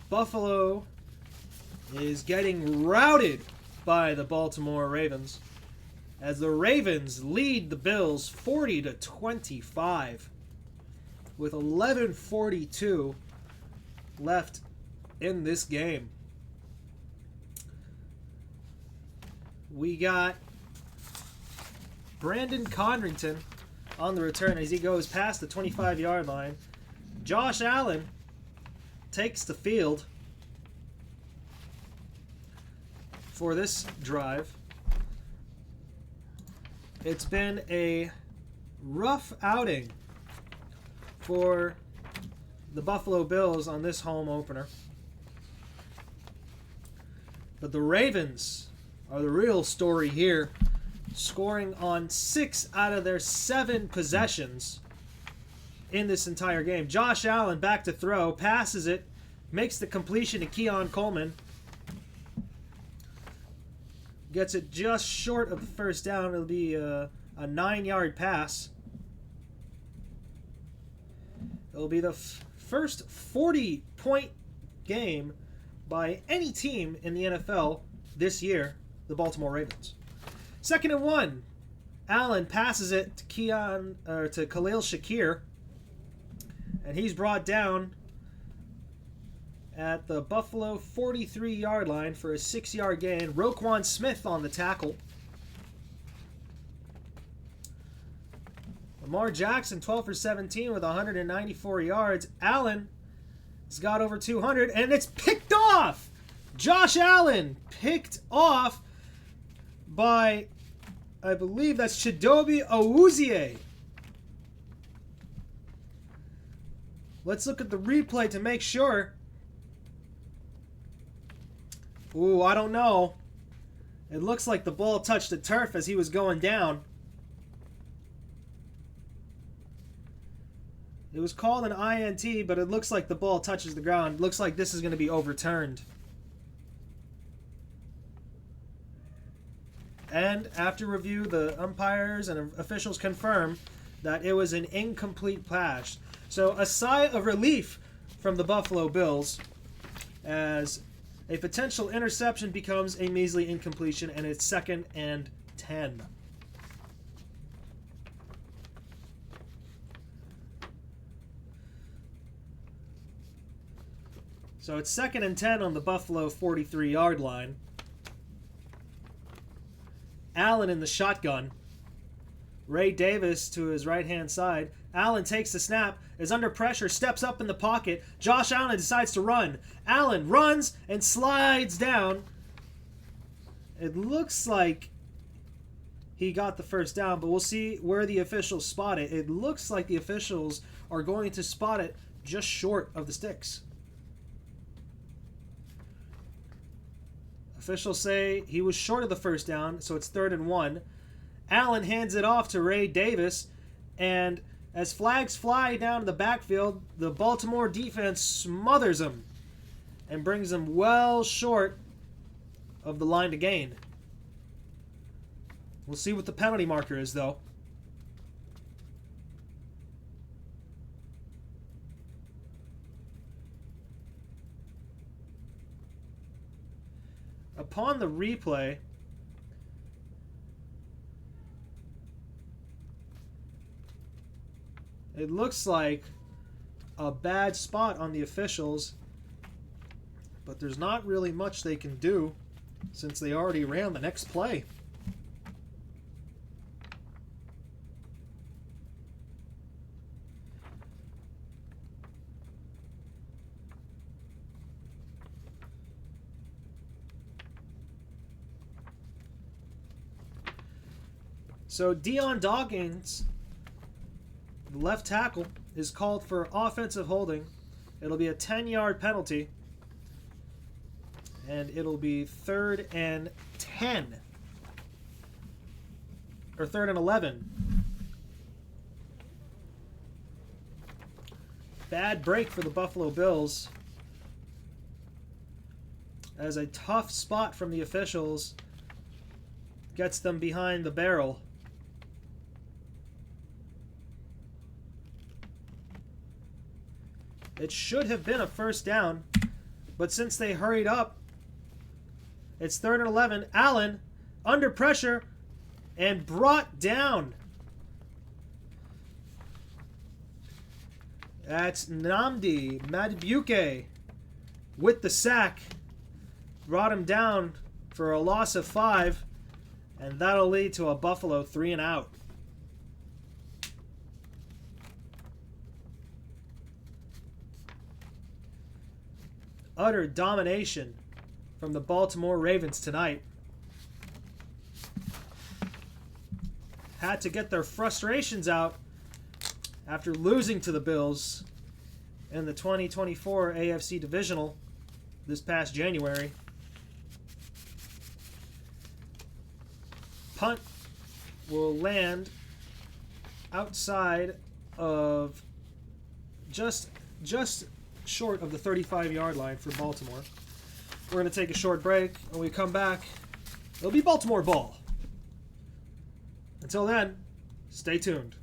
Buffalo is getting routed by the Baltimore Ravens as the Ravens lead the Bills 40-25 with 11:42 left in this game. We got Brandon Conrington on the return as he goes past the 25-yard line. Josh Allen takes the field for this drive. It's been a rough outing for the Buffalo Bills on this home opener. But the Ravens are the real story here, scoring on 6 out of their 7 possessions in this entire game. Josh Allen back to throw, passes it, makes the completion to Keon Coleman. Gets it just short of the first down. It'll be a 9-yard pass. It'll be the first 40-point game by any team in the NFL this year, the Baltimore Ravens. 2nd and 1. Allen passes it to Khalil Shakir, and he's brought down at the Buffalo 43-yard line for a 6-yard gain. Roquan Smith on the tackle. Lamar Jackson 12 for 17 with 194 yards. Allen has got over 200, and it's picked off. Josh Allen picked off by, I believe that's Chidobe Awuzie. Let's look at the replay to make sure. Ooh, I don't know. It looks like the ball touched the turf as he was going down. It was called an INT, but it looks like the ball touches the ground. It looks like this is going to be overturned. And after review, the umpires and officials confirm that it was an incomplete pass. So a sigh of relief from the Buffalo Bills as a potential interception becomes a measly incompletion, and it's 2nd and 10. So it's 2nd and 10 on the Buffalo 43-yard line. Allen in the shotgun. Ray Davis to his right-hand side. Allen takes the snap, is under pressure, steps up in the pocket. Josh Allen decides to run. Allen runs and slides down. It looks like he got the first down, but we'll see where the officials spot it. It looks like the officials are going to spot it just short of the sticks. Officials say he was short of the first down, so it's 3rd and 1. Allen hands it off to Ray Davis, and as flags fly down to the backfield, the Baltimore defense smothers him and brings him well short of the line to gain. We'll see what the penalty marker is, though. Upon the replay, it looks like a bad spot on the officials, but there's not really much they can do since they already ran the next play. So Deion Dawkins, the left tackle, is called for offensive holding. It'll be a 10-yard penalty. And it'll be 3rd and 10. Or 3rd and 11. Bad break for the Buffalo Bills. As a tough spot from the officials gets them behind the barrel. It should have been a first down, but since they hurried up, it's 3rd and 11. Allen under pressure and brought down. That's Nnamdi Madubuike with the sack. Brought him down for a loss of 5, and that'll lead to a Buffalo 3 and out. Utter domination from the Baltimore Ravens tonight. Had to get their frustrations out after losing to the Bills in the 2024 AFC Divisional this past January. Punt will land outside of just short of the 35-yard line for Baltimore. We're going to take a short break. When we come back, it'll be Baltimore ball. Until then, stay tuned.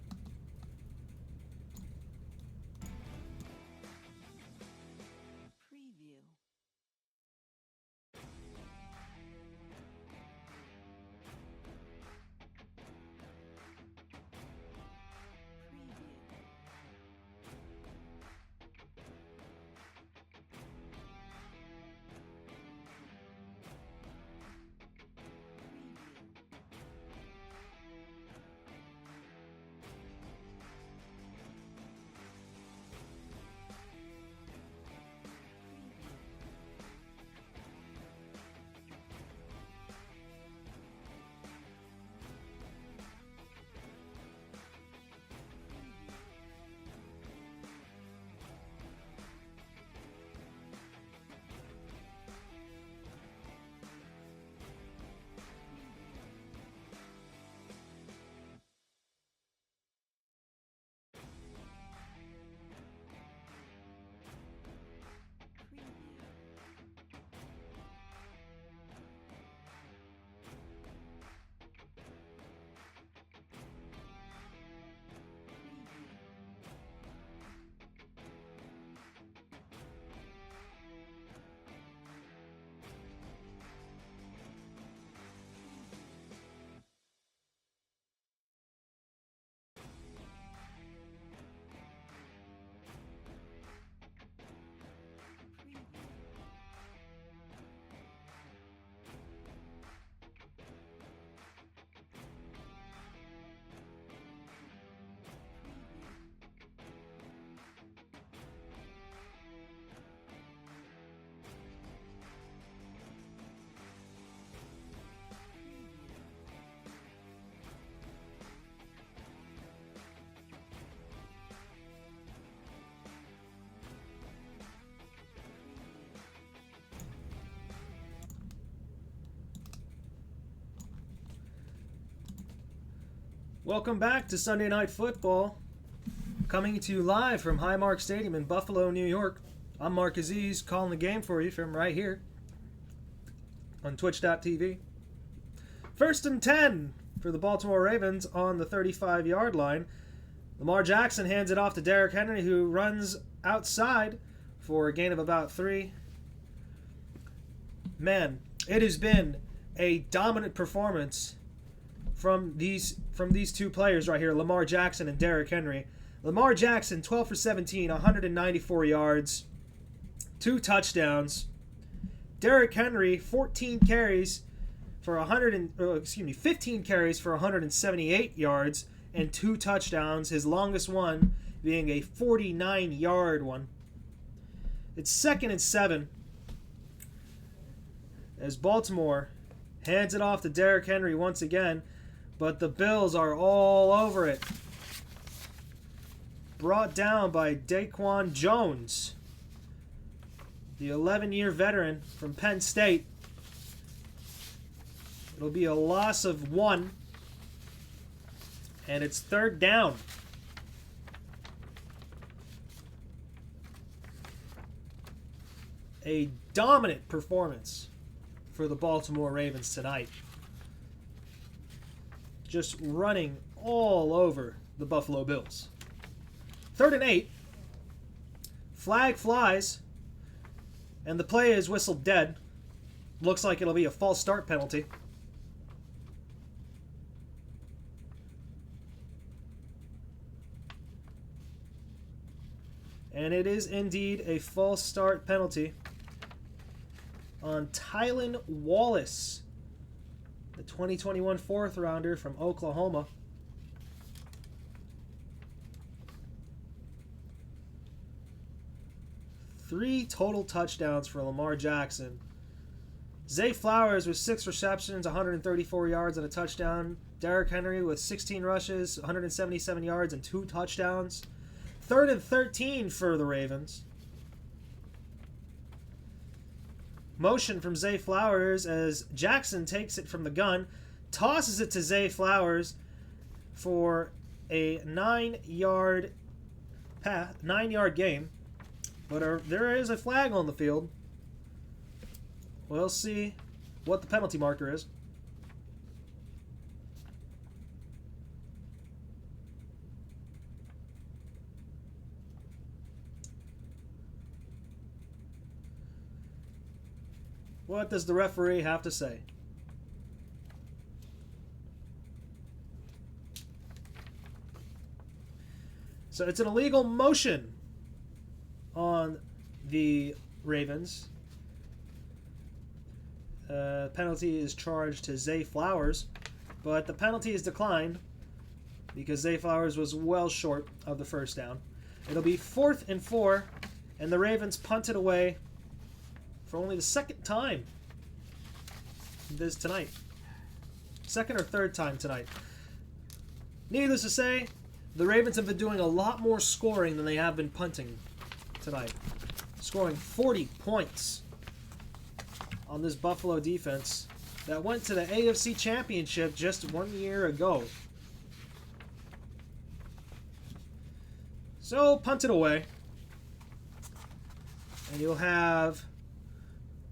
Welcome back to Sunday Night Football, coming to you live from Highmark Stadium in Buffalo, New York. I'm Mark Aziz, calling the game for you from right here on twitch.tv. 1st and 10 for the Baltimore Ravens on the 35-yard line. Lamar Jackson hands it off to Derrick Henry, who runs outside for a gain of about 3. Man, it has been a dominant performance from these two players right here, Lamar Jackson and Derrick Henry. Lamar Jackson, 12 for 17, 194 yards, 2 touchdowns. Derrick Henry, 15 carries for 178 yards and 2 touchdowns, his longest one being a 49-yard one. It's 2nd and 7 as Baltimore hands it off to Derrick Henry once again, but the Bills are all over it. Brought down by Daquan Jones, the 11-year veteran from Penn State. It'll be a loss of 1, and it's 3rd down. A dominant performance for the Baltimore Ravens tonight. Just running all over the Buffalo Bills. 3rd and 8 Flag flies, and the play is whistled dead. Looks like it'll be a false start penalty. And it is indeed a false start penalty on Tylan Wallace, the 2021 fourth rounder from Oklahoma. Three total touchdowns for Lamar Jackson. Zay Flowers with 6 receptions, 134 yards and a touchdown. Derrick Henry with 16 rushes, 177 yards and 2 touchdowns. 3rd and 13 for the Ravens. Motion from Zay Flowers as Jackson takes it from the gun, tosses it to Zay Flowers for a 9-yard gain. But there is a flag on the field. We'll see what the penalty marker is. What does the referee have to say? So it's an illegal motion on the Ravens. Penalty is charged to Zay Flowers, but the penalty is declined because Zay Flowers was well short of the first down. It'll be 4th and 4, and the Ravens punt it away for only the second time tonight. Second or third time tonight. Needless to say, the Ravens have been doing a lot more scoring than they have been punting tonight. Scoring 40 points on this Buffalo defense that went to the AFC Championship just 1 year ago. So, punt it away. And you'll have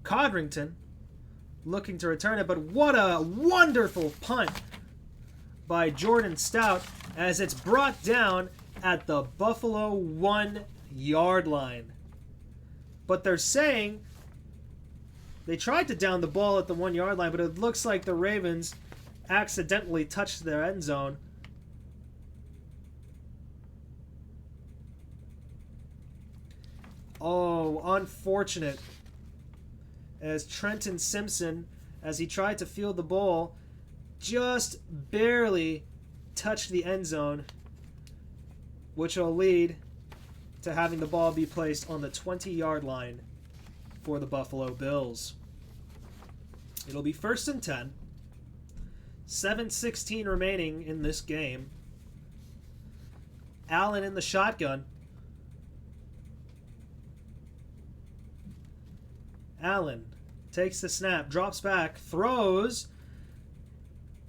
Codrington looking to return it, but what a wonderful punt by Jordan Stout as it's brought down at the Buffalo 1-yard line. But they're saying they tried to down the ball at the 1-yard line, but it looks like the Ravens accidentally touched their end zone. Oh, unfortunate. As Trenton Simpson, as he tried to field the ball, just barely touched the end zone, which will lead to having the ball be placed on the 20-yard line for the Buffalo Bills. It'll be 1st and 10. 7:16 remaining in this game. Allen in the shotgun. Allen takes the snap, drops back, throws.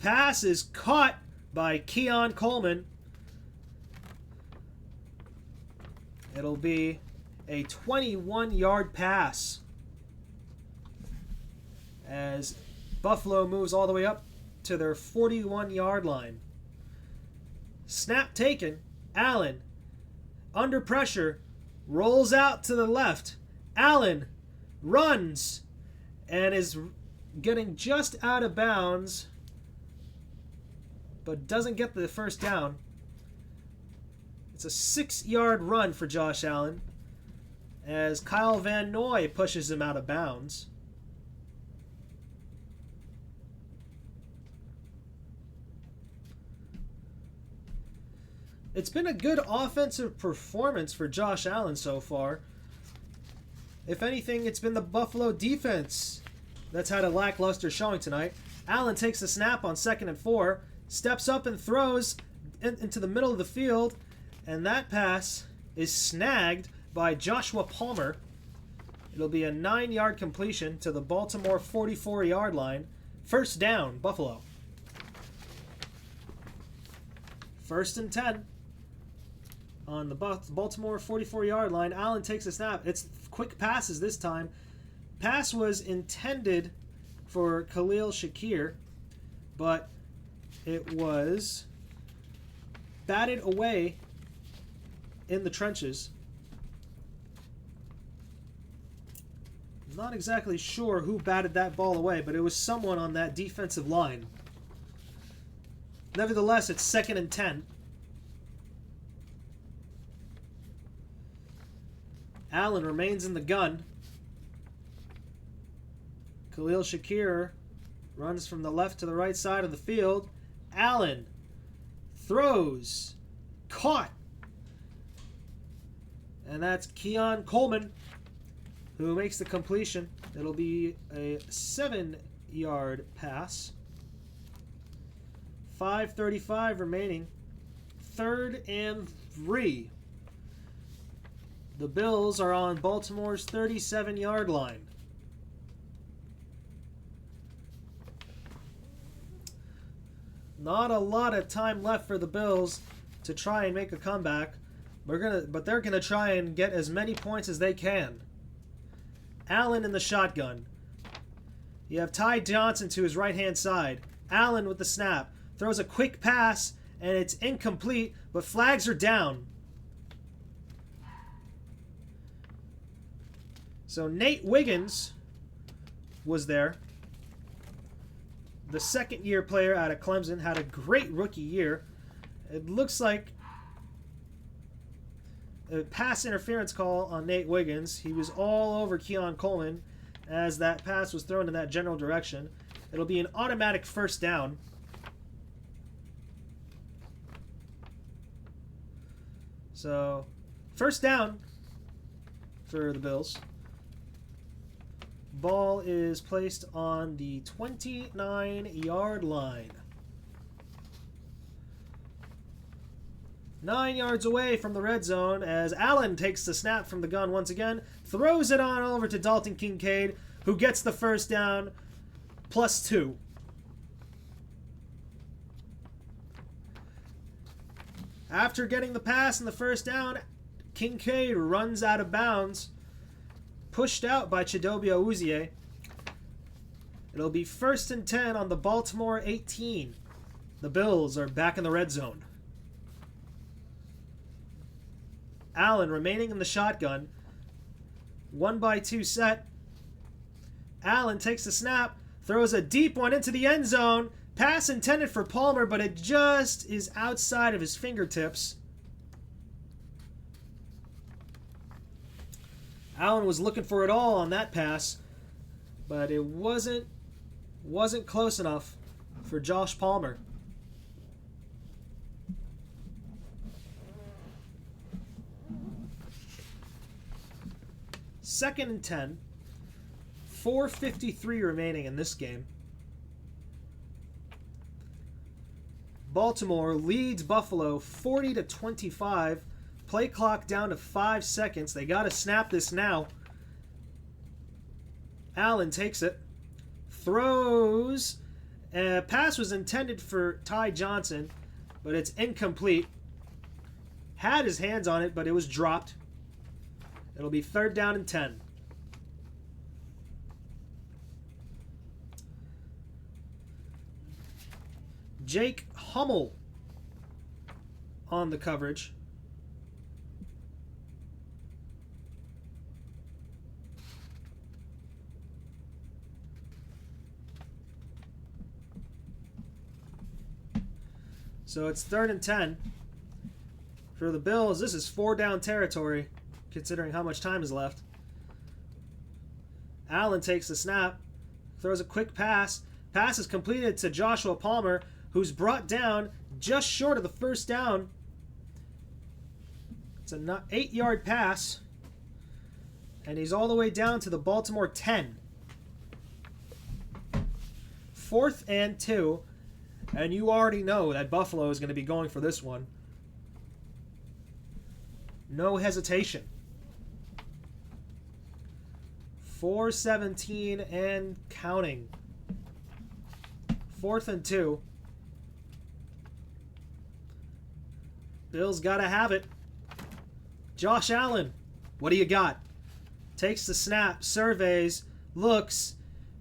Pass is caught by Keon Coleman. It'll be a 21-yard pass as Buffalo moves all the way up to their 41-yard line. Snap taken. Allen, under pressure, rolls out to the left. Allen runs and is getting just out of bounds, but doesn't get the first down. It's a 6-yard run for Josh Allen as Kyle Van Noy pushes him out of bounds. It's been a good offensive performance for Josh Allen so far. If anything, it's been the Buffalo defense that's had a lackluster showing tonight. Allen takes the snap on 2nd and 4, steps up and throws into the middle of the field, and that pass is snagged by Joshua Palmer. It'll be a 9-yard completion to the Baltimore 44-yard line. First down, Buffalo. 1st and 10 on the Baltimore 44-yard line. Allen takes a snap. It's quick passes this time. Pass was intended for Khalil Shakir, but it was batted away in the trenches. Not exactly sure who batted that ball away, but it was someone on that defensive line. Nevertheless, it's 2nd and 10. Allen remains in the gun. Khalil Shakir runs from the left to the right side of the field. Allen throws. Caught. And that's Keon Coleman who makes the completion. It'll be a 7-yard pass. 5:35 remaining. 3rd and 3. The Bills are on Baltimore's 37-yard line. Not a lot of time left for the Bills to try and make a comeback. But they're gonna try and get as many points as they can. Allen in the shotgun. You have Ty Johnson to his right-hand side. Allen with the snap. Throws a quick pass, and it's incomplete, but flags are down. So Nate Wiggins was there. The second-year player out of Clemson, had a great rookie year. It looks like a pass interference call on Nate Wiggins. He was all over Keon Coleman as that pass was thrown in that general direction. It'll be an automatic 1st down. So, 1st down for the Bills. Ball is placed on the 29-yard line. 9 yards away from the red zone as Allen takes the snap from the gun once again, throws it on over to Dalton Kincaid, who gets the 1st down, +2. After getting the pass and the 1st down, Kincaid runs out of bounds, pushed out by Chidobe Awuzie. It'll be 1st and 10 on the Baltimore 18. The Bills are back in the red zone. Allen remaining in the shotgun. 1-by-2 set. Allen takes the snap, throws a deep one into the end zone. Pass intended for Palmer, but it just is outside of his fingertips. Allen was looking for it all on that pass, but it wasn't close enough for Josh Palmer. Second and 10. 4:53 remaining in this game. Baltimore leads Buffalo 40-25. Play clock down to 5 seconds. They got to snap this now. Allen takes it. Throws. Pass was intended for Ty Johnson, but it's incomplete. Had his hands on it, but it was dropped. It'll be 3rd down and 10. Jake Hummel on the coverage. So it's 3rd and 10. For the Bills, this is 4-down territory, considering how much time is left. Allen takes the snap, throws a quick pass. Pass is completed to Joshua Palmer, who's brought down just short of the 1st down. It's an 8-yard pass, and he's all the way down to the Baltimore 10. 4th and 2, and you already know that Buffalo is going to be going for this one. No hesitation. 4:17 and counting. 4th and 2. Bills got to have it. Josh Allen, what do you got? Takes the snap, surveys, looks,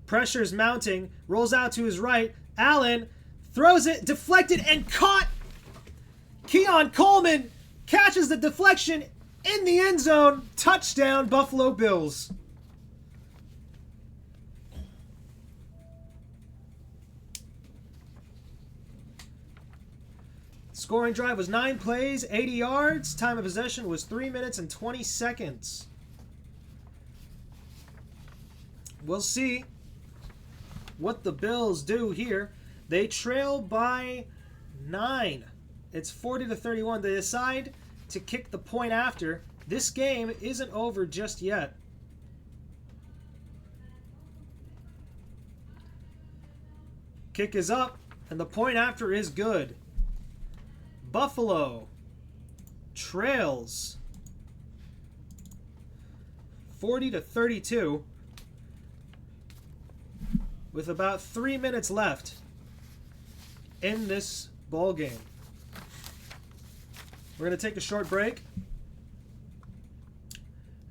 pressure's mounting, rolls out to his right. Allen throws it, deflected, and caught. Keon Coleman catches the deflection in the end zone. Touchdown, Buffalo Bills. Scoring drive was 9 plays, 80 yards. Time of possession was 3 minutes and 20 seconds. We'll see what the Bills do here. They trail by 9. It's 40-31. They decide to kick the point after. This game isn't over just yet. Kick is up, and the point after is good. Buffalo trails 40-32 with about 3 minutes left in this ball game. We're going to take a short break.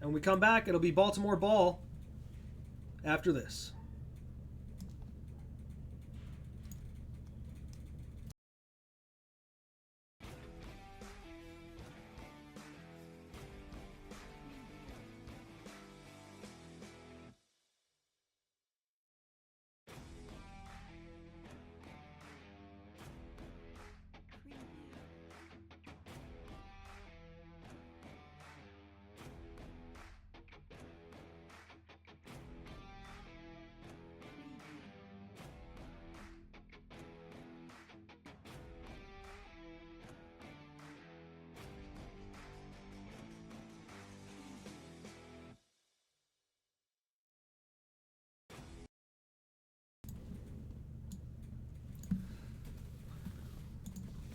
And when we come back, it'll be Baltimore ball after this.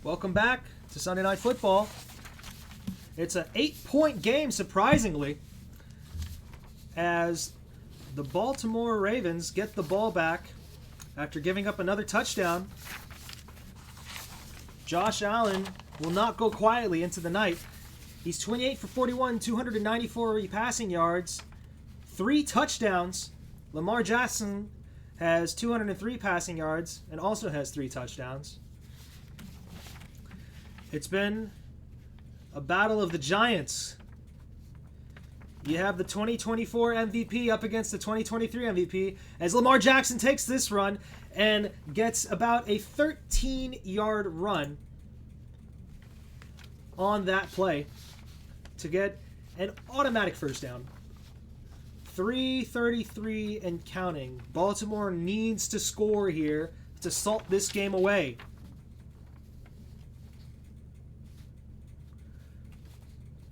Welcome back to Sunday Night Football. It's an 8-point game, surprisingly, as the Baltimore Ravens get the ball back after giving up another touchdown. Josh Allen will not go quietly into the night. He's 28 for 41, 294 passing yards, 3 touchdowns. Lamar Jackson has 203 passing yards and also has 3 touchdowns. It's been a battle of the giants. You have the 2024 MVP up against the 2023 MVP as Lamar Jackson takes this run and gets about a 13-yard run on that play to get an automatic first down. 3:33 and counting. Baltimore needs to score here to salt this game away.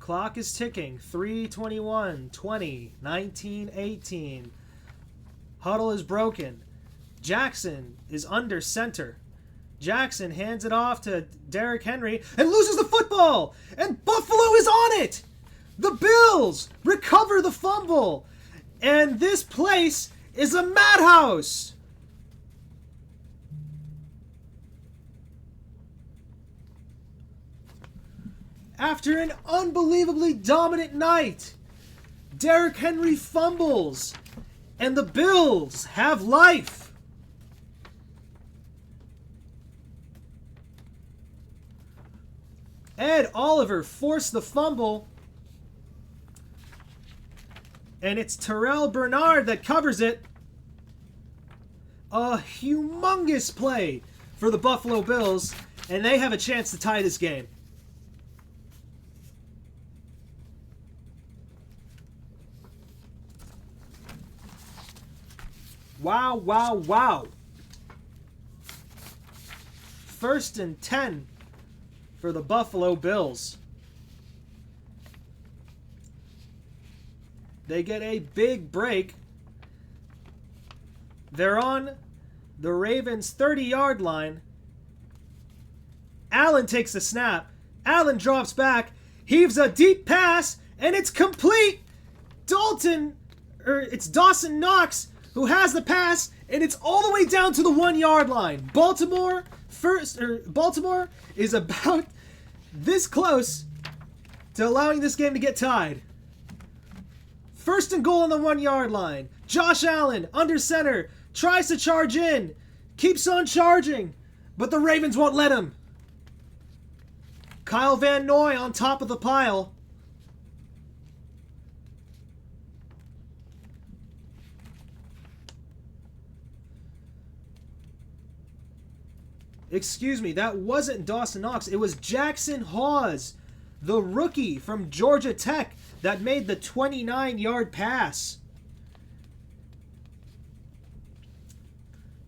Clock is ticking. 3:21, 20, 19, 18. Huddle is broken. Jackson is under center. Jackson hands it off to Derrick Henry and loses the football. And Buffalo is on it. The Bills recover the fumble. And this place is a madhouse. After an unbelievably dominant night, Derrick Henry fumbles, and the Bills have life. Ed Oliver forced the fumble, and it's Terrell Bernard that covers it. A humongous play for the Buffalo Bills, and they have a chance to tie this game. Wow, wow, wow. 1st and 10 for the Buffalo Bills. They get a big break. They're on the Ravens' 30-yard line. Allen takes the snap. Allen drops back, heaves a deep pass, and it's complete. It's Dawson Knox who has the pass, and it's all the way down to the 1-yard line. Baltimore is about this close to allowing this game to get tied. 1st and goal on the 1-yard line. Josh Allen, under center, tries to charge in, keeps on charging, but the Ravens won't let him. Kyle Van Noy on top of the pile. Excuse me, that wasn't Dawson Knox. It was Jackson Hawes, the rookie from Georgia Tech, that made the 29-yard pass.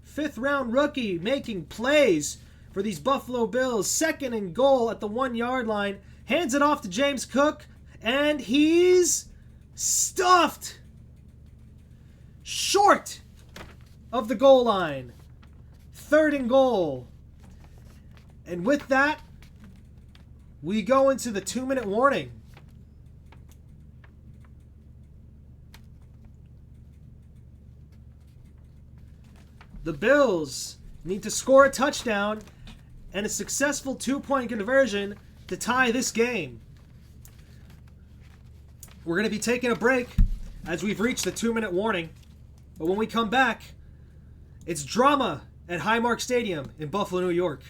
Fifth-round rookie making plays for these Buffalo Bills. 2nd and goal at the 1-yard line. Hands it off to James Cook, and he's stuffed short of the goal line. 3rd and goal. And with that, we go into the 2-minute warning. The Bills need to score a touchdown and a successful 2-point conversion to tie this game. We're going to be taking a break as we've reached the 2-minute warning. But when we come back, it's drama at Highmark Stadium in Buffalo, New York.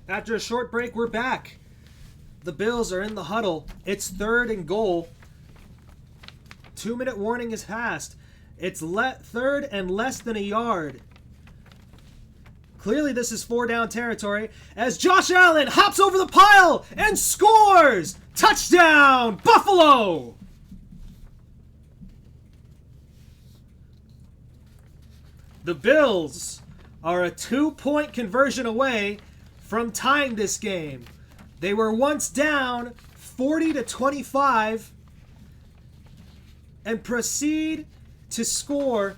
After a short break, we're back. The Bills are in the huddle. It's 3rd and goal. 2-minute warning is passed. It's 3rd and less than a yard. Clearly this is 4-down territory as Josh Allen hops over the pile and scores! Touchdown, Buffalo! The Bills are a 2-point conversion away from tying this game. They were once down 40-25 and proceed to score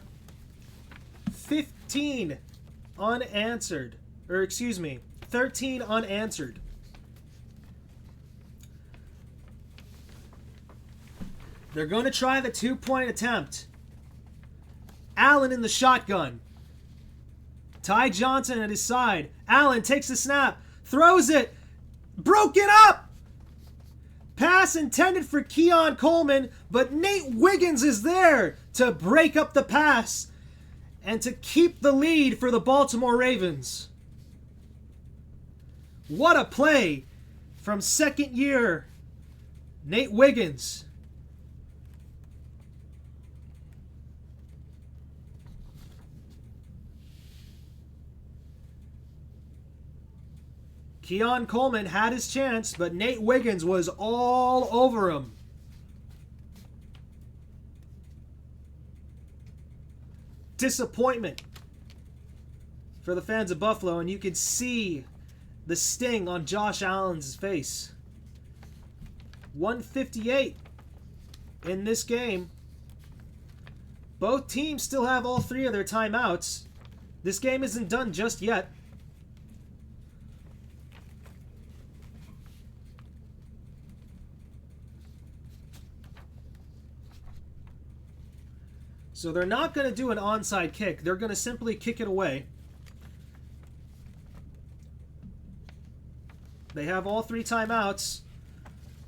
13 unanswered. They're going to try the 2-point attempt. Allen in the shotgun. Ty Johnson at his side. Allen takes the snap. Throws it. Broken up! Pass intended for Keon Coleman, but Nate Wiggins is there to break up the pass and to keep the lead for the Baltimore Ravens. What a play from 2nd year Nate Wiggins. Keon Coleman had his chance, but Nate Wiggins was all over him. Disappointment for the fans of Buffalo, and you could see the sting on Josh Allen's face. 158 in this game. Both teams still have all 3 of their timeouts. This game isn't done just yet. So they're not going to do an onside kick. They're going to simply kick it away. They have all 3 timeouts.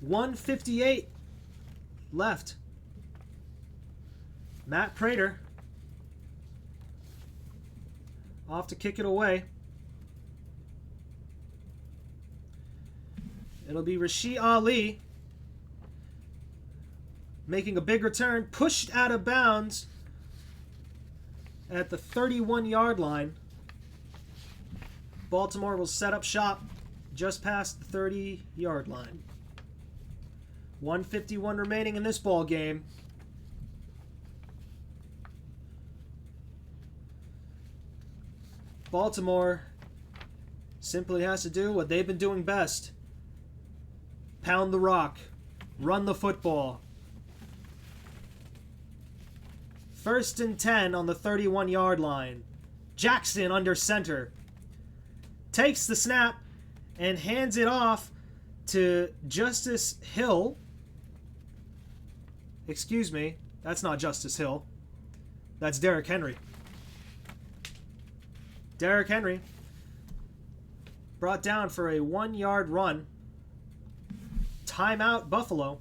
1:58 left. Matt Prater off to kick it away. It'll be Rashee Ali making a big return, pushed out of bounds at the 31-yard line. Baltimore will set up shop just past the 30-yard line. 1:51 remaining in this ball game. Baltimore simply has to do what they've been doing best. Pound the rock. Run the football. 1st and 10 on the 31-yard line. Jackson under center. Takes the snap and hands it off to Justice Hill. Excuse me. That's not Justice Hill. That's Derrick Henry. Derrick Henry brought down for a 1-yard run. Timeout, Buffalo.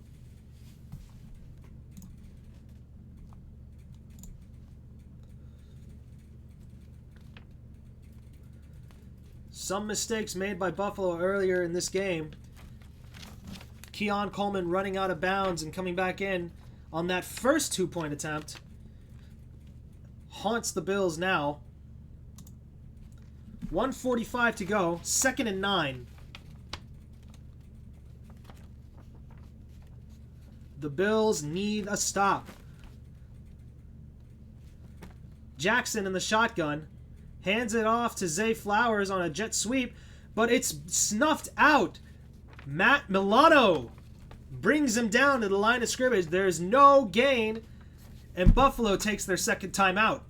Some mistakes made by Buffalo earlier in this game. Keon Coleman running out of bounds and coming back in on that first 2-point attempt haunts the Bills now. 1:45 to go, 2nd and 9. The Bills need a stop. Jackson in the shotgun hands it off to Zay Flowers on a jet sweep, but it's snuffed out. Matt Milano brings him down to the line of scrimmage. There's no gain, and Buffalo takes their second timeout.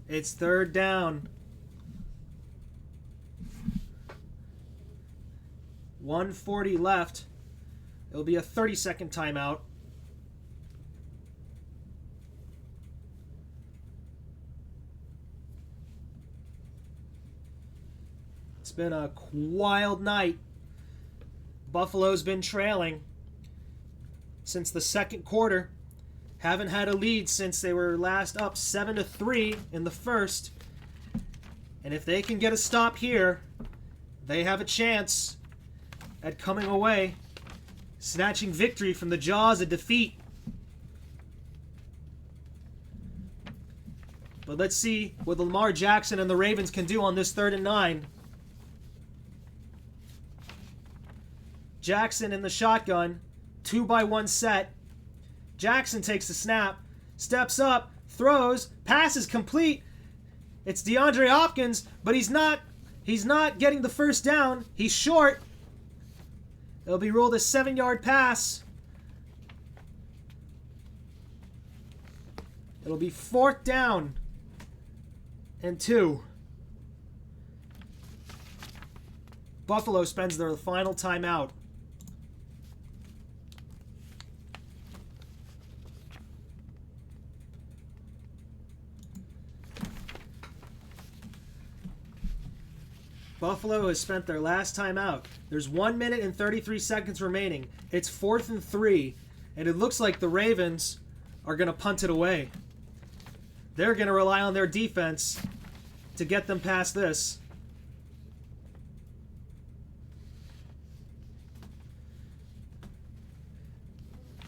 It's 3rd down. 1:40 left. It'll be a 30-second timeout. It's been a wild night. Buffalo's been trailing since the second quarter. Haven't had a lead since they were last up 7-3 in the first. And if they can get a stop here, they have a chance at coming away, snatching victory from the jaws of defeat. But let's see what Lamar Jackson and the Ravens can do on this 3rd and 9. Jackson in the shotgun, 2-by-1 set. Jackson takes the snap, steps up, throws, passes complete. It's DeAndre Hopkins, but he's not getting the first down. He's short. It'll be ruled a 7-yard pass. It'll be 4th down and 2. Buffalo spends their final timeout. Buffalo has spent their last time out. There's 1 minute and 33 seconds remaining. It's 4th and 3, and it looks like the Ravens are going to punt it away. They're going to rely on their defense to get them past this.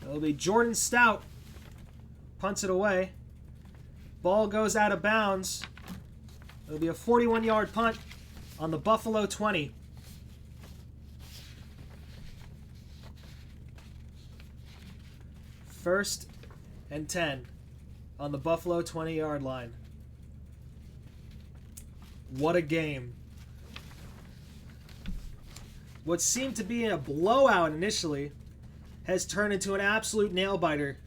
It'll be Jordan Stout. Punts it away. Ball goes out of bounds. It'll be a 41-yard punt on the Buffalo 20. First and 10 on the Buffalo 20-yard line. What a game. What seemed to be a blowout initially has turned into an absolute nail-biter.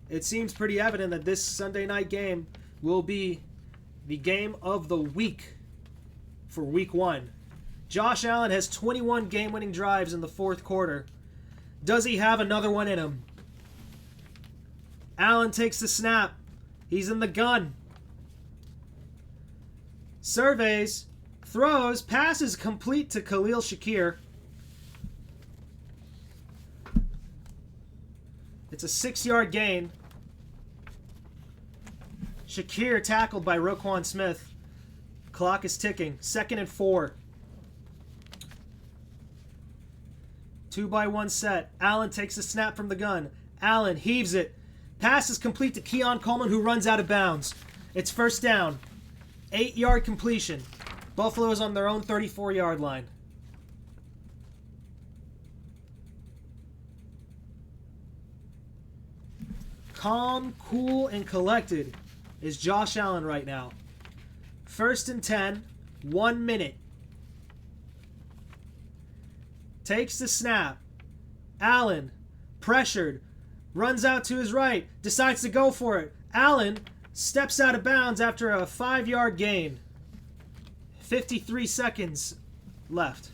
It seems pretty evident that this Sunday night game will be the game of the week for week 1. Josh Allen has 21 game-winning drives in the 4th quarter. Does he have another one in him? Allen takes the snap. He's in the gun. Surveys, throws, passes complete to Khalil Shakir. It's a 6-yard gain. Shakir tackled by Roquan Smith. Clock is ticking. 2nd and 4. 2-by-1 set. Allen takes the snap from the gun. Allen heaves it. Pass is complete to Keon Coleman, who runs out of bounds. It's 1st down. 8-yard completion. Buffalo is on their own 34-yard line. Calm, cool, and collected is Josh Allen right now. 1st and 10, 1 minute. Takes the snap. Allen, pressured, runs out to his right, decides to go for it. Allen steps out of bounds after a 5-yard gain. 53 seconds left.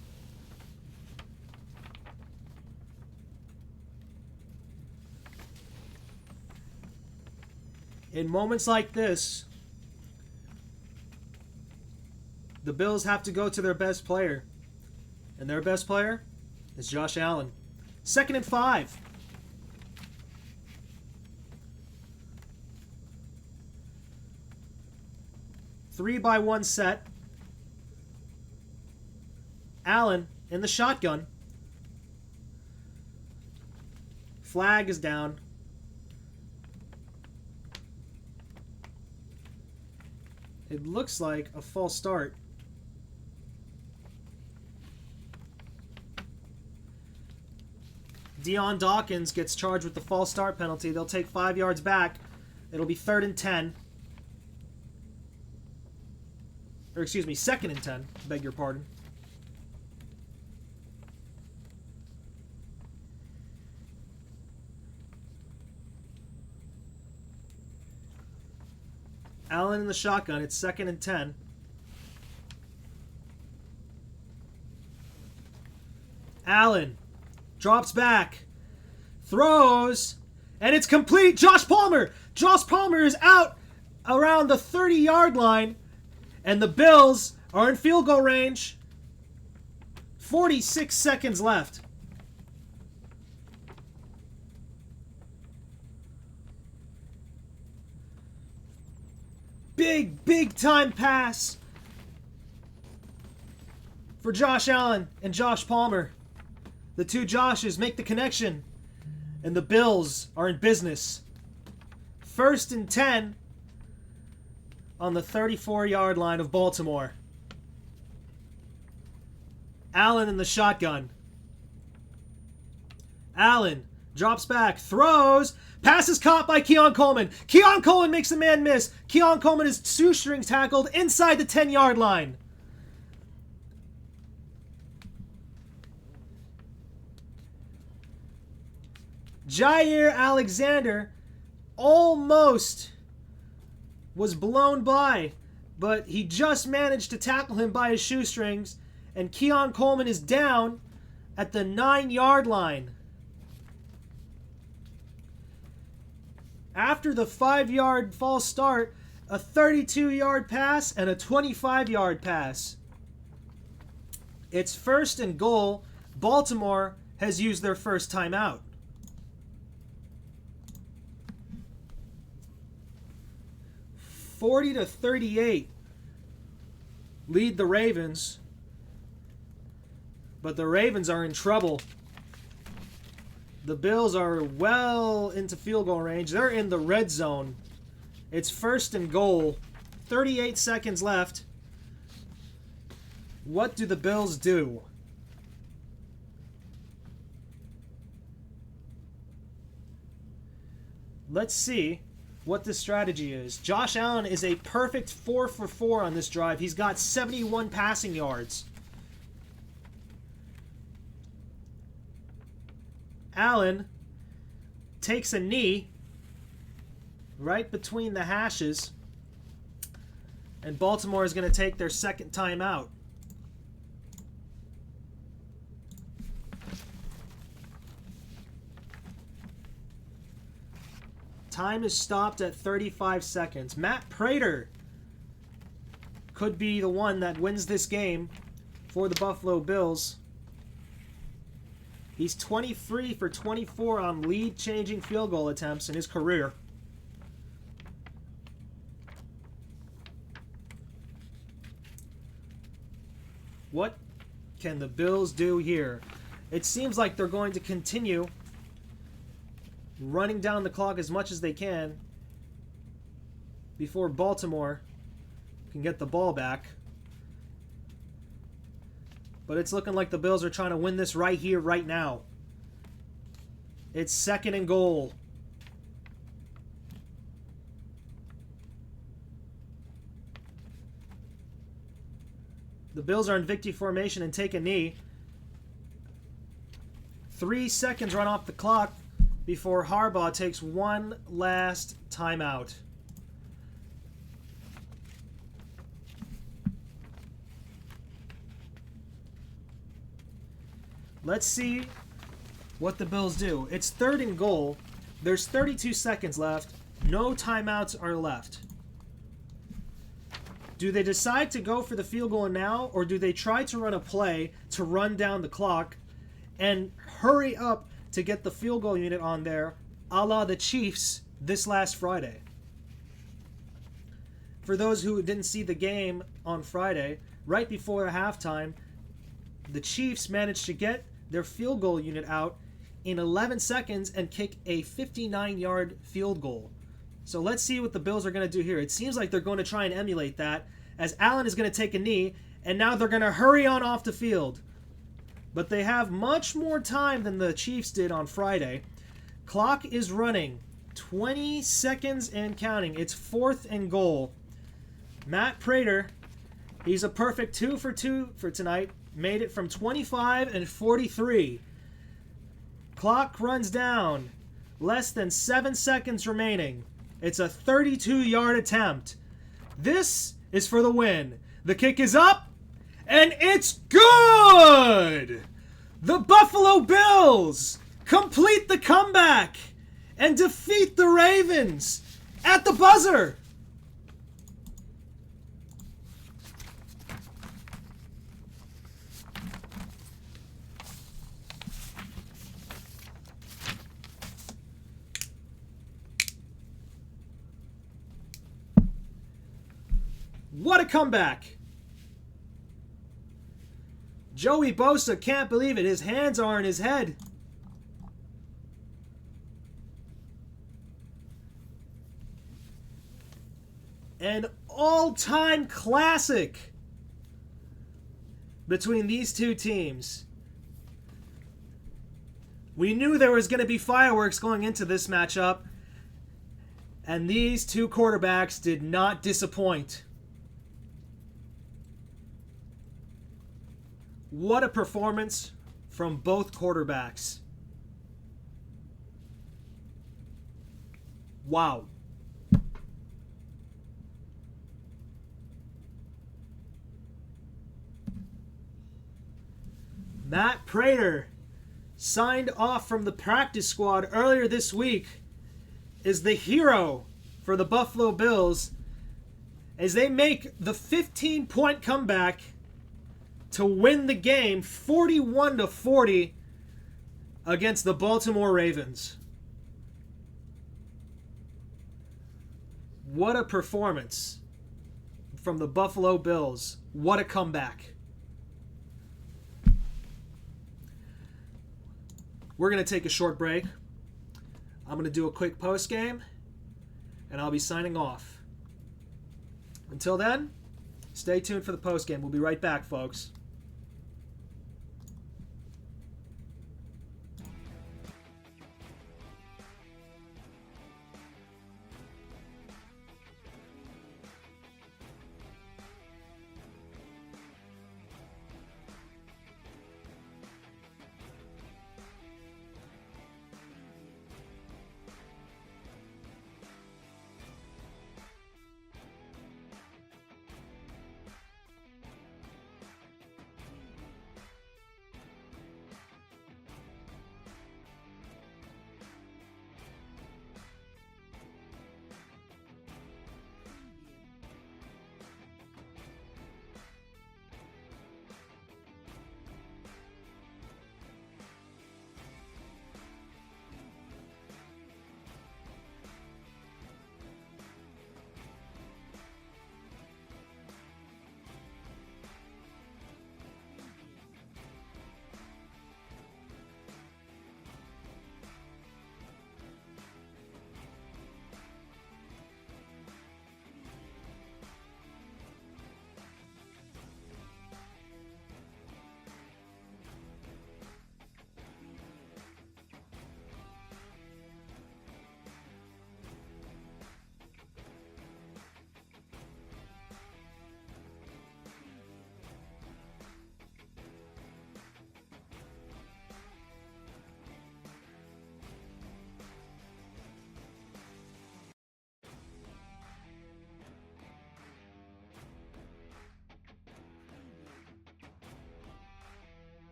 In moments like this, the Bills have to go to their best player. And their best player is Josh Allen. 2nd and 5. Three by one set. Allen in the shotgun. Flag is down. It looks like a false start. Deion Dawkins gets charged with the false start penalty. They'll take 5 yards back. It'll be 3rd and 10. Or excuse me, 2nd and 10. Beg your pardon. Allen in the shotgun. It's 2nd and 10. Allen drops back, throws, and it's complete. Josh Palmer! Josh Palmer is out around the 30-yard line, and the Bills are in field goal range. 46 seconds left. Big time pass for Josh Allen and Josh Palmer. The two Joshes make the connection, and the Bills are in business. 1st and 10 on the 34-yard line of Baltimore. Allen in the shotgun. Allen drops back, throws, pass is caught by Keon Coleman. Keon Coleman makes the man miss. Keon Coleman is shoestring tackled inside the 10-yard line. Jair Alexander almost was blown by, but he just managed to tackle him by his shoestrings, and Keon Coleman is down at the 9-yard line. After the 5-yard false start, a 32-yard pass and a 25-yard pass. It's 1st and goal. Baltimore has used their first timeout. 40-38 lead the Ravens, but the Ravens are in trouble. The Bills are well into field goal range. They're in the red zone. It's 1st and goal. 38 seconds left. What do the Bills do? Let's see what the strategy is. Josh Allen is a perfect 4 for 4 on this drive. He's got 71 passing yards. Allen takes a knee right between the hashes, and Baltimore is going to take their second timeout. Time is stopped at 35 seconds. Matt Prater could be the one that wins this game for the Buffalo Bills. He's 23 for 24 on lead-changing field goal attempts in his career. What can the Bills do here? It seems like they're going to continue running down the clock as much as they can before Baltimore can get the ball back. But it's looking like the Bills are trying to win this right here, right now. It's 2nd and goal. The Bills are in victory formation and take a knee. 3 seconds run off the clock before Harbaugh takes one last timeout. Let's see what the Bills do. It's 3rd and goal. There's 32 seconds left. No timeouts are left. Do they decide to go for the field goal now, or do they try to run a play to run down the clock and hurry up to get the field goal unit on there, a la the Chiefs this last Friday? For those who didn't see the game on Friday, right before halftime, the Chiefs managed to get their field goal unit out in 11 seconds and kick a 59-yard field goal. So let's see what the Bills are going to do here. It seems like they're going to try and emulate that, as Allen is going to take a knee, and now they're going to hurry on off the field. But they have much more time than the Chiefs did on Friday. Clock is running. 20 seconds and counting. It's 4th and goal. Matt Prater, he's a perfect 2 for 2 for tonight. Made it from 25 and 43. Clock runs down. Less than 7 seconds remaining. It's a 32-yard attempt. This is for the win. The kick is up, and it's good! The Buffalo Bills complete the comeback and defeat the Ravens at the buzzer. What a comeback! Joey Bosa can't believe it. His hands are in his head. An all-time classic between these two teams. We knew there was going to be fireworks going into this matchup, and these two quarterbacks did not disappoint. What a performance from both quarterbacks. Wow. Matt Prater, signed off from the practice squad earlier this week, is the hero for the Buffalo Bills as they make the 15-point comeback to win the game 41-40 against the Baltimore Ravens. What a performance from the Buffalo Bills. What a comeback. We're going to take a short break. I'm going to do a quick post game, and I'll be signing off. Until then, stay tuned for the post game. We'll be right back, folks.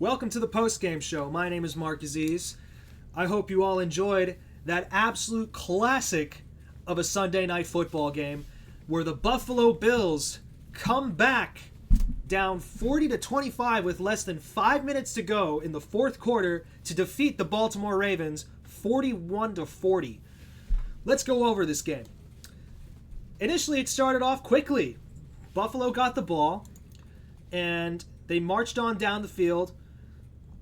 Welcome to the post-game show. My name is Mark Aziz. I hope you all enjoyed that absolute classic of a Sunday night football game where the Buffalo Bills come back down 40-25 with less than 5 minutes to go in the fourth quarter to defeat the Baltimore Ravens 41-40. Let's go over this game. Initially, it started off quickly. Buffalo got the ball, and they marched on down the field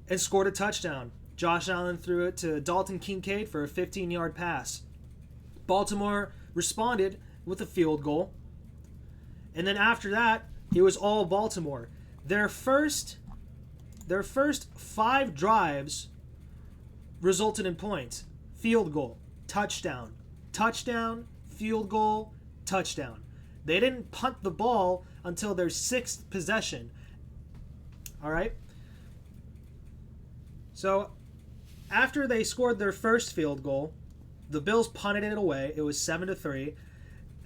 and scored a touchdown. Josh Allen threw it to Dalton Kincaid for a 15-yard pass. Baltimore responded with a field goal. And then after that, it was all Baltimore. Their first 5 drives resulted in points. Field goal, touchdown, touchdown, field goal, touchdown. They didn't punt the ball until their 6th possession. All right? So, after they scored their first field goal, the Bills punted it away. It was 7-3.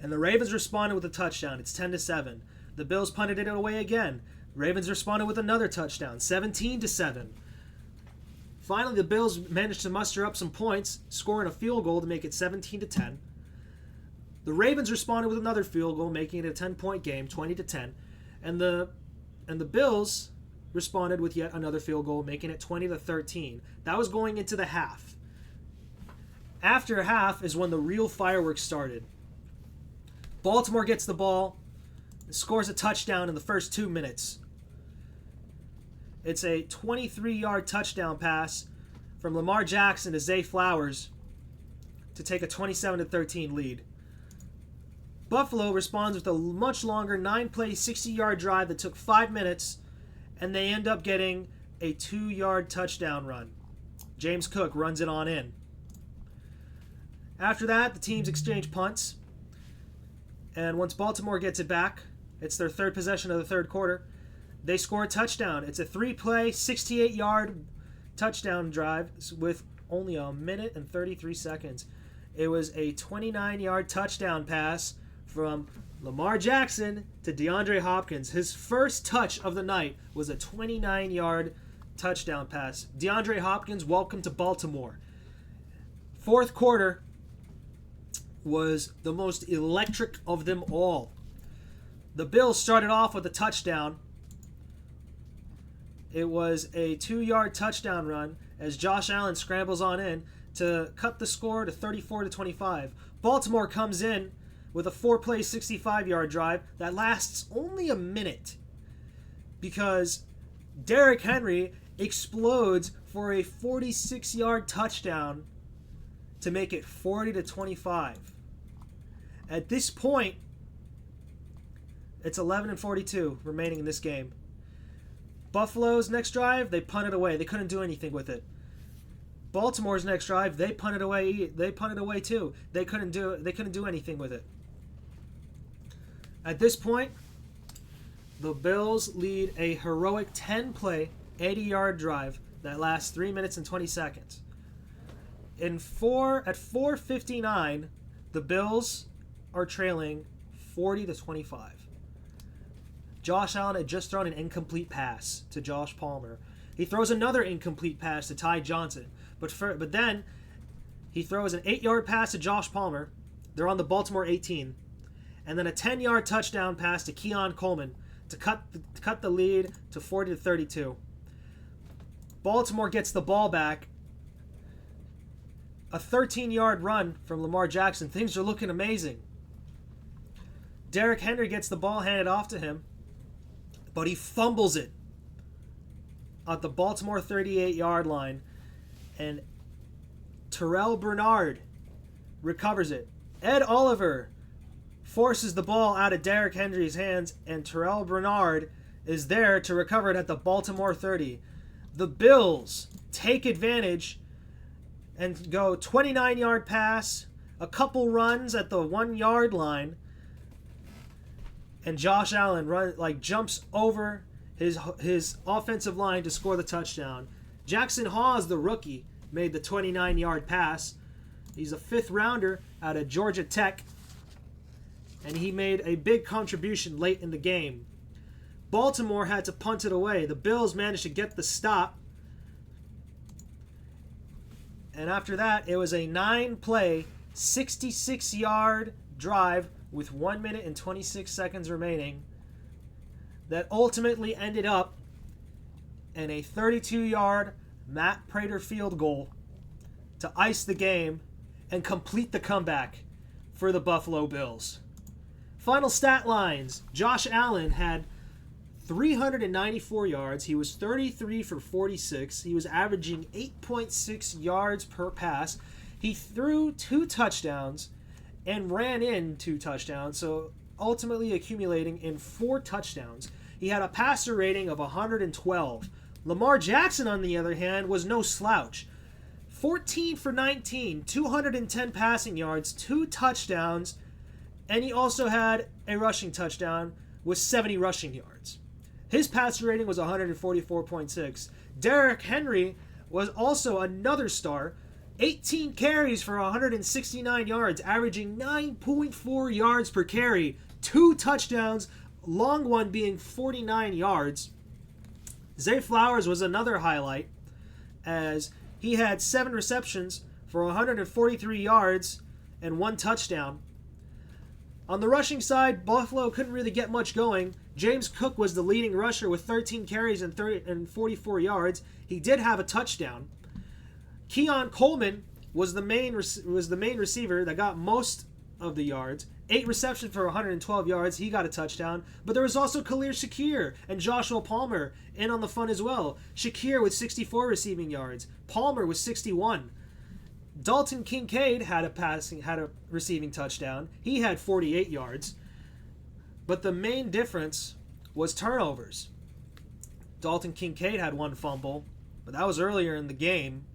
And the Ravens responded with a touchdown. It's 10-7. The Bills punted it away again. Ravens responded with another touchdown, 17-7. Finally, the Bills managed to muster up some points, scoring a field goal to make it 17-10. The Ravens responded with another field goal, making it a 10-point game, 20-10. And the Bills responded with yet another field goal, making it 20-13. That was going into the half. After half is when the real fireworks started. Baltimore gets the ball, scores a touchdown in the first 2 minutes. It's a 23-yard touchdown pass from Lamar Jackson to Zay Flowers to take a 27-13 lead. Buffalo responds with a much longer 9-play, 60-yard drive that took 5 minutes, and they end up getting a 2-yard touchdown run. James Cook runs it on in. After that, the teams exchange punts, and once Baltimore gets it back, it's their third possession of the third quarter, they score a touchdown. It's a 3-play, 68-yard touchdown drive with only 1 minute and 33 seconds. It was a 29-yard touchdown pass from Lamar Jackson to DeAndre Hopkins. His first touch of the night was a 29-yard touchdown pass. DeAndre Hopkins, welcome to Baltimore. Fourth quarter was the most electric of them all. The Bills started off with a touchdown. It was a 2-yard touchdown run as Josh Allen scrambles on in to cut the score to 34-25. Baltimore comes in with a 4-play, 65-yard drive that lasts only a minute because Derrick Henry explodes for a 46-yard touchdown to make it 40-25. At this point, it's 11-42 remaining in this game. Buffalo's next drive, they punted away. They couldn't do anything with it. Baltimore's next drive, they punted away. They punted away too. They couldn't do anything with it. At this point, the Bills lead a heroic 10-play, 80-yard drive that lasts 3 minutes and 20 seconds. At 4:59, the Bills are trailing 40-25. Josh Allen had just thrown an incomplete pass to Josh Palmer. He throws another incomplete pass to Ty Johnson. But then he throws an 8-yard pass to Josh Palmer. They're on the Baltimore 18. And then a 10-yard touchdown pass to Keon Coleman to cut the lead to 40-32. Baltimore gets the ball back. A 13-yard run from Lamar Jackson. Things are looking amazing. Derrick Henry gets the ball handed off to him, but he fumbles it at the Baltimore 38-yard line, and Terrell Bernard recovers it. Ed Oliver forces the ball out of Derrick Henry's hands, and Terrell Bernard is there to recover it at the Baltimore 30. The Bills take advantage and go 29-yard pass, a couple runs at the 1-yard line, and Josh Allen jumps over his offensive line to score the touchdown. Jackson Hawes, the rookie, made the 29-yard pass. He's a 5th rounder out of Georgia Tech, and he made a big contribution late in the game. Baltimore had to punt it away. The Bills managed to get the stop. And after that, it was a 9-play, 66-yard drive with 1 minute and 26 seconds remaining that ultimately ended up in a 32-yard Matt Prater field goal to ice the game and complete the comeback for the Buffalo Bills. Final stat lines. Josh Allen had 394 yards. He was 33 for 46. He was averaging 8.6 yards per pass. He threw 2 touchdowns and ran in 2 touchdowns, so ultimately accumulating in 4 touchdowns. He had a passer rating of 112. Lamar Jackson, on the other hand, was no slouch. 14 for 19, 210 passing yards, 2 touchdowns, and he also had a rushing touchdown with 70 rushing yards. His passer rating was 144.6. Derrick Henry was also another star. 18 carries for 169 yards, averaging 9.4 yards per carry. 2 touchdowns, long one being 49 yards. Zay Flowers was another highlight, as he had 7 receptions for 143 yards and 1 touchdown. On the rushing side, Buffalo couldn't really get much going. James Cook was the leading rusher with 13 carries and 44 yards. He did have a touchdown. Keon Coleman was the main receiver that got most of the yards. 8 receptions for 112 yards. He got a touchdown. But there was also Khalil Shakir and Joshua Palmer in on the fun as well. Shakir with 64 receiving yards. Palmer with 61. Dalton Kincaid had a receiving touchdown. He had 48 yards. But the main difference was turnovers. Dalton Kincaid had 1 fumble, but that was earlier in the game.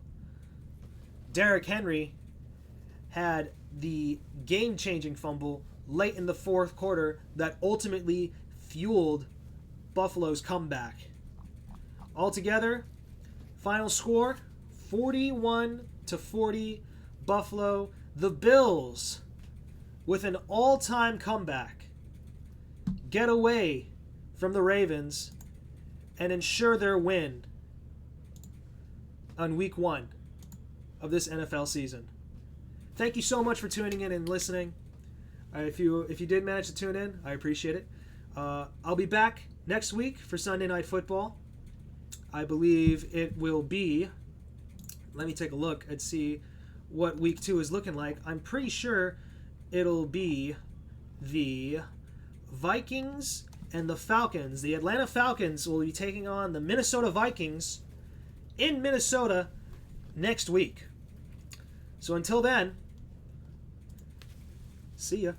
Derrick Henry had the game-changing fumble late in the 4th quarter that ultimately fueled Buffalo's comeback. Altogether, final score, 41-40 Buffalo. The Bills, with an all-time comeback, get away from the Ravens and ensure their win on week 1 of this NFL season. Thank you so much for tuning in and listening. If you did manage to tune in, I appreciate it. I'll be back next week for Sunday Night Football. I believe it will be, let me take a look and see what week 2 is looking like. I'm pretty sure it'll be the Vikings and the Falcons. The Atlanta Falcons will be taking on the Minnesota Vikings in Minnesota next week. So until then, see ya.